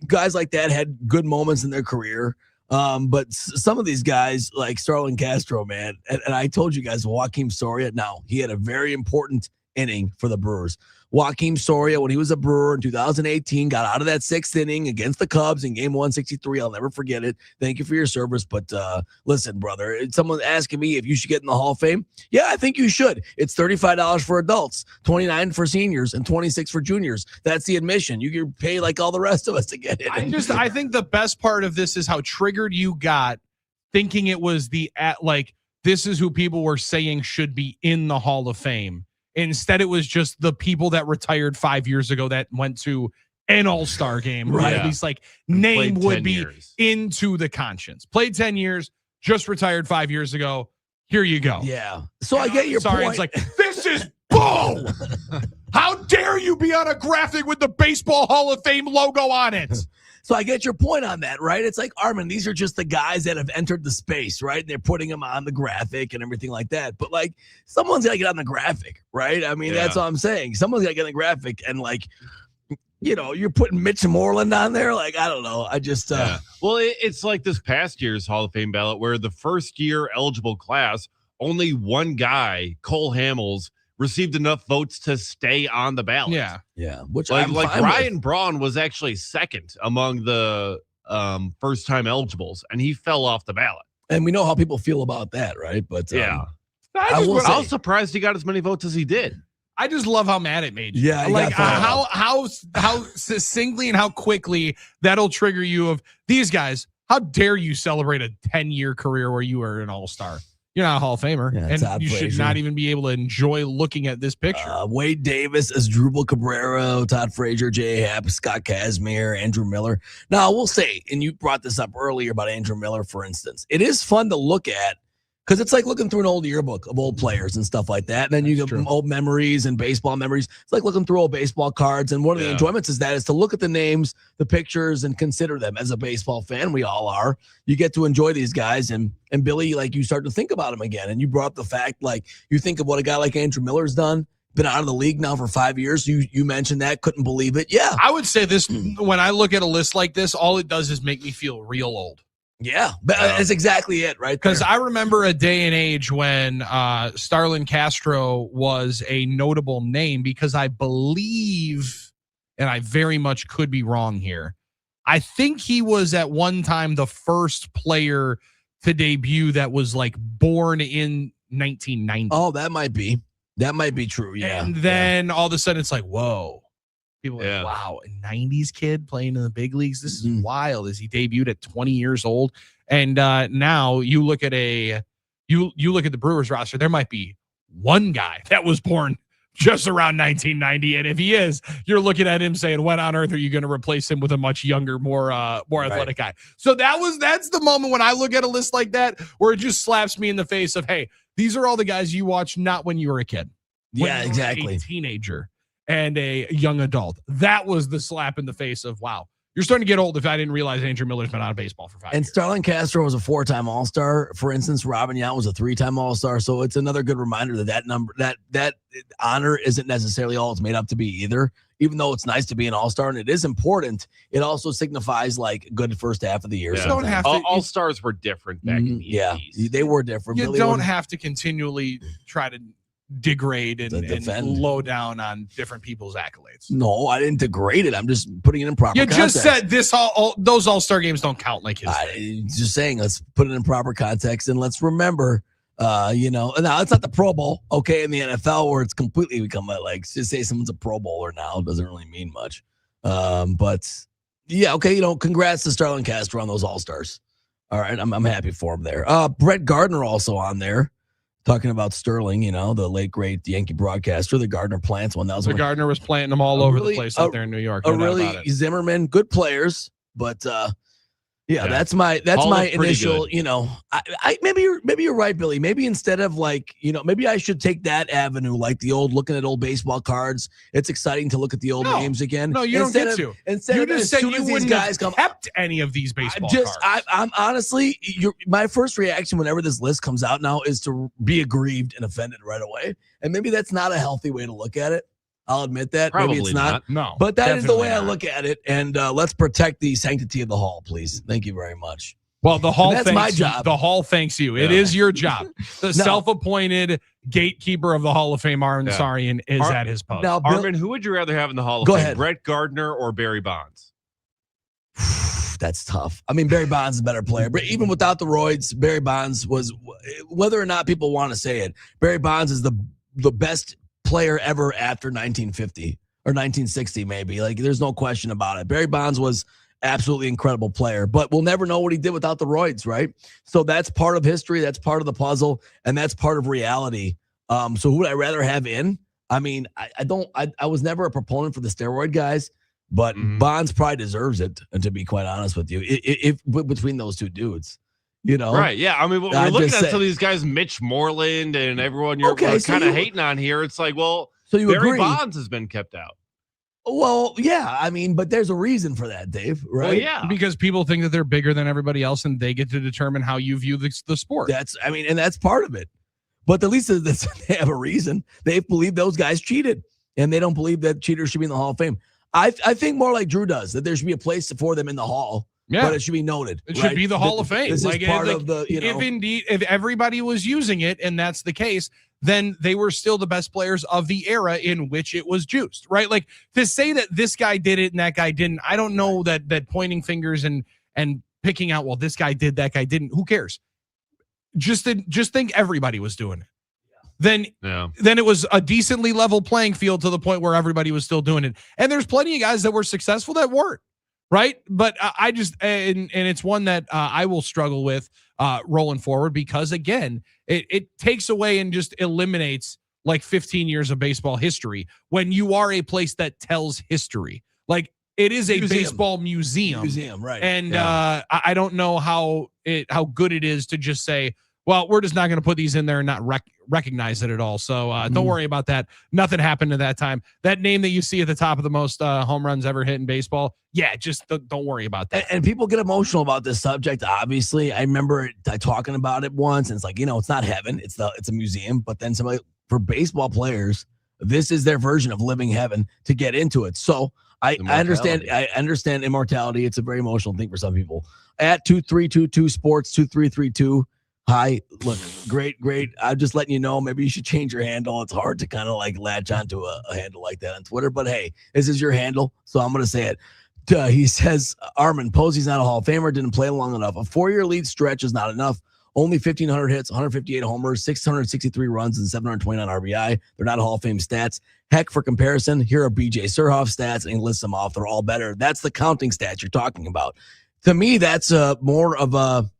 guys like that had good moments in their career. But some of these guys, like Starlin Castro, man, and I told you guys, Joakim Soria. Now, he had a very important inning for the Brewers. Joakim Soria, when he was a Brewer in 2018, got out of that 6th inning against the Cubs in game 163. I'll never forget it. Thank you for your service. But listen, brother, someone's asking me if you should get in the Hall of Fame. Yeah, I think you should. It's $35 for adults, $29 for seniors, and $26 for juniors. That's the admission. You can pay like all the rest of us to get in. I think the best part of this is how triggered you got thinking it was this is who people were saying should be in the Hall of Fame. Instead, it was just the people that retired 5 years ago that went to an all-star game, right? At least name would be into the conscience. Played 10 years, just retired 5 years ago. Here you go. Yeah. So I get your point. It's like, this is bull. How dare you be on a graphic with the Baseball Hall of Fame logo on it? So I get your point on that, right? It's like, Armen, these are just the guys that have entered the space, right? And they're putting them on the graphic and everything like that. But someone's got to get on the graphic, right? I mean, that's all I'm saying. Someone's got to get on the graphic, and you're putting Mitch Moreland on there. I don't know. I just well, it's like this past year's Hall of Fame ballot where the first year eligible class, only one guy, Cole Hamels, received enough votes to stay on the ballot. Yeah. Which Ryan Braun was actually second among the first-time eligibles, and he fell off the ballot. And we know how people feel about that, right? But I was surprised he got as many votes as he did. I just love how mad it made you. Yeah, how succinctly and how quickly that'll trigger you of these guys. How dare you celebrate a 10-year career where you were an all-star? You're not a Hall of Famer, and you should not even be able to enjoy looking at this picture. Wade Davis, Asdrubal Cabrera, Todd Frazier, J.A. Happ, Scott Kazmir, Andrew Miller. Now, I will say, and you brought this up earlier about Andrew Miller, for instance, it is fun to look at Because it's like looking through an old yearbook of old players and stuff like that. And then you get old memories and baseball memories. It's like looking through old baseball cards. And one of the enjoyments is to look at the names, the pictures, and consider them. As a baseball fan, we all are. You get to enjoy these guys. And Billy, like, you start to think about them again. And you brought up the fact, like, you think of what a guy like Andrew Miller's done. Been out of the league now for 5 years. You mentioned that. Couldn't believe it. Yeah. I would say this, when I look at a list like this, all it does is make me feel real old. Yeah, but that's exactly it, right? Because I remember a day and age when Starlin Castro was a notable name, because I believe, and I very much could be wrong here, I think he was at one time the first player to debut that was like born in 1990. Oh, that might be true. Yeah. And then all of a sudden it's like, whoa. People are like, wow, a 90s kid playing in the big leagues. This is wild. As he debuted at 20 years old. And now you look at you look at the Brewers roster, there might be one guy that was born just around 1990. And if he is, you're looking at him saying, when on earth are you going to replace him with a much younger, more athletic guy? So that's the moment when I look at a list like that, where it just slaps me in the face of, hey, these are all the guys you watched not when you were a kid. Yeah, exactly. A teenager and a young adult. That was the slap in the face of, wow, you're starting to get old if I didn't realize Andrew Miller's been out of baseball for 5 years. And Starlin Castro was a 4-time All-Star. For instance, Robin Yount was a 3-time All-Star. So it's another good reminder that honor isn't necessarily all it's made up to be either. Even though it's nice to be an All-Star and it is important, it also signifies like good first half of the year. Yeah. Don't have to, All-Stars were different back in the 80s. They were different. You don't have to continually try to degrade and low down on different people's accolades. No, I didn't degrade it. I'm just putting it in proper context. Just said those All-Star games don't count like his. Just saying, let's put it in proper context and let's remember, now it's not the Pro Bowl, okay, in the NFL where it's completely become like, just say someone's a Pro Bowler now, it doesn't really mean much. But yeah, okay, congrats to Starlin Castro on those All-Stars. All right, I'm happy for him there. Brett Gardner also on there. Talking about Sterling, the late great Yankee broadcaster, the Gardner plants one. That was Gardner was planting them all over the place out there in New York. Zimmerman, good players, but that's my initial. Maybe you're right, Billy. Maybe instead of maybe I should take that avenue, like the old looking at old baseball cards. It's exciting to look at the old names again. No, you don't get to. You just said you wouldn't have kept any of these baseball cards. I'm honestly, my first reaction whenever this list comes out now is to be aggrieved and offended right away, and maybe that's not a healthy way to look at it. I'll admit that. Probably maybe it's not. No, but that is the way I look at it. And let's protect the sanctity of the hall, please. Thank you very much. Well, the hall that's my job. The hall thanks you. It is your job. The self-appointed gatekeeper of the Hall of Fame, Armen Sarian, is at his post. Now, Armen, who would you rather have in the Hall of Fame? Go ahead. Brett Gardner or Barry Bonds? That's tough. I mean, Barry Bonds is a better player, but even without the roids, Barry Bonds was, whether or not people want to say it, Barry Bonds is the best player ever after 1950 or 1960, maybe. Like, there's no question about it. Barry Bonds was absolutely incredible player, but we'll never know what he did without the roids, right? So that's part of history. That's part of the puzzle, and that's part of reality. So who would I rather have in? I mean, I was never a proponent for the steroid guys, but Bonds probably deserves it, and to be quite honest with you, if between those two dudes. Right? Yeah, I mean, we're looking at some of these guys, Mitch Moreland and everyone you're kind of hating on here. It's like, well, so you Barry agree. Bonds has been kept out. Well, yeah, I mean, but there's a reason for that, Dave, right? Well, yeah, because people think that they're bigger than everybody else, and they get to determine how you view the sport. And that's part of it. But at least they have a reason. They believe those guys cheated, and they don't believe that cheaters should be in the Hall of Fame. I think more like Drew does, that there should be a place for them in the Hall. Yeah. But it should be noted. It should be the Hall of Fame. This is part of the, if everybody was using it and that's the case, then they were still the best players of the era in which it was juiced, right? Like, to say that this guy did it and that guy didn't, I don't know that pointing fingers and picking out, well, this guy did, that guy didn't. Who cares? Just think everybody was doing it. Then it was a decently level playing field to the point where everybody was still doing it. And there's plenty of guys that were successful that weren't. Right. But I just and it's one that I will struggle with rolling forward, because, again, it takes away and just eliminates like 15 years of baseball history when you are a place that tells history. Like, it is a baseball museum. Right. And I don't know how good it is to just say, well, we're just not going to put these in there and not recognize it at all. So don't worry about that. Nothing happened at that time. That name that you see at the top of the most home runs ever hit in baseball, yeah, just don't worry about that. And people get emotional about this subject, obviously. I remember talking about it once, and it's like, it's not heaven. It's a museum. But then for baseball players, this is their version of living heaven to get into it. So I understand immortality. It's a very emotional thing for some people. At 2322 sports 2332. Hi, look, great. I'm just letting you know, maybe you should change your handle. It's hard to kind of like latch onto a handle like that on Twitter, but hey, this is your handle, so I'm going to say it. He says, Armen, Posey's not a Hall of Famer, didn't play long enough. A 4-year lead stretch is not enough. Only 1,500 hits, 158 homers, 663 runs, and 729 RBI. They're not Hall of Fame stats. Heck, for comparison, here are BJ Surhoff stats, and he lists them off. They're all better. That's the counting stats you're talking about. To me, that's more of a...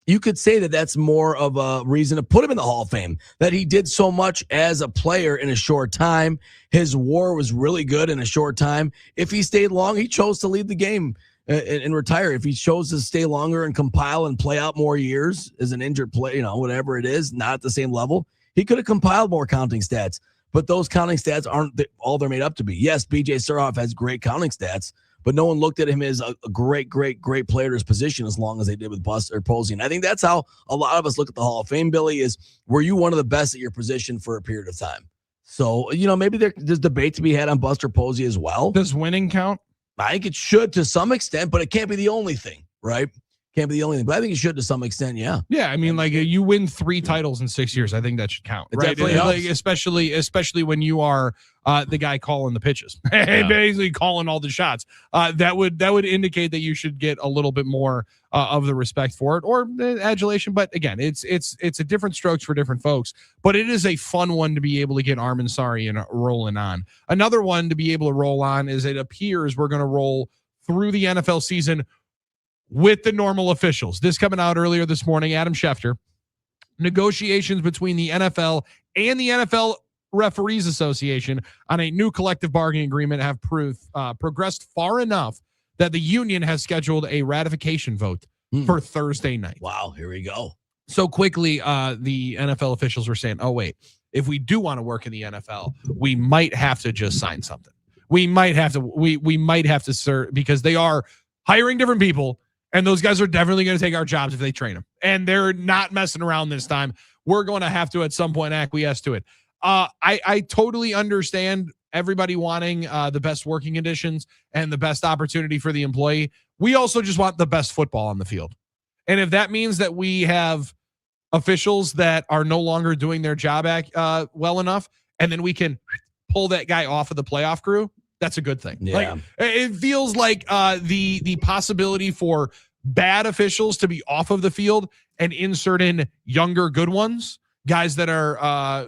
You could say that that's more of a reason to put him in the Hall of Fame, that he did so much as a player in a short time. His WAR was really good in a short time. If he stayed long, he chose to leave the game and retire. If he chose to stay longer and compile and play out more years as an injured player, whatever it is, not at the same level, he could have compiled more counting stats. But those counting stats aren't all they're made up to be. Yes, BJ Surhoff has great counting stats, but no one looked at him as a great player to his position as long as they did with Buster Posey. And I think that's how a lot of us look at the Hall of Fame, Billy, is were you one of the best at your position for a period of time? So, maybe there's debate to be had on Buster Posey as well. Does winning count? I think it should to some extent, but it can't be the only thing, right? Can't be the only thing, but I think it should to some extent, yeah. Yeah, I mean, like you win 3 titles in 6 years. I think that should count, right? Definitely helps. Like, especially when you are the guy calling the pitches, basically calling all the shots. That would indicate that you should get a little bit more of the respect for it or adulation. But again, it's a different strokes for different folks. But it is a fun one to be able to get Armen Sarrian rolling on. Another one to be able to roll on is it appears we're going to roll through the NFL season with the normal officials. This coming out earlier this morning, Adam Schefter. Negotiations between the NFL and the NFL Referees Association on a new collective bargaining agreement have progressed far enough that the union has scheduled a ratification vote for Thursday night. Wow, here we go. So quickly, the NFL officials were saying, oh, wait, if we do want to work in the NFL, we might have to just sign something. We might have to serve because they are hiring different people. And those guys are definitely going to take our jobs if they train them. And they're not messing around this time. We're going to have to, at some point, acquiesce to it. I totally understand everybody wanting the best working conditions and the best opportunity for the employee. We also just want the best football on the field. And if that means that we have officials that are no longer doing their job well enough, and then we can pull that guy off of the playoff crew, that's a good thing. Yeah. Like, it feels like the possibility for bad officials to be off of the field and insert in younger good ones, guys that are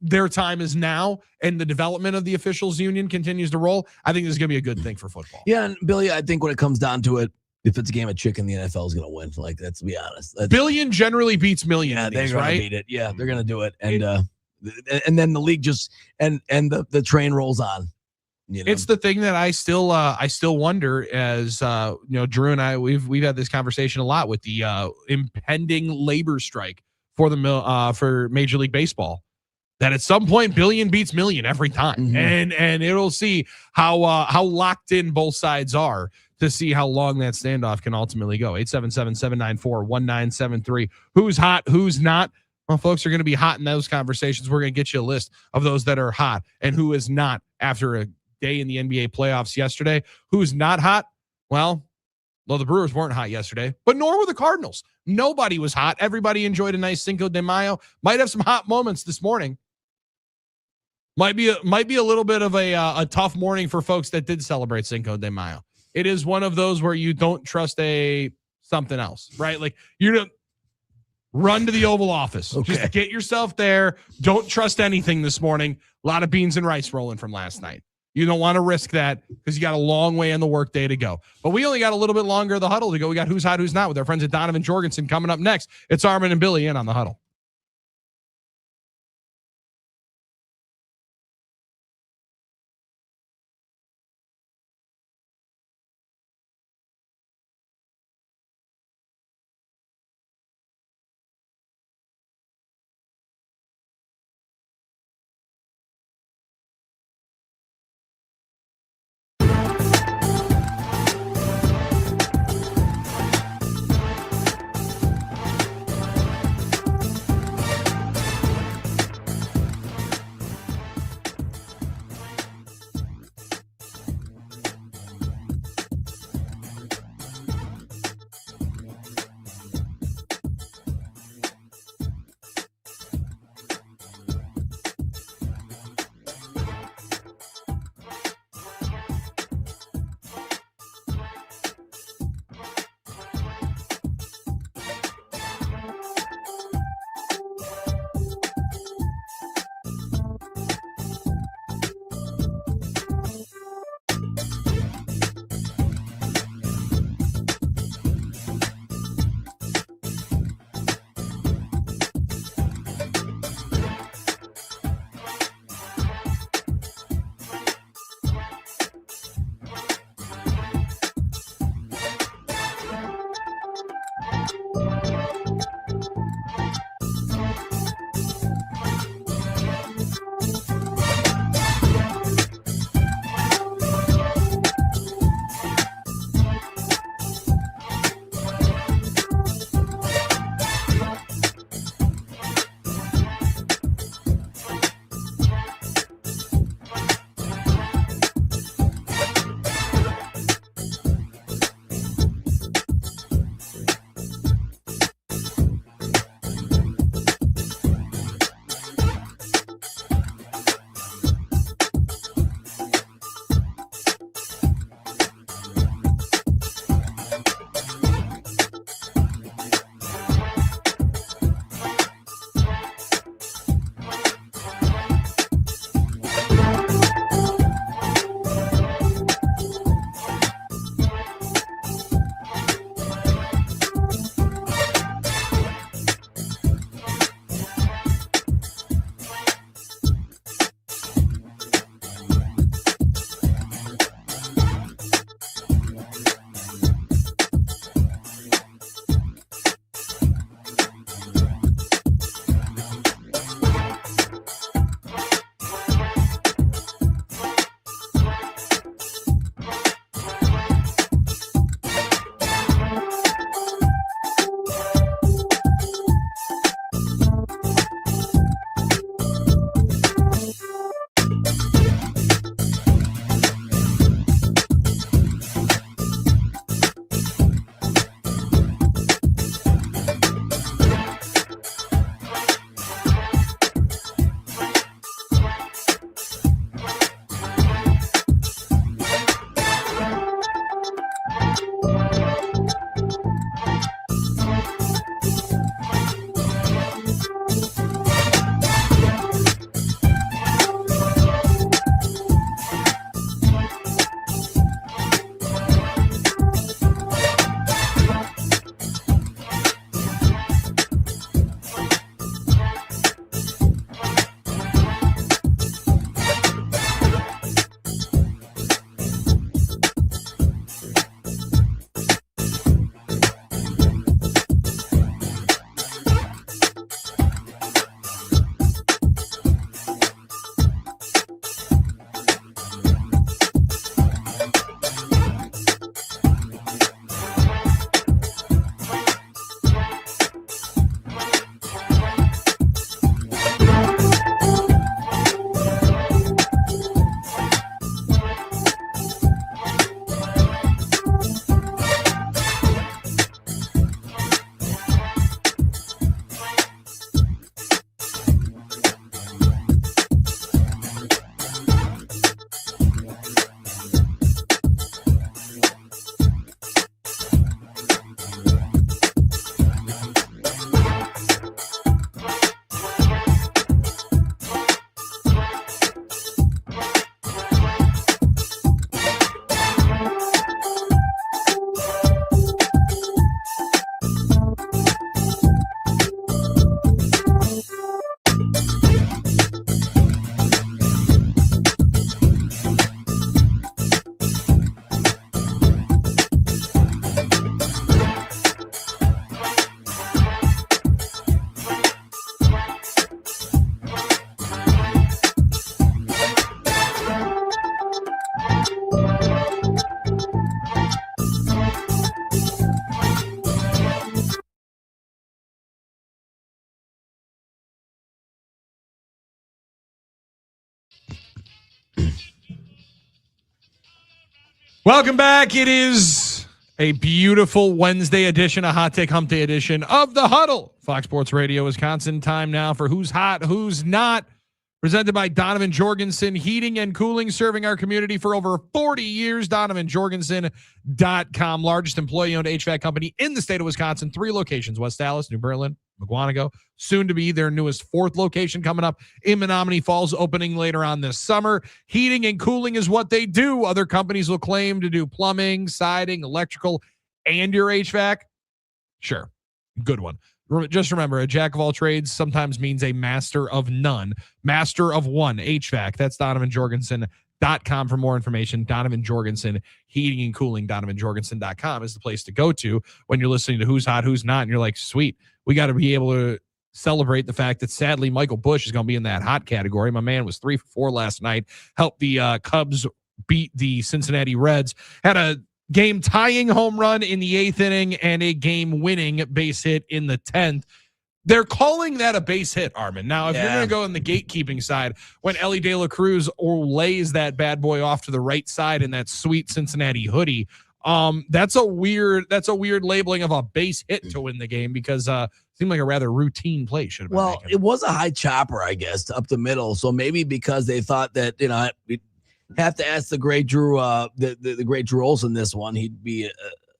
their time is now, and the development of the officials union continues to roll. I think this is going to be a good thing for football. Yeah, and Billy, I think when it comes down to it, if it's a game of chicken, the NFL is going to win. Like, let's be honest. Billion generally beats million. Yeah, they're going right? to beat it. Yeah, they're going to do it, and then the league just and the train rolls on. It's the thing that I still wonder as Drew and I we've had this conversation a lot with the impending labor strike for for Major League Baseball, that at some point billion beats million every time, and it'll see how locked in both sides are to see how long that standoff can ultimately go. 877-794-1973. Who's hot? Who's not? Well, folks are going to be hot in those conversations. We're going to get you a list of those that are hot and who is not after a day in the NBA playoffs yesterday. Who's not hot? Well, the Brewers weren't hot yesterday, but nor were the Cardinals. Nobody was hot. Everybody enjoyed a nice Cinco de Mayo. Might have some hot moments this morning. Might be a little bit of a tough morning for folks that did celebrate Cinco de Mayo. It is one of those where you don't trust something else, right? Like, you don't run to the Oval Office. Okay. Just get yourself there. Don't trust anything this morning. A lot of beans and rice rolling from last night. You don't want to risk that because you got a long way in the workday to go. But we only got a little bit longer of the huddle to go. We got who's hot, who's not with our friends at Donovan Jorgensen coming up next. It's Armen and Billy in on the huddle. Welcome back. It is a beautiful Wednesday edition, a hot take hump day edition of the Huddle. Fox Sports Radio, Wisconsin. Time now for Who's Hot, Who's Not. Presented by Donovan Jorgensen Heating and Cooling, serving our community for over 40 years. DonovanJorgensen.com, largest employee-owned HVAC company in the state of Wisconsin. 3 locations: West Dallas, New Berlin, McGuanago. Soon to be their newest 4th location coming up in Menominee Falls, opening later on this summer. Heating and cooling is what they do. Other companies will claim to do plumbing, siding, electrical, and your HVAC. Sure, good one. Just remember, a jack of all trades sometimes means a master of none. Master of one, HVAC. That's DonovanJorgensen.com for more information. Donovan Jorgensen Heating and Cooling. DonovanJorgensen.com is the place to go to when you're listening to Who's Hot, Who's Not, and you're like, sweet, we got to be able to celebrate the fact that sadly Michael Busch is going to be in that hot category. My man was 3 for 4 last night, helped the Cubs beat the Cincinnati Reds, had a game-tying home run in the 8th inning and a game-winning base hit in the 10th. They're calling that a base hit, Armen. Now, if you're going to go on the gatekeeping side, when Ellie De La Cruz lays that bad boy off to the right side in that sweet Cincinnati hoodie, that's a weird labeling of a base hit to win the game, because it seemed like a rather routine play. Should have been making. It was a high chopper, I guess, up the middle. So maybe because they thought that, have to ask the great Drew, the great Drew Olson this one. He'd be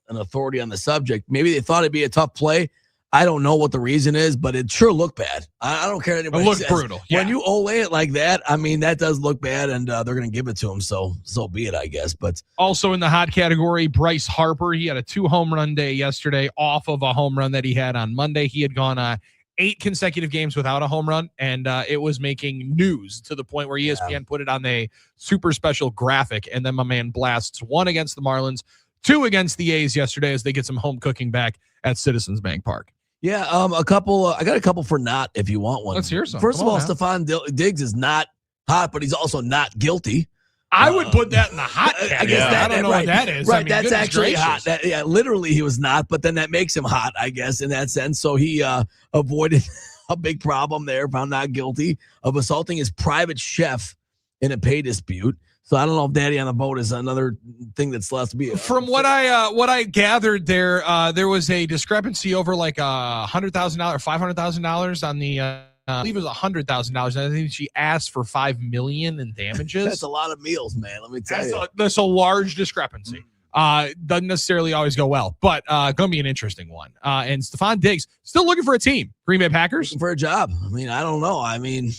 an authority on the subject. Maybe they thought it'd be a tough play. I don't know what the reason is, but it sure looked bad. I don't care what anybody says. It looked brutal. Yeah. When you olay it like that, I mean, that does look bad, and they're going to give it to him. So be it, I guess. But also in the hot category, Bryce Harper. He had a 2 home run day yesterday off of a home run that he had on Monday. He had gone 8 consecutive games without a home run, and it was making news to the point where ESPN put it on a super special graphic, and then my man blasts 1 against the Marlins, 2 against the A's yesterday as they get some home cooking back at Citizens Bank Park. Yeah, a couple. I got a couple for not, if you want one. Let's hear some. First of all, Stephon Diggs is not hot, but he's also not guilty. I would put that in the hot category. I guess I don't know what that is. Right, I mean, that's actually gracious. hot. Literally he was not, but then that makes him hot, I guess, in that sense. So he avoided a big problem there, found not guilty of assaulting his private chef in a pay dispute. So I don't know if Daddy on the Boat is another thing that's left to be. From what I gathered there, there was a discrepancy over like $100,000, $500,000 on the. I believe it was $100,000. I think she asked for $5 million in damages. That's a lot of meals, man. Let me tell you. That's a large discrepancy. Doesn't necessarily always go well, but going to be an interesting one. And Stephon Diggs still looking for a team. Green Bay Packers looking for a job. I mean, I don't know. I mean,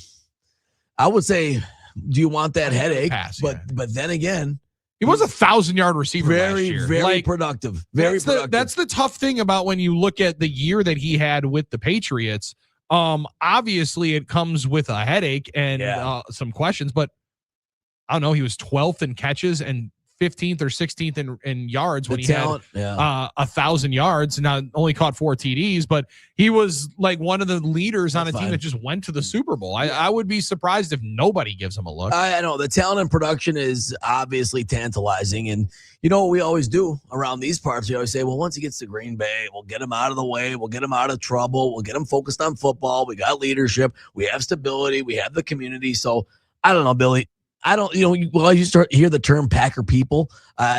I would say, do you want that headache? But then again, he was 1,000-yard receiver last year. Very productive. Very productive. That's the tough thing about when you look at the year that he had with the Patriots. Obviously it comes with a headache and some questions, but I don't know. He was 12th in catches and 15th or 16th in yards when he had 1,000 yards. Now only caught 4 TDs, but he was like one of the leaders on a team that just went to the Super Bowl. I would be surprised if nobody gives him a look. I know the talent and production is obviously tantalizing, and you know what we always do around these parts. We always say, well, once he gets to Green Bay, we'll get him out of the way, we'll get him out of trouble, we'll get him focused on football. We got leadership, we have stability, we have the community. So I don't know, Billy. I don't, you start hear the term Packer people.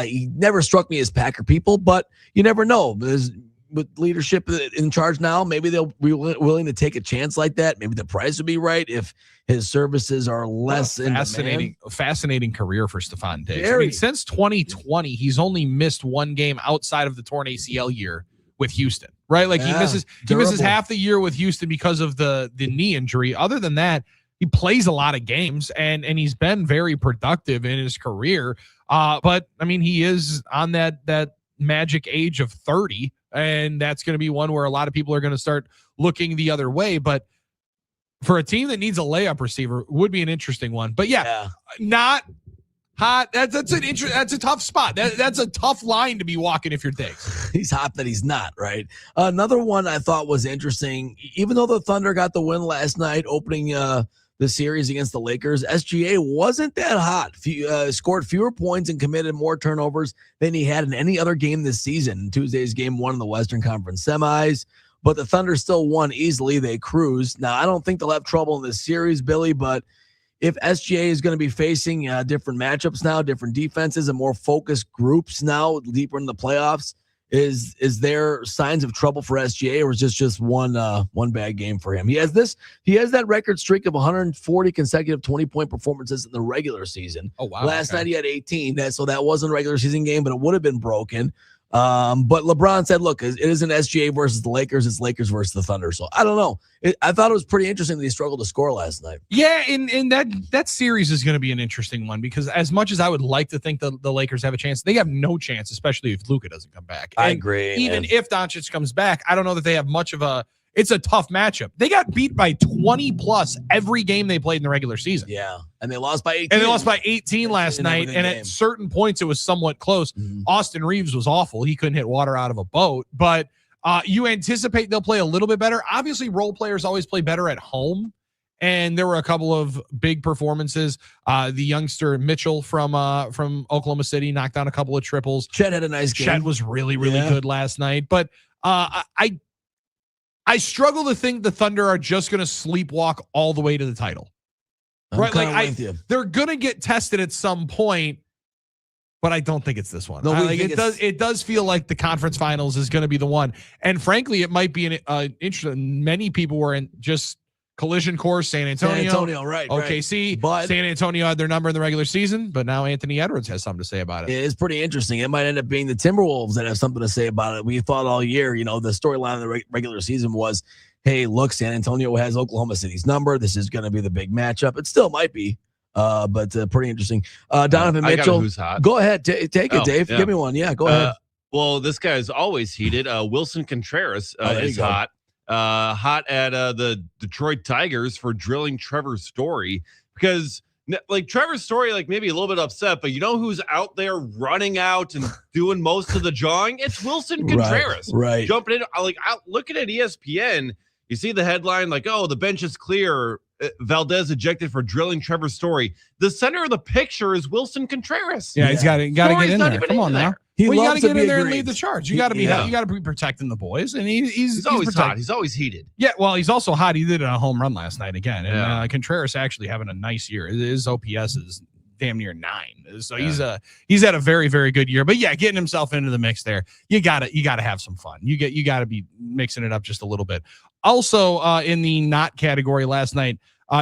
He never struck me as Packer people, but you never know. With leadership in charge now, maybe they'll be willing to take a chance like that. Maybe the price would be right if his services are less fascinating career for Stephon Diggs. I mean, since 2020, he's only missed 1 game outside of the torn ACL year with Houston, right? Like he misses half the year with Houston because of the knee injury. Other than that, he plays a lot of games and he's been very productive in his career. But I mean, he is on that magic age of 30, and that's going to be one where a lot of people are going to start looking the other way. But for a team that needs a layup receiver, would be an interesting one. But not hot. That's a tough spot. That's a tough line to be walking if you're Diggs. He's hot that he's not, right? Another one I thought was interesting, even though the Thunder got the win last night, opening the series against the Lakers, SGA wasn't that hot. Scored fewer points and committed more turnovers than he had in any other game this season. Tuesday's game 1 in the Western Conference semis, but the Thunder still won easily. They cruised. Now, I don't think they'll have trouble in this series, Billy, but if SGA is going to be facing different matchups now, different defenses, and more focused groups now, deeper in the playoffs, is there signs of trouble for SGA, or is this just one bad game for him? He has that record streak of 140 consecutive 20-point performances in the regular season. Oh wow! Last night he had 18. So that wasn't a regular season game, but it would have been broken. But LeBron said, look, it isn't SGA versus the Lakers, it's Lakers versus the Thunder. So I don't know. I thought it was pretty interesting that he struggled to score last night. Yeah, and that series is going to be an interesting one, because as much as I would like to think the Lakers have a chance, they have no chance, especially if Luka doesn't come back. I agree. Even if Doncic comes back, I don't know that they have much of a – it's a tough matchup. They got beat by 20-plus every game they played in the regular season. Yeah, and they lost by 18. And they lost by 18 last night, and at certain points it was somewhat close. Austin Reeves was awful. He couldn't hit water out of a boat, but you anticipate they'll play a little bit better. Obviously, role players always play better at home, and there were a couple of big performances. The youngster Mitchell from Oklahoma City knocked down a couple of triples. Chet had a nice game. Chet was really good last night, but I struggle to think the Thunder are just going to sleepwalk all the way to the title. Right? Like they're going to get tested at some point, but I don't think it's this one. No, it does feel like the conference finals is going to be the one. And frankly, it might be an interesting. Many people were in just collision course. San Antonio, right? OKC, But San Antonio had their number in the regular season, but now Anthony Edwards has something to say about it. It is pretty interesting. It might end up being the Timberwolves that have something to say about it. We thought all year, the storyline of the regular season was, hey, look, San Antonio has Oklahoma City's number. This is going to be the big matchup. It still might be, but pretty interesting. Donovan Mitchell, who's hot. Go ahead, take it, Dave. Yeah. Give me one. Yeah, go ahead. Well, this guy is always heated. Wilson Contreras is hot. Hot at the Detroit Tigers for drilling Trevor Story, because like Trevor Story, like maybe a little bit upset, but you know who's out there running out and doing most of the jawing? It's Wilson Contreras. Right. Jumping in, looking at ESPN, you see the headline like, oh, the bench is clear. Valdez ejected for drilling Trevor Story. The center of the picture is Wilson Contreras. Yeah, he's got to get in there. Come on now. You got to get in there and lead the charge. You got to be protecting the boys, and he's always hot. He's always heated. Yeah, well, he's also hot. He did a home run last night again, and Contreras actually having a nice year. His OPS is damn near 9, so he's had a very, very good year. But yeah, getting himself into the mix there, you got to have some fun. You got to be mixing it up just a little bit. Also, in the not category last night,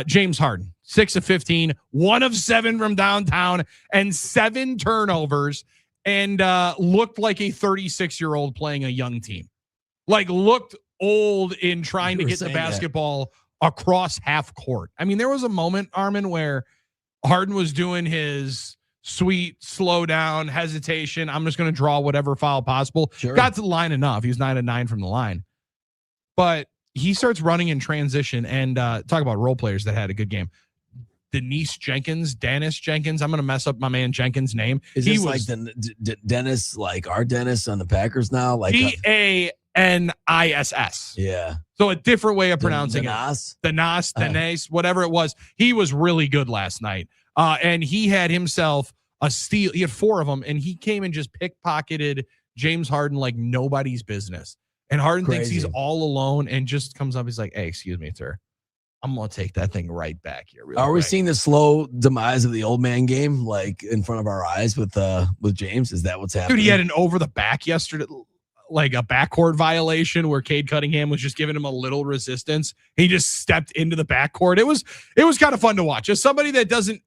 James Harden, 6 of 15, 1 of 7 from downtown, and 7 turnovers. And looked like a 36-year-old playing a young team. Like, looked old in trying to get the basketball across half court. I mean, there was a moment, Armen, where Harden was doing his sweet, slow down, hesitation. I'm just going to draw whatever foul possible. Sure. Got to the line enough. He was 9 of 9 from the line. But he starts running in transition, and talk about role players that had a good game. Dennis Jenkins. I'm going to mess up my man Jenkins' name. Is he like Dennis, like our Dennis on the Packers now? Like Danniss. Yeah. So a different way of pronouncing it. Dennis, whatever it was. He was really good last night. And he had himself a steal. He had 4 of them, and he came and just pickpocketed James Harden like nobody's business. And Harden thinks he's all alone and just comes up. He's like, hey, excuse me, sir. I'm going to take that thing right back here. Are we seeing the slow demise of the old man game, like in front of our eyes with James? Is that what's happening? Dude, he had an over the back yesterday, like a backcourt violation where Cade Cunningham was just giving him a little resistance. He just stepped into the backcourt. It was kind of fun to watch. As somebody that doesn't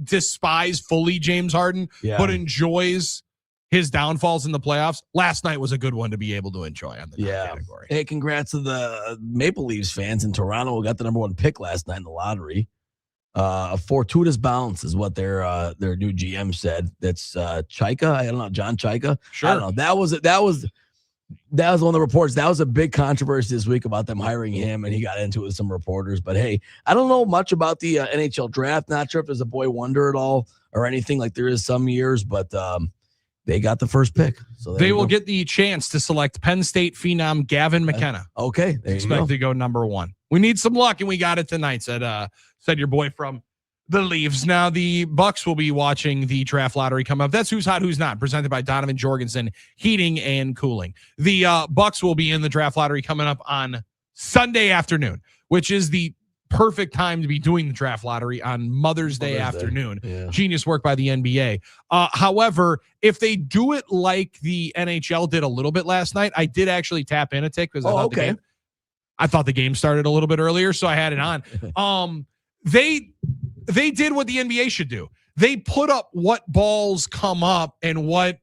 despise fully James Harden, but enjoys his downfalls in the playoffs, last night was a good one to be able to enjoy on the category. Hey, congrats to the Maple Leafs fans in Toronto who got the number 1 pick last night in the lottery. A fortuitous bounce is what their new GM said. That's Chaika. I don't know, John Chaika. Sure. I don't know. That was one of the reports. That was a big controversy this week about them hiring him, and he got into it with some reporters. But hey, I don't know much about the NHL draft. Not sure if there's a boy wonder at all or anything like there is some years, but they got the first pick. So they will get the chance to select Penn State phenom Gavin McKenna. Okay. Expect to go number 1. We need some luck, and we got it tonight, said your boy from the Leafs. Now, the Bucks will be watching the draft lottery come up. That's Who's Hot, Who's Not, presented by Donovan Jorgensen Heating and Cooling. The Bucks will be in the draft lottery coming up on Sunday afternoon, which is the perfect time to be doing the draft lottery on Mother's Day afternoon. Yeah. Genius work by the NBA. However, if they do it like the NHL did a little bit last night, I did actually tap in a tick because I thought the game started a little bit earlier, so I had it on. They did what the NBA should do. They put up what balls come up and what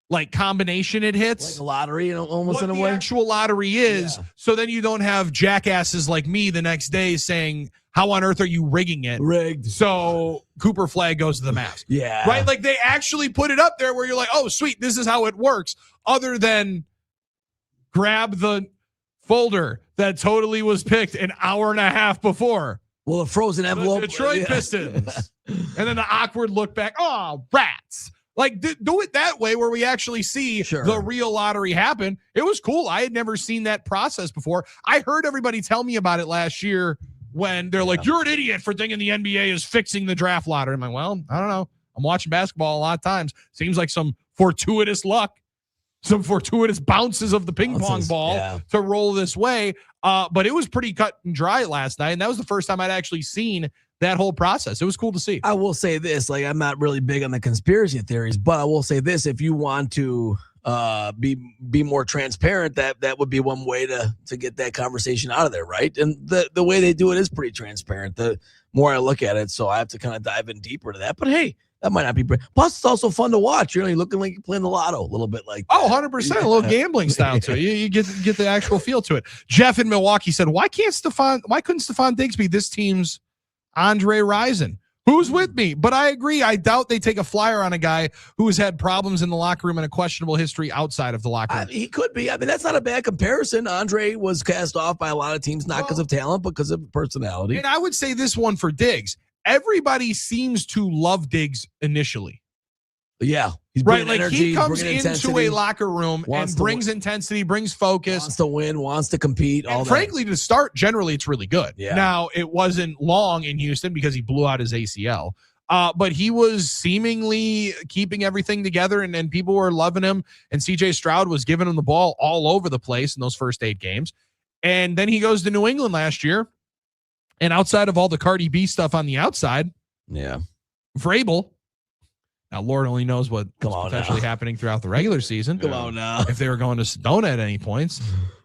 like combination it hits, like a lottery, almost in a way. What the actual lottery is, so then you don't have jackasses like me the next day saying, "How on earth are you rigging it?" Rigged. So Cooper Flag goes to the Mavs. Yeah, right. Like they actually put it up there where you're like, "Oh, sweet, this is how it works." Other than grab the folder that totally was picked an hour and a half before. Well, a frozen envelope. The Detroit Pistons. And then the awkward look back. Oh, rats. Like, do it that way where we actually see the real lottery happen. It was cool. I had never seen that process before. I heard everybody tell me about it last year when they're like, "You're an idiot for thinking the NBA is fixing the draft lottery." I'm like, well, I don't know. I'm watching basketball a lot of times. Seems like some fortuitous luck. Some fortuitous bounces of the ping pong ball to roll this way. But it was pretty cut and dry last night. And that was the first time I'd actually seen that whole process. It was cool to see. I will say this, like, I'm not really big on the conspiracy theories, but I will say this, if you want to be more transparent, that would be one way to get that conversation out of there, right? And the way they do it is pretty transparent. The more I look at it, so I have to kind of dive in deeper to that. But hey, that might not be. Plus, it's also fun to watch. You're looking like you're playing the lotto a little bit, like that. 100%, a little gambling style to it. You get the actual feel to it. Jeff in Milwaukee said, "Why couldn't Stephon Diggs be this team's Andre Rison? Who's with me?" But I agree. I doubt they take a flyer on a guy who has had problems in the locker room and a questionable history outside of the locker room. He could be. I mean, that's not a bad comparison. Andre was cast off by a lot of teams, not because of talent, but because of personality. And I would say this one for Diggs. Everybody seems to love Diggs initially. Yeah. He's right. Like energy, he comes into a locker room and brings intensity, brings focus. Wants to win, wants to compete. And frankly, to start, generally, it's really good. Yeah. Now, it wasn't long in Houston because he blew out his ACL. But he was seemingly keeping everything together, and people were loving him. And CJ Stroud was giving him the ball all over the place in those first 8 games. And then he goes to New England last year. And outside of all the Cardi B stuff on the outside, Vrabel, now Lord only knows what was potentially happening throughout the regular season. Come on now. If they were going to Sedona at any points.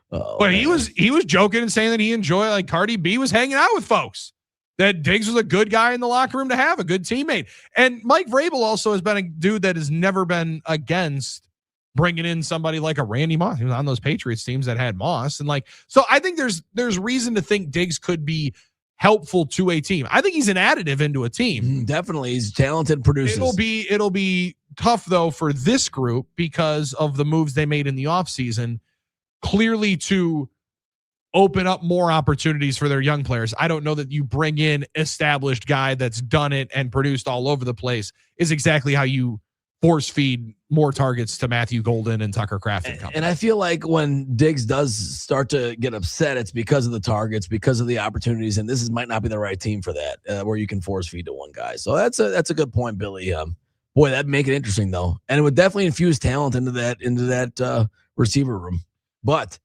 But he was joking and saying that he enjoyed, like, Cardi B was hanging out with folks. That Diggs was a good guy in the locker room to have, a good teammate. And Mike Vrabel also has been a dude that has never been against bringing in somebody like a Randy Moss. He was on those Patriots teams that had Moss. And so I think there's reason to think Diggs could be helpful to a team. I think he's an additive into a team. Definitely. He's talented, produces. It'll be tough though for this group because of the moves they made in the offseason, clearly to open up more opportunities for their young players. I don't know that you bring in established guy that's done it and produced all over the place is exactly how you force feed more targets to Matthew Golden and Tucker Kraft and company. And I feel like when Diggs does start to get upset, it's because of the targets, because of the opportunities, and might not be the right team for that, where you can force feed to one guy. So that's a good point, Billy. Boy, that'd make it interesting though, and it would definitely infuse talent into that receiver room. But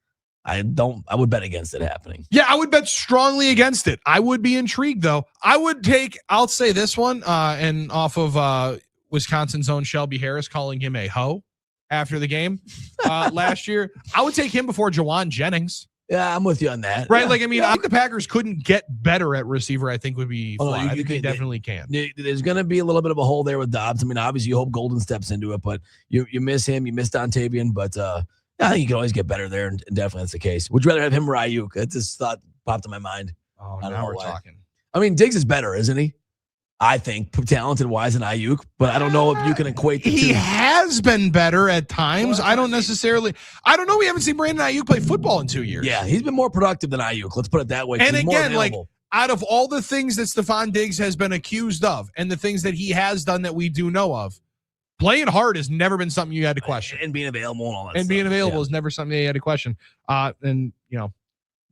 I would bet against it happening. Yeah, I would bet strongly against it. I would be intrigued though. I'll say this one, and off of Wisconsin's own Shelby Harris calling him a hoe after the game last year. I would take him before Jawan Jennings. Yeah, I'm with you on that. Right? Yeah. Like, I mean, I think the Packers couldn't get better at receiver, I think would be fly. I think they definitely can. There's going to be a little bit of a hole there with Dobbs. I mean, obviously you hope Golden steps into it, but you miss him. You miss Dontavian, but I think you can always get better there, and definitely that's the case. Would you rather have him or Ayuk? That just thought popped in my mind. Oh, now we're talking. I mean, Diggs is better, isn't he? I think talented-wise than Ayuk, but I don't know if you can equate the two. He has been better at times. I don't know. We haven't seen Brandon Ayuk play football in 2 years. Yeah, he's been more productive than Ayuk. Let's put it that way. And again, like, out of all the things that Stephon Diggs has been accused of and the things that he has done that we do know of, playing hard has never been something you had to question. And being available and all that and being available is never something you had to question. And,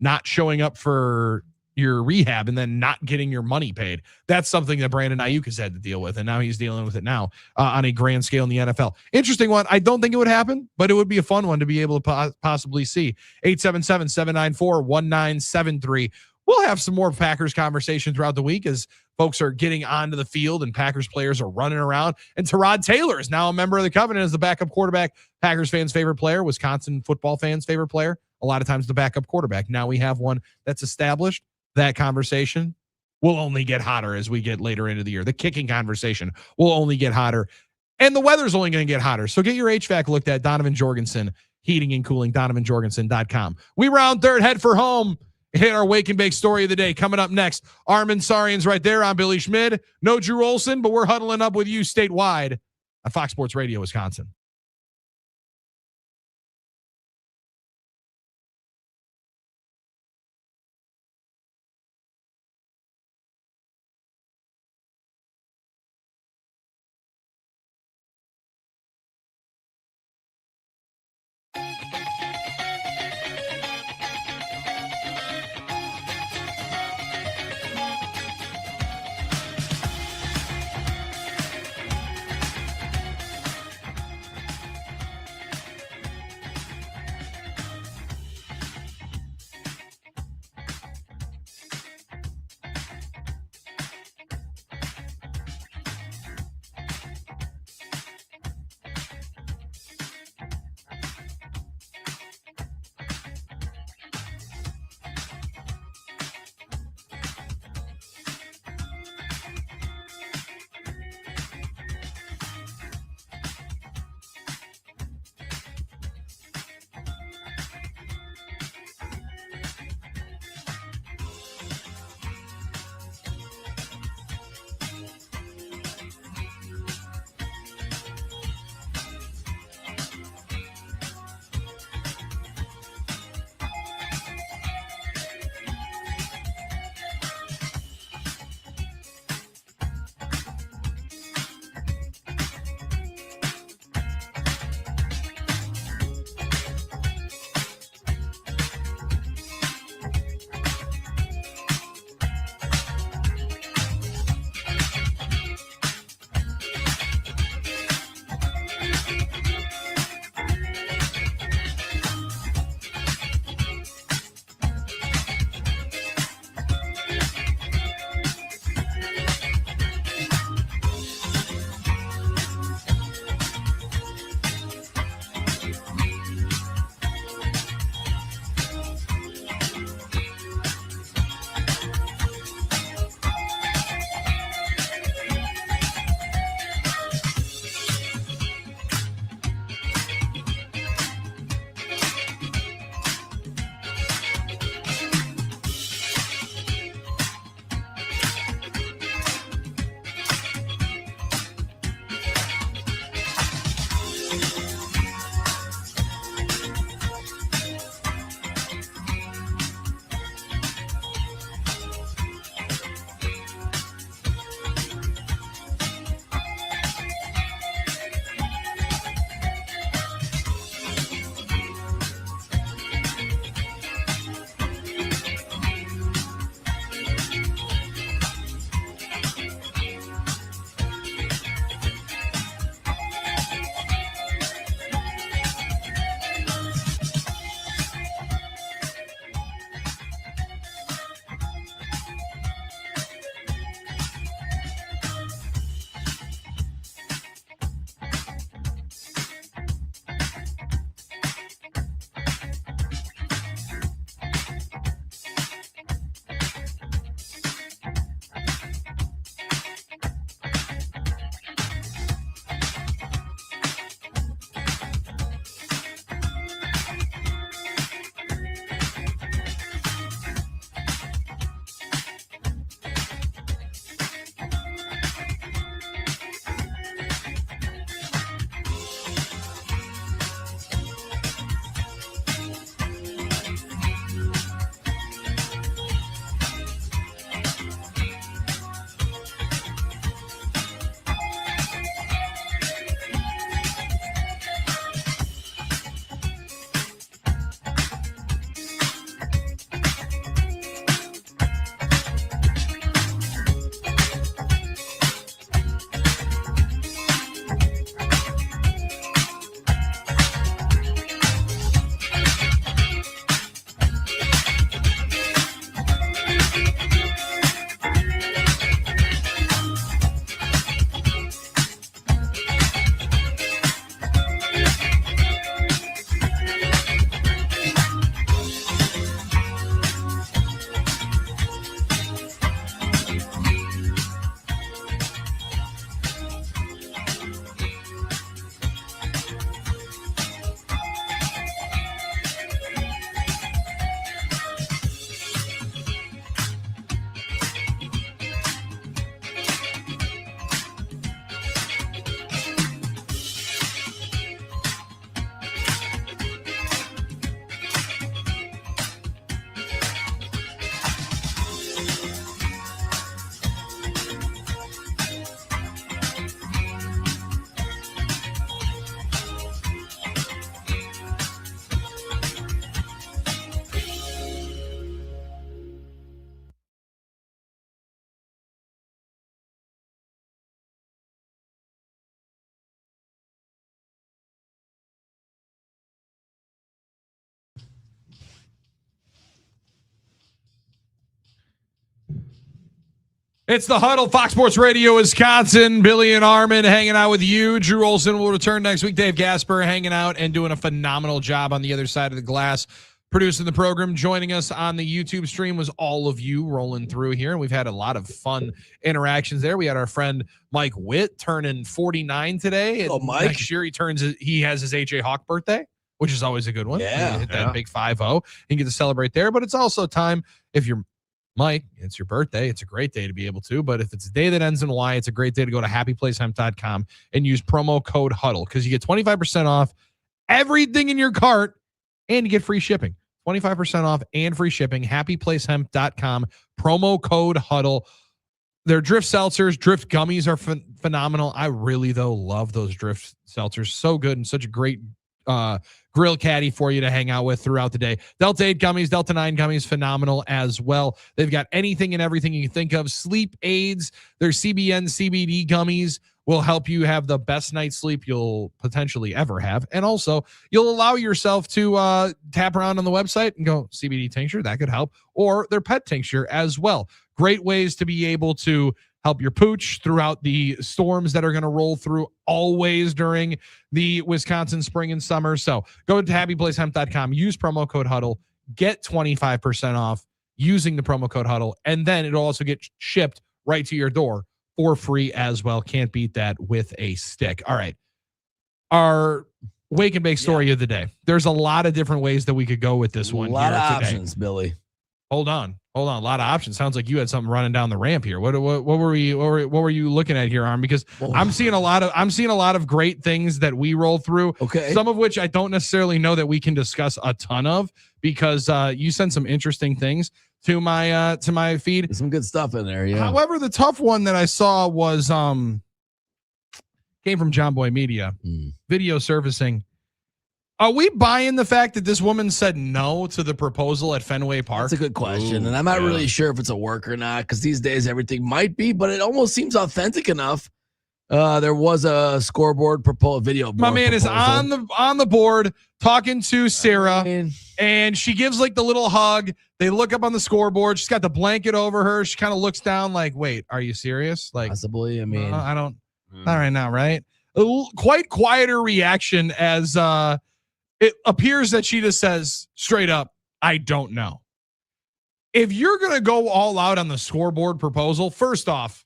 not showing up for your rehab and then not getting your money paid. That's something that Brandon Ayuk has had to deal with, and now he's dealing with it now on a grand scale in the NFL. Interesting one. I don't think it would happen, but it would be a fun one to be able to possibly see. 877-794-1973. we'll have some more Packers conversation throughout the week as folks are getting onto the field and Packers players are running around. And Tyrod Taylor is now a member of the Covenant as the backup quarterback. Packers fans' favorite player, Wisconsin football fans' favorite player. A lot of times the backup quarterback. Now we have one that's established. That conversation will only get hotter as we get later into the year. The kicking conversation will only get hotter. And the weather's only going to get hotter. So get your HVAC looked at. Donovan Jorgensen, heating and cooling, donovanjorgensen.com. We round third, head for home. Hit our wake and bake story of the day. Coming up next, Armen Sarian's right there. I'm Billy Schmid. No Drew Olson, but we're huddling up with you statewide on Fox Sports Radio, Wisconsin. It's the Huddle, Fox Sports Radio, Wisconsin. Billy and Armen hanging out with you. Drew Olson will return next week. Dave Gasper hanging out and doing a phenomenal job on the other side of the glass, producing the program. Joining us on the YouTube stream was all of you rolling through here, and we've had a lot of fun interactions there. We had our friend Mike Witt turning 49 today. And Mike. Next year he has his AJ Hawk birthday, which is always a good one. Yeah. Hit that big 5-0 and get to celebrate there. But it's also time, if you're Mike, it's your birthday. It's a great day to be able to. But if it's a day that ends in Y, it's a great day to go to happyplacehemp.com and use promo code HUDDLE because you get 25% off everything in your cart and you get free shipping. 25% off and free shipping. Happyplacehemp.com, promo code HUDDLE. Their Drift Seltzers, Drift Gummies are phenomenal. I really, though, love those Drift Seltzers. So good and such a great grill caddy for you to hang out with throughout the day. Delta 8 gummies, Delta 9 gummies, phenomenal as well. They've got anything and everything you can think of. Sleep aids, their CBN CBD gummies will help you have the best night's sleep you'll potentially ever have. And also, you'll allow yourself to tap around on the website and go, CBD tincture, that could help. Or their pet tincture as well. Great ways to be able to help your pooch throughout the storms that are going to roll through always during the Wisconsin spring and summer. So go to happyplacehemp.com, use promo code HUDDLE, get 25% off using the promo code HUDDLE, and then it'll also get shipped right to your door for free as well. Can't beat that with a stick. All right. Our wake and bake story of the day. There's a lot of different ways that we could go with this one. A lot here of today. options, Billy. Hold on. A lot of options. Sounds like you had something running down the ramp here. What were you looking at here, Arm? Because I'm seeing a lot of great things that we roll through. Okay. Some of which I don't necessarily know that we can discuss a ton of because you sent some interesting things to my feed. There's some good stuff in there, yeah. However, the tough one that I saw was came from John Boy Media. Video servicing. Are we buying the fact that this woman said no to the proposal at Fenway Park? That's a good question, and I'm not really sure if it's a work or not because these days everything might be, but it almost seems authentic enough. There was a scoreboard video. My man proposal. is on the board talking to Sarah, and she gives like the little hug. They look up on the scoreboard. She's got the blanket over her. She kind of looks down like, "Wait, are you serious?" Like, possibly. I mean, I don't. Not right now, right? Quite quieter reaction as it appears that she just says straight up, I don't know. If you're going to go all out on the scoreboard proposal, first off,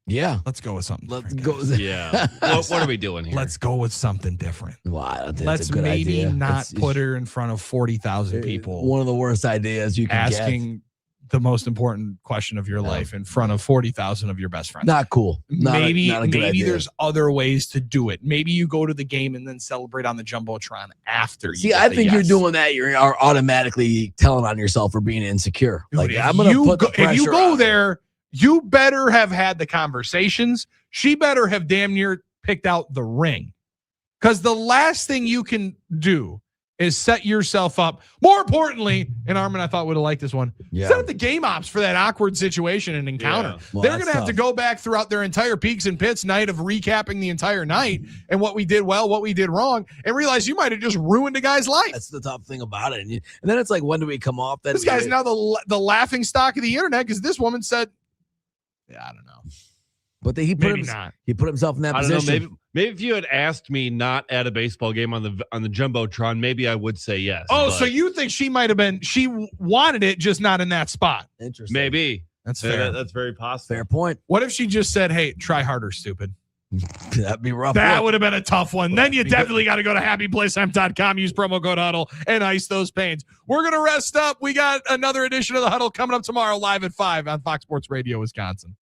let's go with something. Let's go. Yeah. what are we doing here? Let's go with something different. Wow, let's maybe not put her in front of 40,000 people. One of the worst ideas you can asking the most important question of your life in front of 40,000 of your best friends. Not cool. Maybe not a good idea. There's other ways to do it. Maybe you go to the game and then celebrate on the Jumbotron after. See, I think you're doing that. You are automatically telling on yourself for being insecure. Dude, like I'm going to put the pressure if you go on there, you better have had the conversations. She better have damn near picked out the ring. Because the last thing you can do is set yourself up. More importantly, and Armen, I thought would have liked this one. Set up the game ops for that awkward situation and encounter. Well, they're going to have to go back throughout their entire Peaks and Pits night of recapping the entire night and what we did well, what we did wrong, and realize you might have just ruined a guy's life. That's the tough thing about it. And then it's like, when do we come off that? This guy's now the laughing stock of the internet because this woman said, I don't know. But he put himself in that I don't position. know, maybe if you had asked me not at a baseball game on the Jumbotron, maybe I would say yes. Oh, so you think she might have been? She wanted it, just not in that spot. Interesting. Maybe that's fair. That's very possible. Fair point. What if she just said, "Hey, try harder, stupid"? That'd be rough. That would have been a tough one. Then you definitely got to go to happyplacehemp.com, use promo code HUDDLE, and ice those pains. We're gonna rest up. We got another edition of the Huddle coming up tomorrow, live at 5 on Fox Sports Radio, Wisconsin.